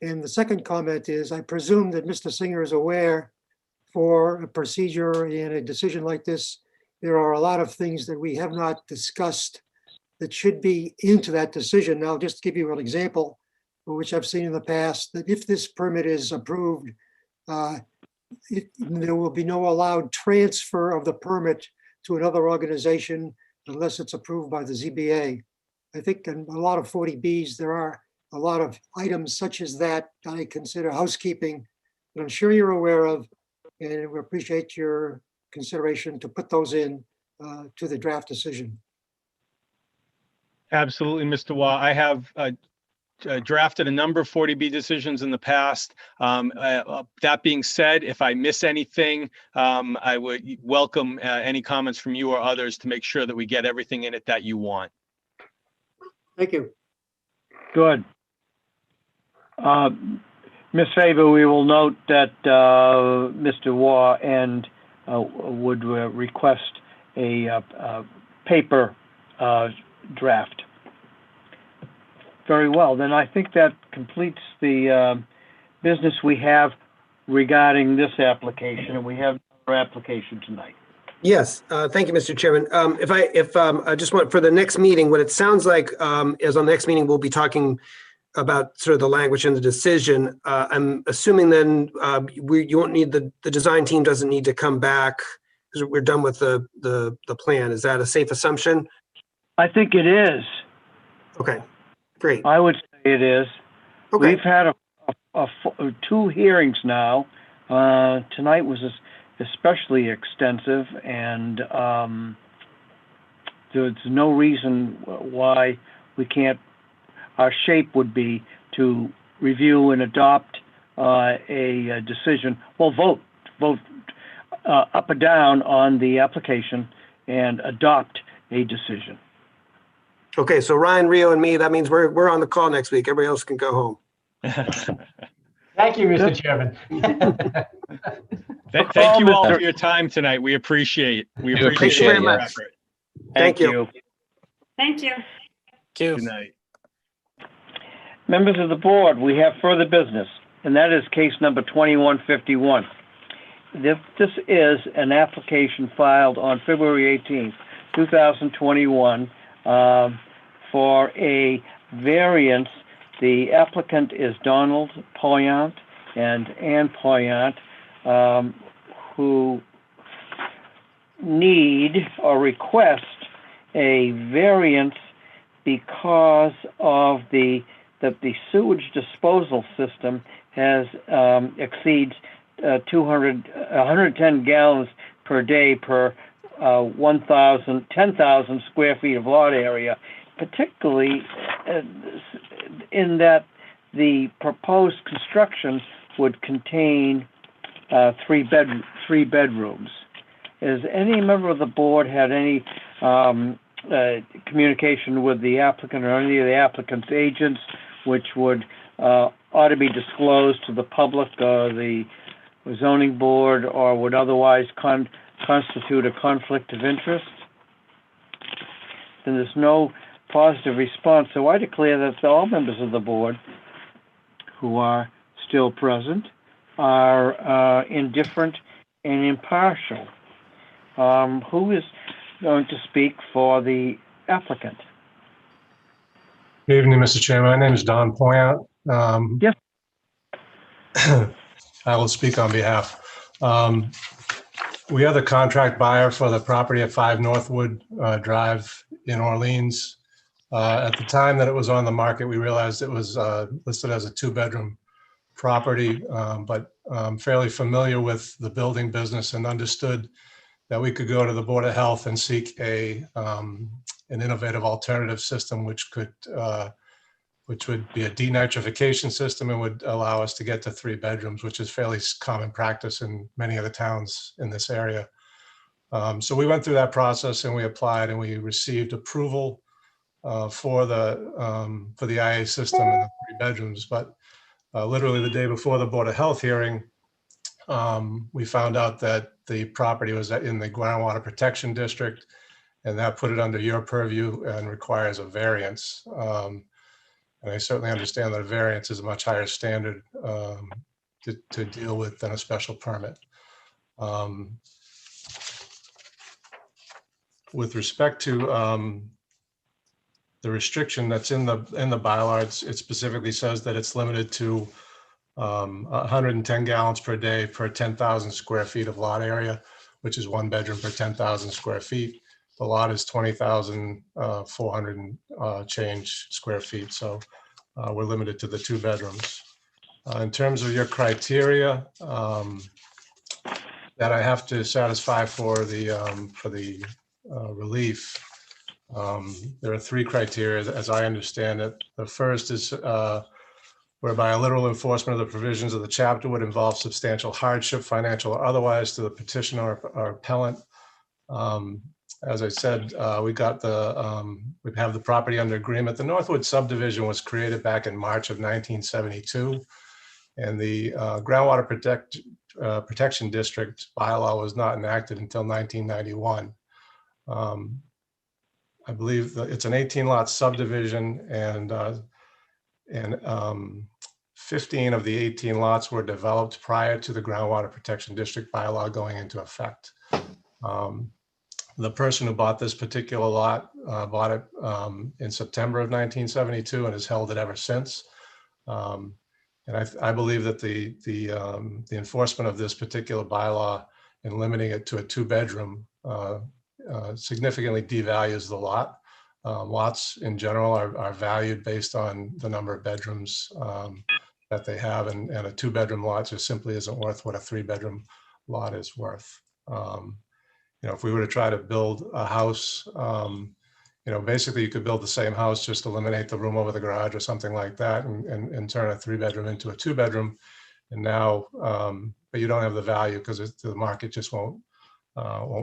And the second comment is, I presume that Mr. Singer is aware for a procedure in a decision like this, there are a lot of things that we have not discussed that should be into that decision. Now, just to give you an example, which I've seen in the past, that if this permit is approved, there will be no allowed transfer of the permit to another organization unless it's approved by the ZBA. I think in a lot of 40Bs, there are a lot of items such as that I consider housekeeping that I'm sure you're aware of, and we appreciate your consideration to put those in to the draft decision. Absolutely, Mr. Waugh. I have drafted a number of 40B decisions in the past. That being said, if I miss anything, I would welcome any comments from you or others to make sure that we get everything in it that you want. Thank you. Good. Ms. Faber, we will note that Mr. Waugh and would request a paper draft. Very well. Then I think that completes the business we have regarding this application, and we have another application tonight. Yes, thank you, Mr. Chairman. If I just want for the next meeting, what it sounds like is on the next meeting, we'll be talking about sort of the language and the decision. I'm assuming then you won't need the design team doesn't need to come back because we're done with the plan. Is that a safe assumption? I think it is. Okay, great. I would say it is. Okay. We've had two hearings now. Tonight was especially extensive, and there's no reason why we can't. Our shape would be to review and adopt a decision. Well, vote up or down on the application and adopt a decision. Okay, so Ryan, Rio, and me, that means we're on the call next week. Everybody else can go home. Thank you, Mr. Chairman. Thank you all for your time tonight. We appreciate Thank you very much. effort. Thank you. Thank you. Good night. Members of the board, we have further business, and that is case number 2151. This is an application filed on February 18th, 2021 for a variance. The applicant is Donald Poyant and Ann Poyant, who need or request a variance because of the sewage disposal system has exceeds 110 gallons per day per 10,000 square feet of lot area, particularly in that the proposed construction would contain three bedrooms. Has any member of the board had any communication with the applicant or any of the applicant's agents, which would ought to be disclosed to the public, the zoning board, or would otherwise constitute a conflict of interest? Then there's no positive response, so I declare that all members of the board who are still present are indifferent and impartial. Who is going to speak for the applicant? Good evening, Mr. Chairman. My name is Don Poyant. Yes. I will speak on behalf. We are the contract buyer for the property at 5 Northwood Drive in Orleans. At the time that it was on the market, we realized it was listed as a 2-bedroom property, but I'm fairly familiar with the building business and understood that we could go to the Board of Health and seek an innovative alternative system, which would be a denitrification system and would allow us to get to 3 bedrooms, which is fairly common practice in many of the towns in this area. So we went through that process and we applied and we received approval for the IA system and the 3 bedrooms. But literally the day before the Board of Health hearing, we found out that the property was in the Groundwater Protection District, and that put it under your purview and requires a variance. And I certainly understand that a variance is a much higher standard to deal with than a special permit. With respect to the restriction that's in the bylaw, it specifically says that it's limited to 110 gallons per day per 10,000 square feet of lot area, which is 1 bedroom per 10,000 square feet. The lot is 20,400 change square feet. So we're limited to the 2 bedrooms. In terms of your criteria that I have to satisfy for the relief, there are 3 criteria as I understand it. The first is whereby a literal enforcement of the provisions of the chapter would involve substantial hardship, financial or otherwise, to the petitioner or appellant. As I said, we have the property under agreement. The Northwood subdivision was created back in March of 1972, and the Groundwater Protection District bylaw was not enacted until 1991. I believe that it's an 18-lot subdivision, and 15 of the 18 lots were developed prior to the Groundwater Protection District bylaw going into effect. The person who bought this particular lot bought it in September of 1972 and has held it ever since. And I believe that the enforcement of this particular bylaw and limiting it to a 2-bedroom significantly devalues the lot. Lots in general are valued based on the number of bedrooms that they have, and a 2-bedroom lot just simply isn't worth what a 3-bedroom lot is worth. If we were to try to build a house, basically you could build the same house, just eliminate the room over the garage or something like that, and turn a 3-bedroom into a 2-bedroom. And now, but you don't have the value because the market just won't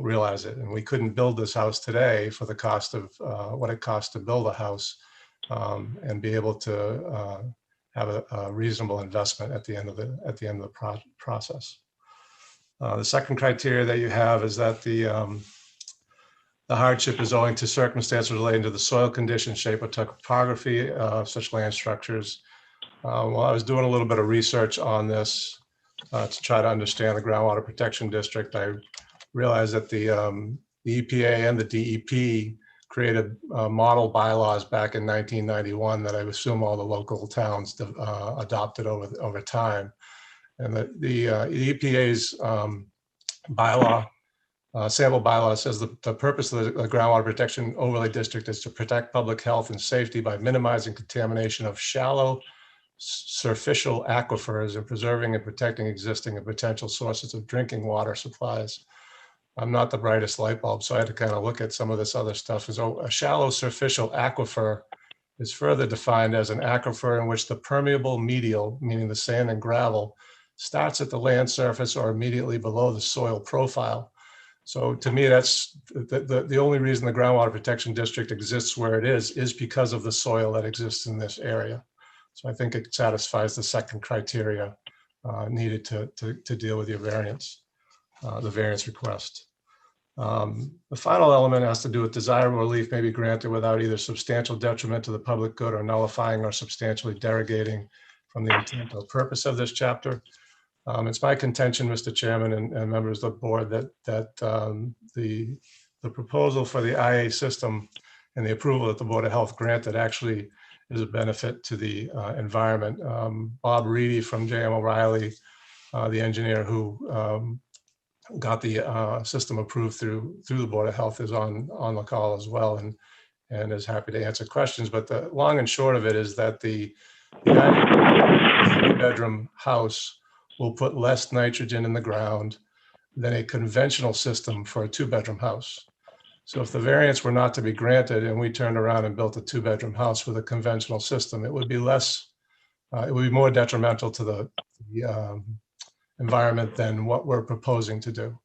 realize it. And we couldn't build this house today for the cost of what it costs to build a house, and be able to have a reasonable investment at the end of the process. The second criteria that you have is that the hardship is owing to circumstances relating to the soil condition, shape, or topography of such land structures. While I was doing a little bit of research on this to try to understand the Groundwater Protection District, I realized that the EPA and the DEP created model bylaws back in 1991 that I assume all the local towns adopted over time. And the EPA's bylaw, sample bylaw, says the purpose of the Groundwater Protection Overlay District is to protect public health and safety by minimizing contamination of shallow superficial aquifers and preserving and protecting existing and potential sources of drinking water supplies. I'm not the brightest light bulb, so I had to kind of look at some of this other stuff. So a shallow superficial aquifer is further defined as an aquifer in which the permeable medial, meaning the sand and gravel, starts at the land surface or immediately below the soil profile. So to me, that's the only reason the Groundwater Protection District exists where it is because of the soil that exists in this area. So I think it satisfies the second criteria needed to deal with your variance, the variance request. The final element has to do with desirable relief may be granted without either substantial detriment to the public good or nullifying or substantially derogating from the intent or purpose of this chapter. It's my contention, Mr. Chairman and members of the board, that the proposal for the IA system and the approval that the Board of Health granted actually is a benefit to the environment. Bob Reedy from J.M. O'Reilly, the engineer who got the system approved through the Board of Health, is on the call as well, and is happy to answer questions. But the long and short of it is that the 3-bedroom house will put less nitrogen in the ground than a conventional system for a 2-bedroom house. So if the variance were not to be granted and we turned around and built a 2-bedroom house with a conventional system, it would be more detrimental to the environment than what we're proposing to do.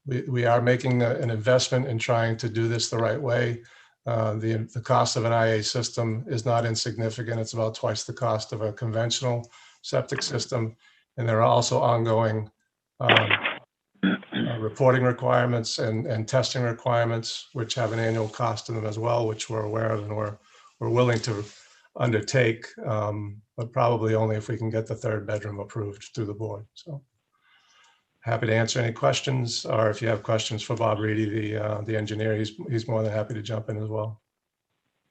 We are making an investment in trying to do this the right way. The cost of an IA system is not insignificant. It's about twice the cost of a conventional septic system. And there are also ongoing reporting requirements and testing requirements, which have an annual cost to them as well, which we're aware of and we're willing to undertake, but probably only if we can get the 3rd bedroom approved through the board. So happy to answer any questions, or if you have questions for Bob Reedy, the engineer, he's more than happy to jump in as well.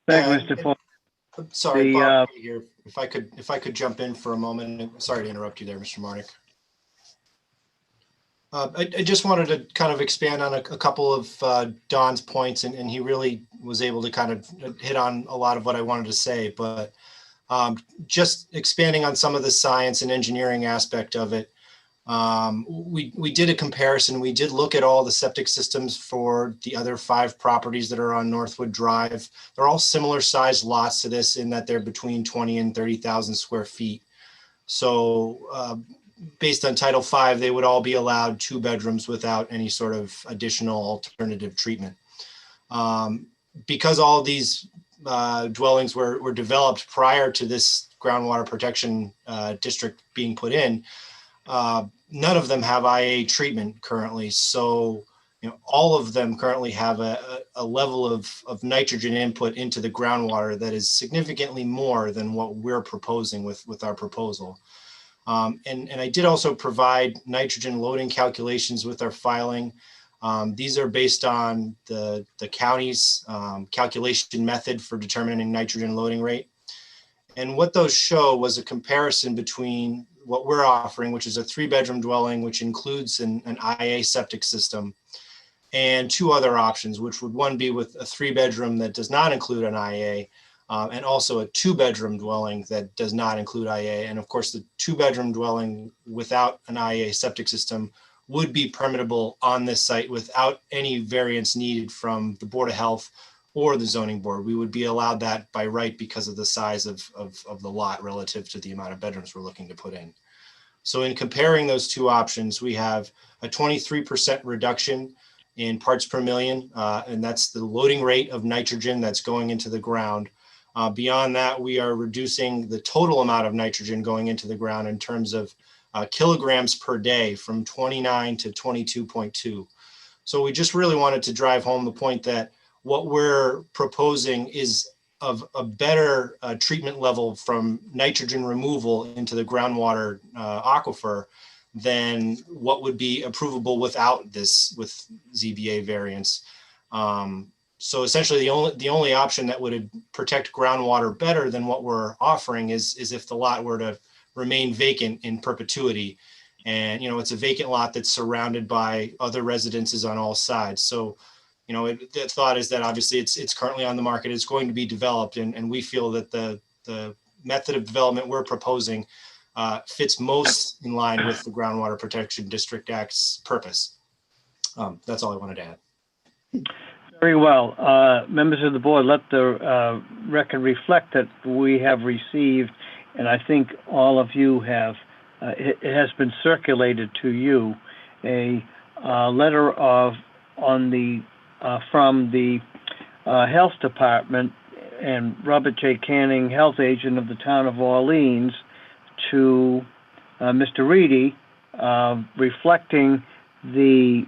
Thank you, Mr. Paul. Sorry, The, Bob, here. If I could jump in for a moment. Sorry to interrupt you there, Mr. Marnick. I just wanted to kind of expand on a couple of Don's points, and he really was able to kind of hit on a lot of what I wanted to say, but just expanding on some of the science and engineering aspect of it. We did a comparison. We did look at all the septic systems for the other 5 properties that are on Northwood Drive. They're all similar sized lots to this in that they're between 20 and 30,000 square feet. So based on Title V, they would all be allowed 2 bedrooms without any sort of additional alternative treatment. Because all of these dwellings were developed prior to this groundwater protection district being put in, none of them have IA treatment currently. So, all of them currently have a level of nitrogen input into the groundwater that is significantly more than what we're proposing with our proposal. And I did also provide nitrogen loading calculations with our filing. These are based on the county's calculation method for determining nitrogen loading rate. And what those show was a comparison between what we're offering, which is a 3-bedroom dwelling, which includes an IA septic system, and 2 other options, which would one be with a 3-bedroom that does not include an IA, and also a 2-bedroom dwelling that does not include IA. And of course, the 2-bedroom dwelling without an IA septic system would be permittable on this site without any variance needed from the Board of Health or the zoning board. We would be allowed that by right because of the size of the lot relative to the amount of bedrooms we're looking to put in. So in comparing those 2 options, we have a 23% reduction in parts per million, and that's the loading rate of nitrogen that's going into the ground. Beyond that, we are reducing the total amount of nitrogen going into the ground in terms of kilograms per day from 29 to 22.2. So we just really wanted to drive home the point that what we're proposing is of a better treatment level from nitrogen removal into the groundwater aquifer than what would be approvable without this, with ZBA variance. So essentially the only option that would protect groundwater better than what we're offering is if the lot were to remain vacant in perpetuity. And, it's a vacant lot that's surrounded by other residences on all sides. So, the thought is that obviously it's currently on the market, it's going to be developed, and we feel that the method of development we're proposing fits most in line with the Groundwater Protection District Act's purpose. That's all I wanted to add. Very well. Members of the board, let the record reflect that we have received, and I think all of you have, it has been circulated to you, a letter from the Health Department and Robert J. Canning, Health Agent of the Town of Orleans, to Mr. Reedy, reflecting the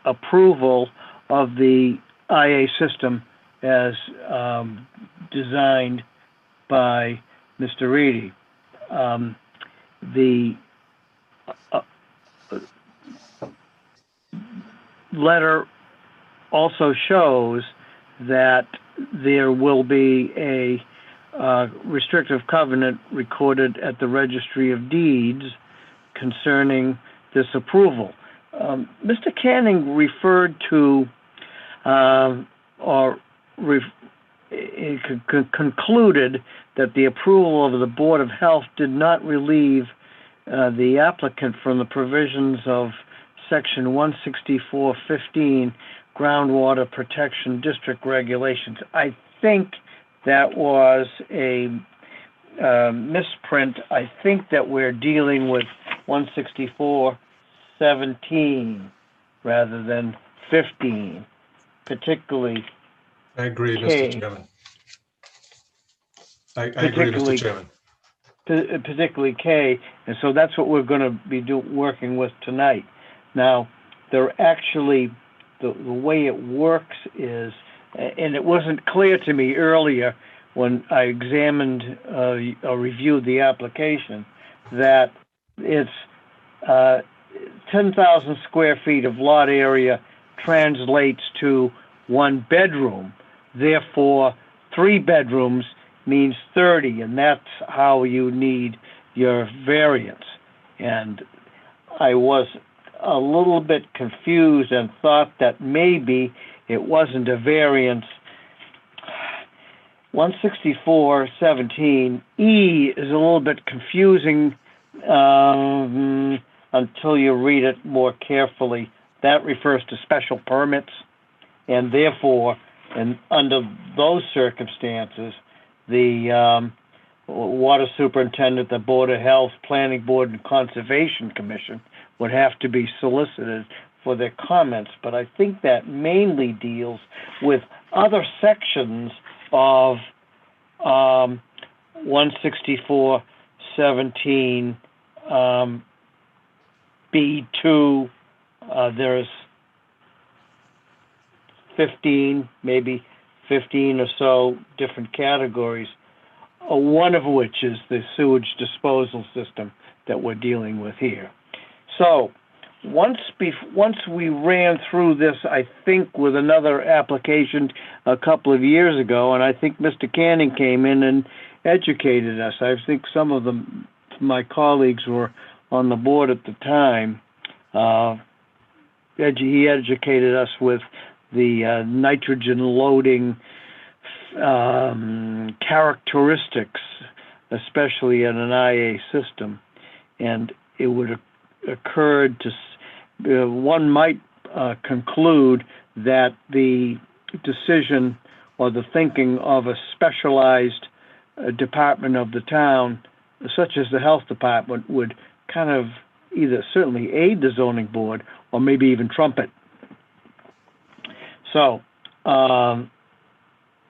approval of the IA system as designed by Mr. Reedy. The letter also shows that there will be a restrictive covenant recorded at the Registry of Deeds concerning this approval. Mr. Canning referred to concluded that the approval of the Board of Health did not relieve the applicant from the provisions of Section 164.15 Groundwater Protection District Regulations. I think that was a misprint. I think that we're dealing with 164.17 rather than 15, particularly. I agree, K. Mr. Chairman. I agree, Mr. Chairman. Particularly K, and so that's what we're going to be working with tonight. Now, they're actually, the way it works is, and it wasn't clear to me earlier when I examined or reviewed the application, that it's 10,000 square feet of lot area translates to 1 bedroom, Therefore, 3 bedrooms means 30, and that's how you need your variance. And I was a little bit confused and thought that maybe it wasn't a variance. 164.17E is a little bit confusing until you read it more carefully. That refers to special permits, and therefore, and under those circumstances, the water superintendent, the Board of Health, Planning Board, and Conservation Commission would have to be solicited for their comments. But I think that mainly deals with other sections of 164.17 B2. There's 15, maybe 15 or so different categories, one of which is the sewage disposal system that we're dealing with here. So once we ran through this, I think, with another application a couple of years ago, and I think Mr. Canning came in and educated us. I think some of my colleagues were on the board at the time. He educated us with the nitrogen loading characteristics, especially in an IA system. And it would occur to, one might conclude that the decision or the thinking of a specialized department of the town, such as the health department, would kind of either certainly aid the zoning board or maybe even trump it. So,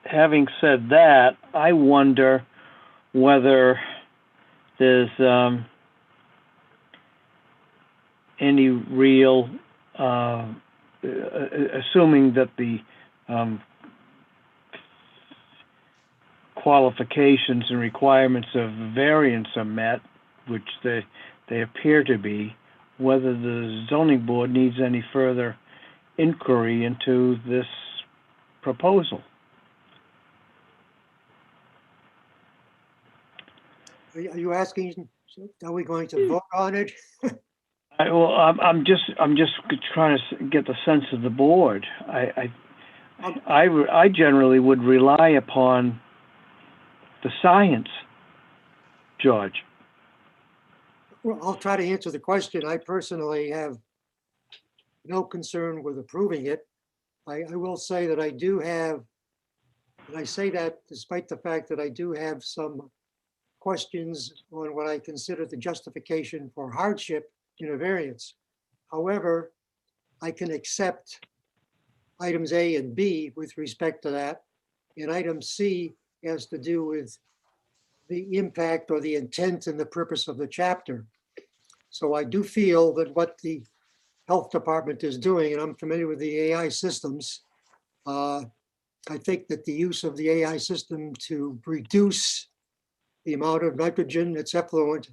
having said that, I wonder whether there's any real, assuming that the qualifications and requirements of variance are met, which they appear to be, whether the zoning board needs any further inquiry into this proposal. Are you asking, are we going to vote on it? I'm just trying to get the sense of the board. I generally would rely upon the science, George. Well, I'll try to answer the question. I personally have no concern with approving it. I will say that I do have, and I say that despite the fact that I do have some questions on what I consider the justification for hardship in a variance. However, I can accept items A and B with respect to that, and item C has to do with the impact or the intent and the purpose of the chapter. So I do feel that what the health department is doing, and I'm familiar with the AI systems, I think that the use of the AI system to reduce the amount of nitrogen that's effluent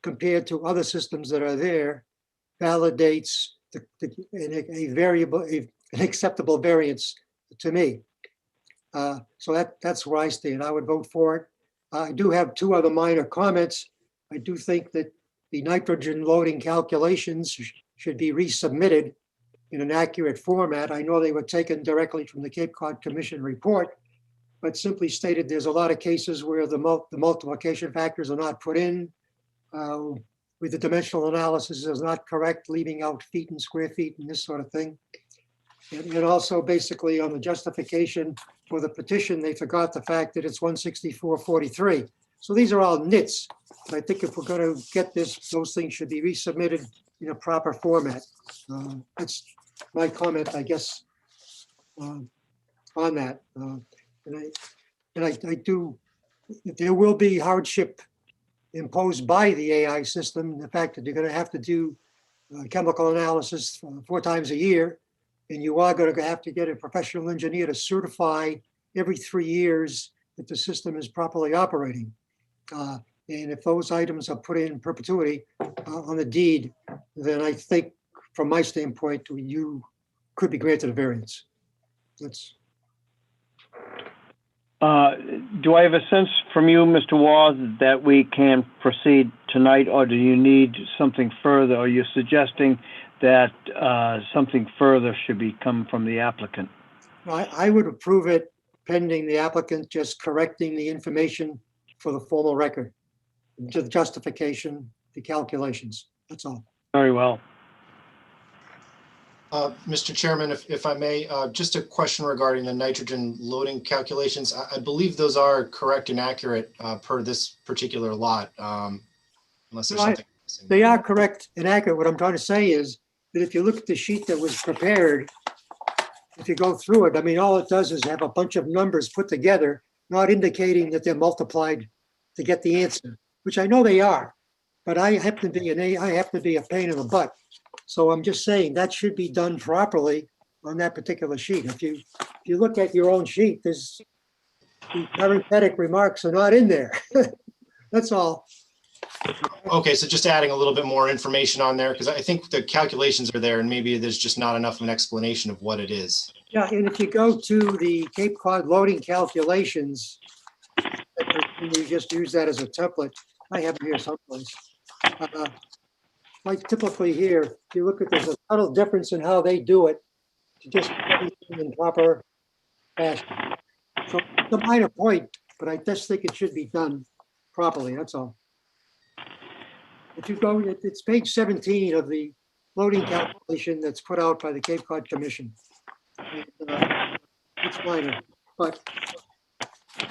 compared to other systems that are there validates an acceptable variance to me. So that's where I stand. I would vote for it. I do have 2 other minor comments. I do think that the nitrogen loading calculations should be resubmitted in an accurate format. I know they were taken directly from the Cape Cod Commission report, but simply stated, there's a lot of cases where the multiplication factors are not put in, with the dimensional analysis is not correct, leaving out feet and square feet and this sort of thing. And also basically on the justification for the petition, they forgot the fact that it's 164.43. So these are all nits. But I think if we're going to get this, those things should be resubmitted in a proper format. That's my comment, I guess, on that. And I do, there will be hardship imposed by the AI system. The fact that you're going to have to do chemical analysis 4 times a year, and you are going to have to get a professional engineer to certify every 3 years that the system is properly operating. And if those items are put in perpetuity on the deed, then I think from my standpoint, you could be granted a variance. That's. Do I have a sense from you, Mr. Ward, that we can proceed tonight, or do you need something further? Are you suggesting that something further should come from the applicant? I would approve it pending the applicant just correcting the information for the formal record, the justification, the calculations. That's all. Very well. Mr. Chairman, if I may, just a question regarding the nitrogen loading calculations. I believe those are correct and accurate per this particular lot, unless there's something missing. They are correct and accurate. What I'm trying to say is that if you look at the sheet that was prepared, if you go through it, I mean, all it does is have a bunch of numbers put together, not indicating that they're multiplied to get the answer, which I know they are, but I happen to be a pain in the butt. So I'm just saying that should be done properly on that particular sheet. If you look at your own sheet, the parenthetic remarks are not in there. That's all. Okay, so just adding a little bit more information on there, because I think the calculations are there and maybe there's just not enough of an explanation of what it is. Yeah, and if you go to the Cape Cod loading calculations, you just use that as a template. I have it here someplace. Like typically here, if you look at, there's a subtle difference in how they do it to just put everything in proper fashion. So it's a minor point, but I just think it should be done properly, that's all. If you go, it's page 17 of the loading calculation that's put out by the Cape Cod Commission. And, it's minor, but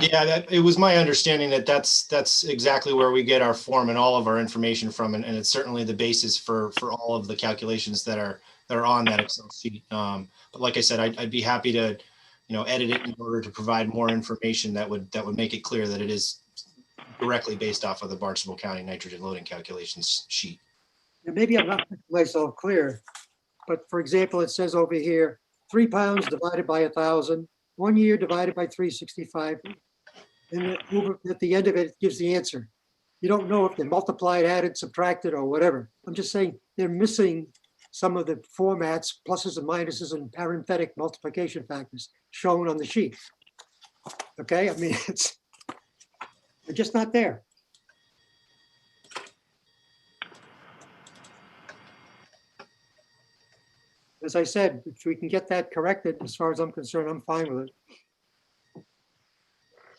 Yeah, it was my understanding that that's exactly where we get our form and all of our information from, and it's certainly the basis for all of the calculations that are on that Excel sheet. But like I said, I'd be happy to, edit it in order to provide more information that would make it clear that it is directly based off of the Barnstable County nitrogen loading calculations sheet. maybe I'm not making myself clear, but for example, it says over here, 3 pounds divided by 1,000, 1 year divided by 365. And at the end of it, it gives the answer. You don't know if they multiplied, added, subtracted, or whatever. I'm just saying they're missing some of the formats, pluses and minuses and parenthetic multiplication factors shown on the sheet. Okay, I mean, they're just not there. As I said, if we can get that corrected, as far as I'm concerned, I'm fine with it.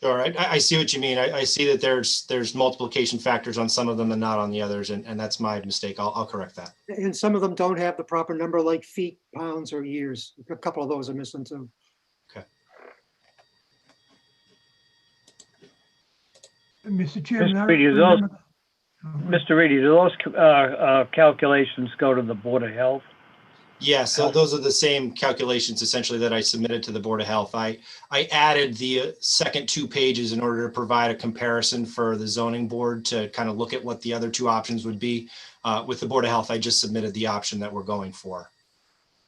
All right, I see what you mean. I see that there's multiplication factors on some of them and not on the others, and that's my mistake. I'll correct that. And some of them don't have the proper number, like feet, pounds, or years. A couple of those are missing too. Okay. Mr. Chairman, Mr. Reedy, Mr. Reedy, do those calculations go to the Board of Health? Yeah, so those are the same calculations essentially that I submitted to the Board of Health. I added the second 2 pages in order to provide a comparison for the zoning board to kind of look at what the other 2 options would be. With the Board of Health, I just submitted the option that we're going for.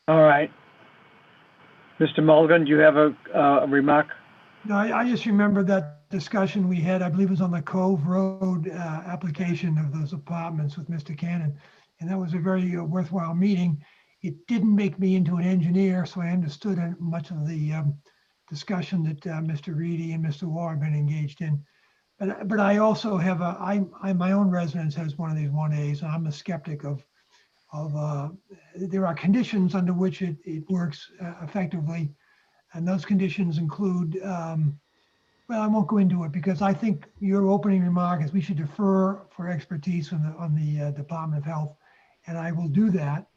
All right. Mr. Mulligan, do you have a remark? No, I just remember that discussion we had, I believe it was on the Cove Road application of those apartments with Mr. Cannon. And that was a very worthwhile meeting. It didn't make me into an engineer, so I understood much of the discussion that Mr. Reedy and Mr. Waugh have been engaged in. But I also have my own residence has one of these 1As, and I'm a skeptic of there are conditions under which it works effectively. And those conditions include, well, I won't go into it because I think your opening remark is we should defer for expertise on the Department of Health, and I will do that.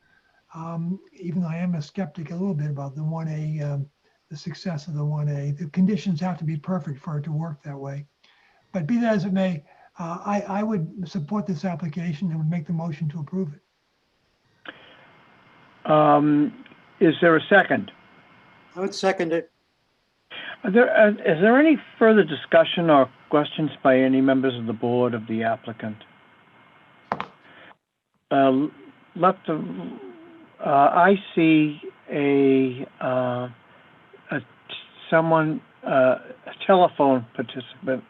Even though I am a skeptic a little bit about the 1A, the success of the 1A. The conditions have to be perfect for it to work that way. But be that as it may, I would support this application and would make the motion to approve it. Is there a second? I would second it. Is there any further discussion or questions by any members of the board of the applicant? I see a telephone participant,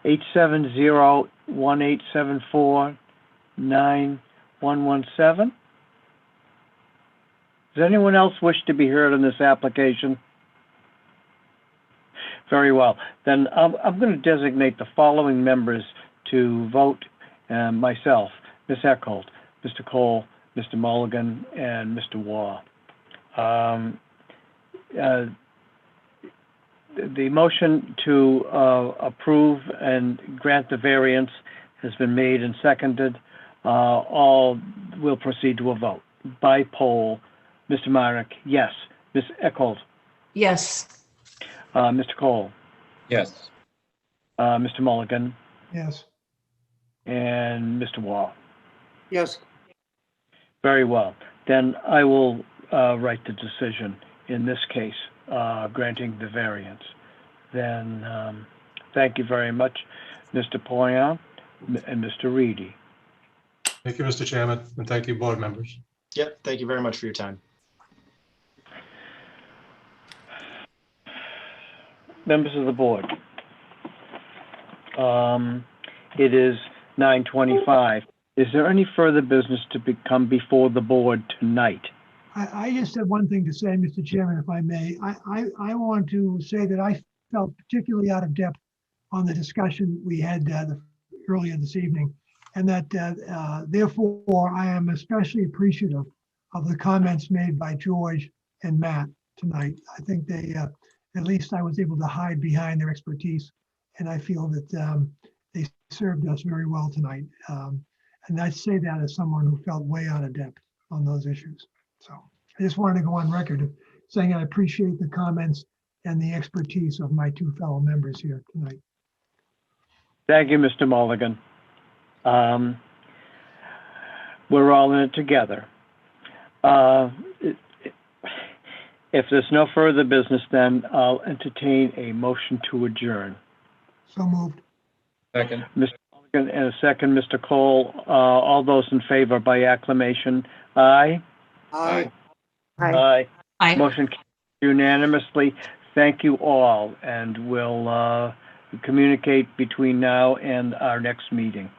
870-1874-9117. Does anyone else wish to be heard on this application? Very well. Then I'm going to designate the following members to vote, myself, Ms. Eckholt, Mr. Cole, Mr. Mulligan, and Mr. Waugh. The motion to approve and grant the variance has been made and seconded. All will proceed to a vote by poll. Mr. Myrick, yes. Ms. Eckholt, Yes. Mr. Cole, Yes. Mr. Mulligan, Yes. and Mr. Waugh. Yes. Very well. Then I will write the decision in this case, granting the variance. Then thank you very much, Mr. Poyon and Mr. Reedy. Thank you, Mr. Chairman, and thank you, board members. Yep, thank you very much for your time. Members of the board, it is 9:25. Is there any further business to come before the board tonight? I just have one thing to say, Mr. Chairman, if I may. I want to say that I felt particularly out of depth on the discussion we had earlier this evening, and that therefore I am especially appreciative of the comments made by George and Matt tonight. I think they, at least I was able to hide behind their expertise, and I feel that they served us very well tonight. And I say that as someone who felt way out of depth on those issues. So I just wanted to go on record of saying I appreciate the comments and the expertise of my two fellow members here tonight. Thank you, Mr. Mulligan. We're all in it together. If there's no further business, then I'll entertain a motion to adjourn. So moved. Second. Mr. Mulligan and a second, Mr. Cole. All those in favor by acclamation, aye? Aye. Aye. Aye. Motion carries unanimously. Thank you all, and we'll communicate between now and our next meeting.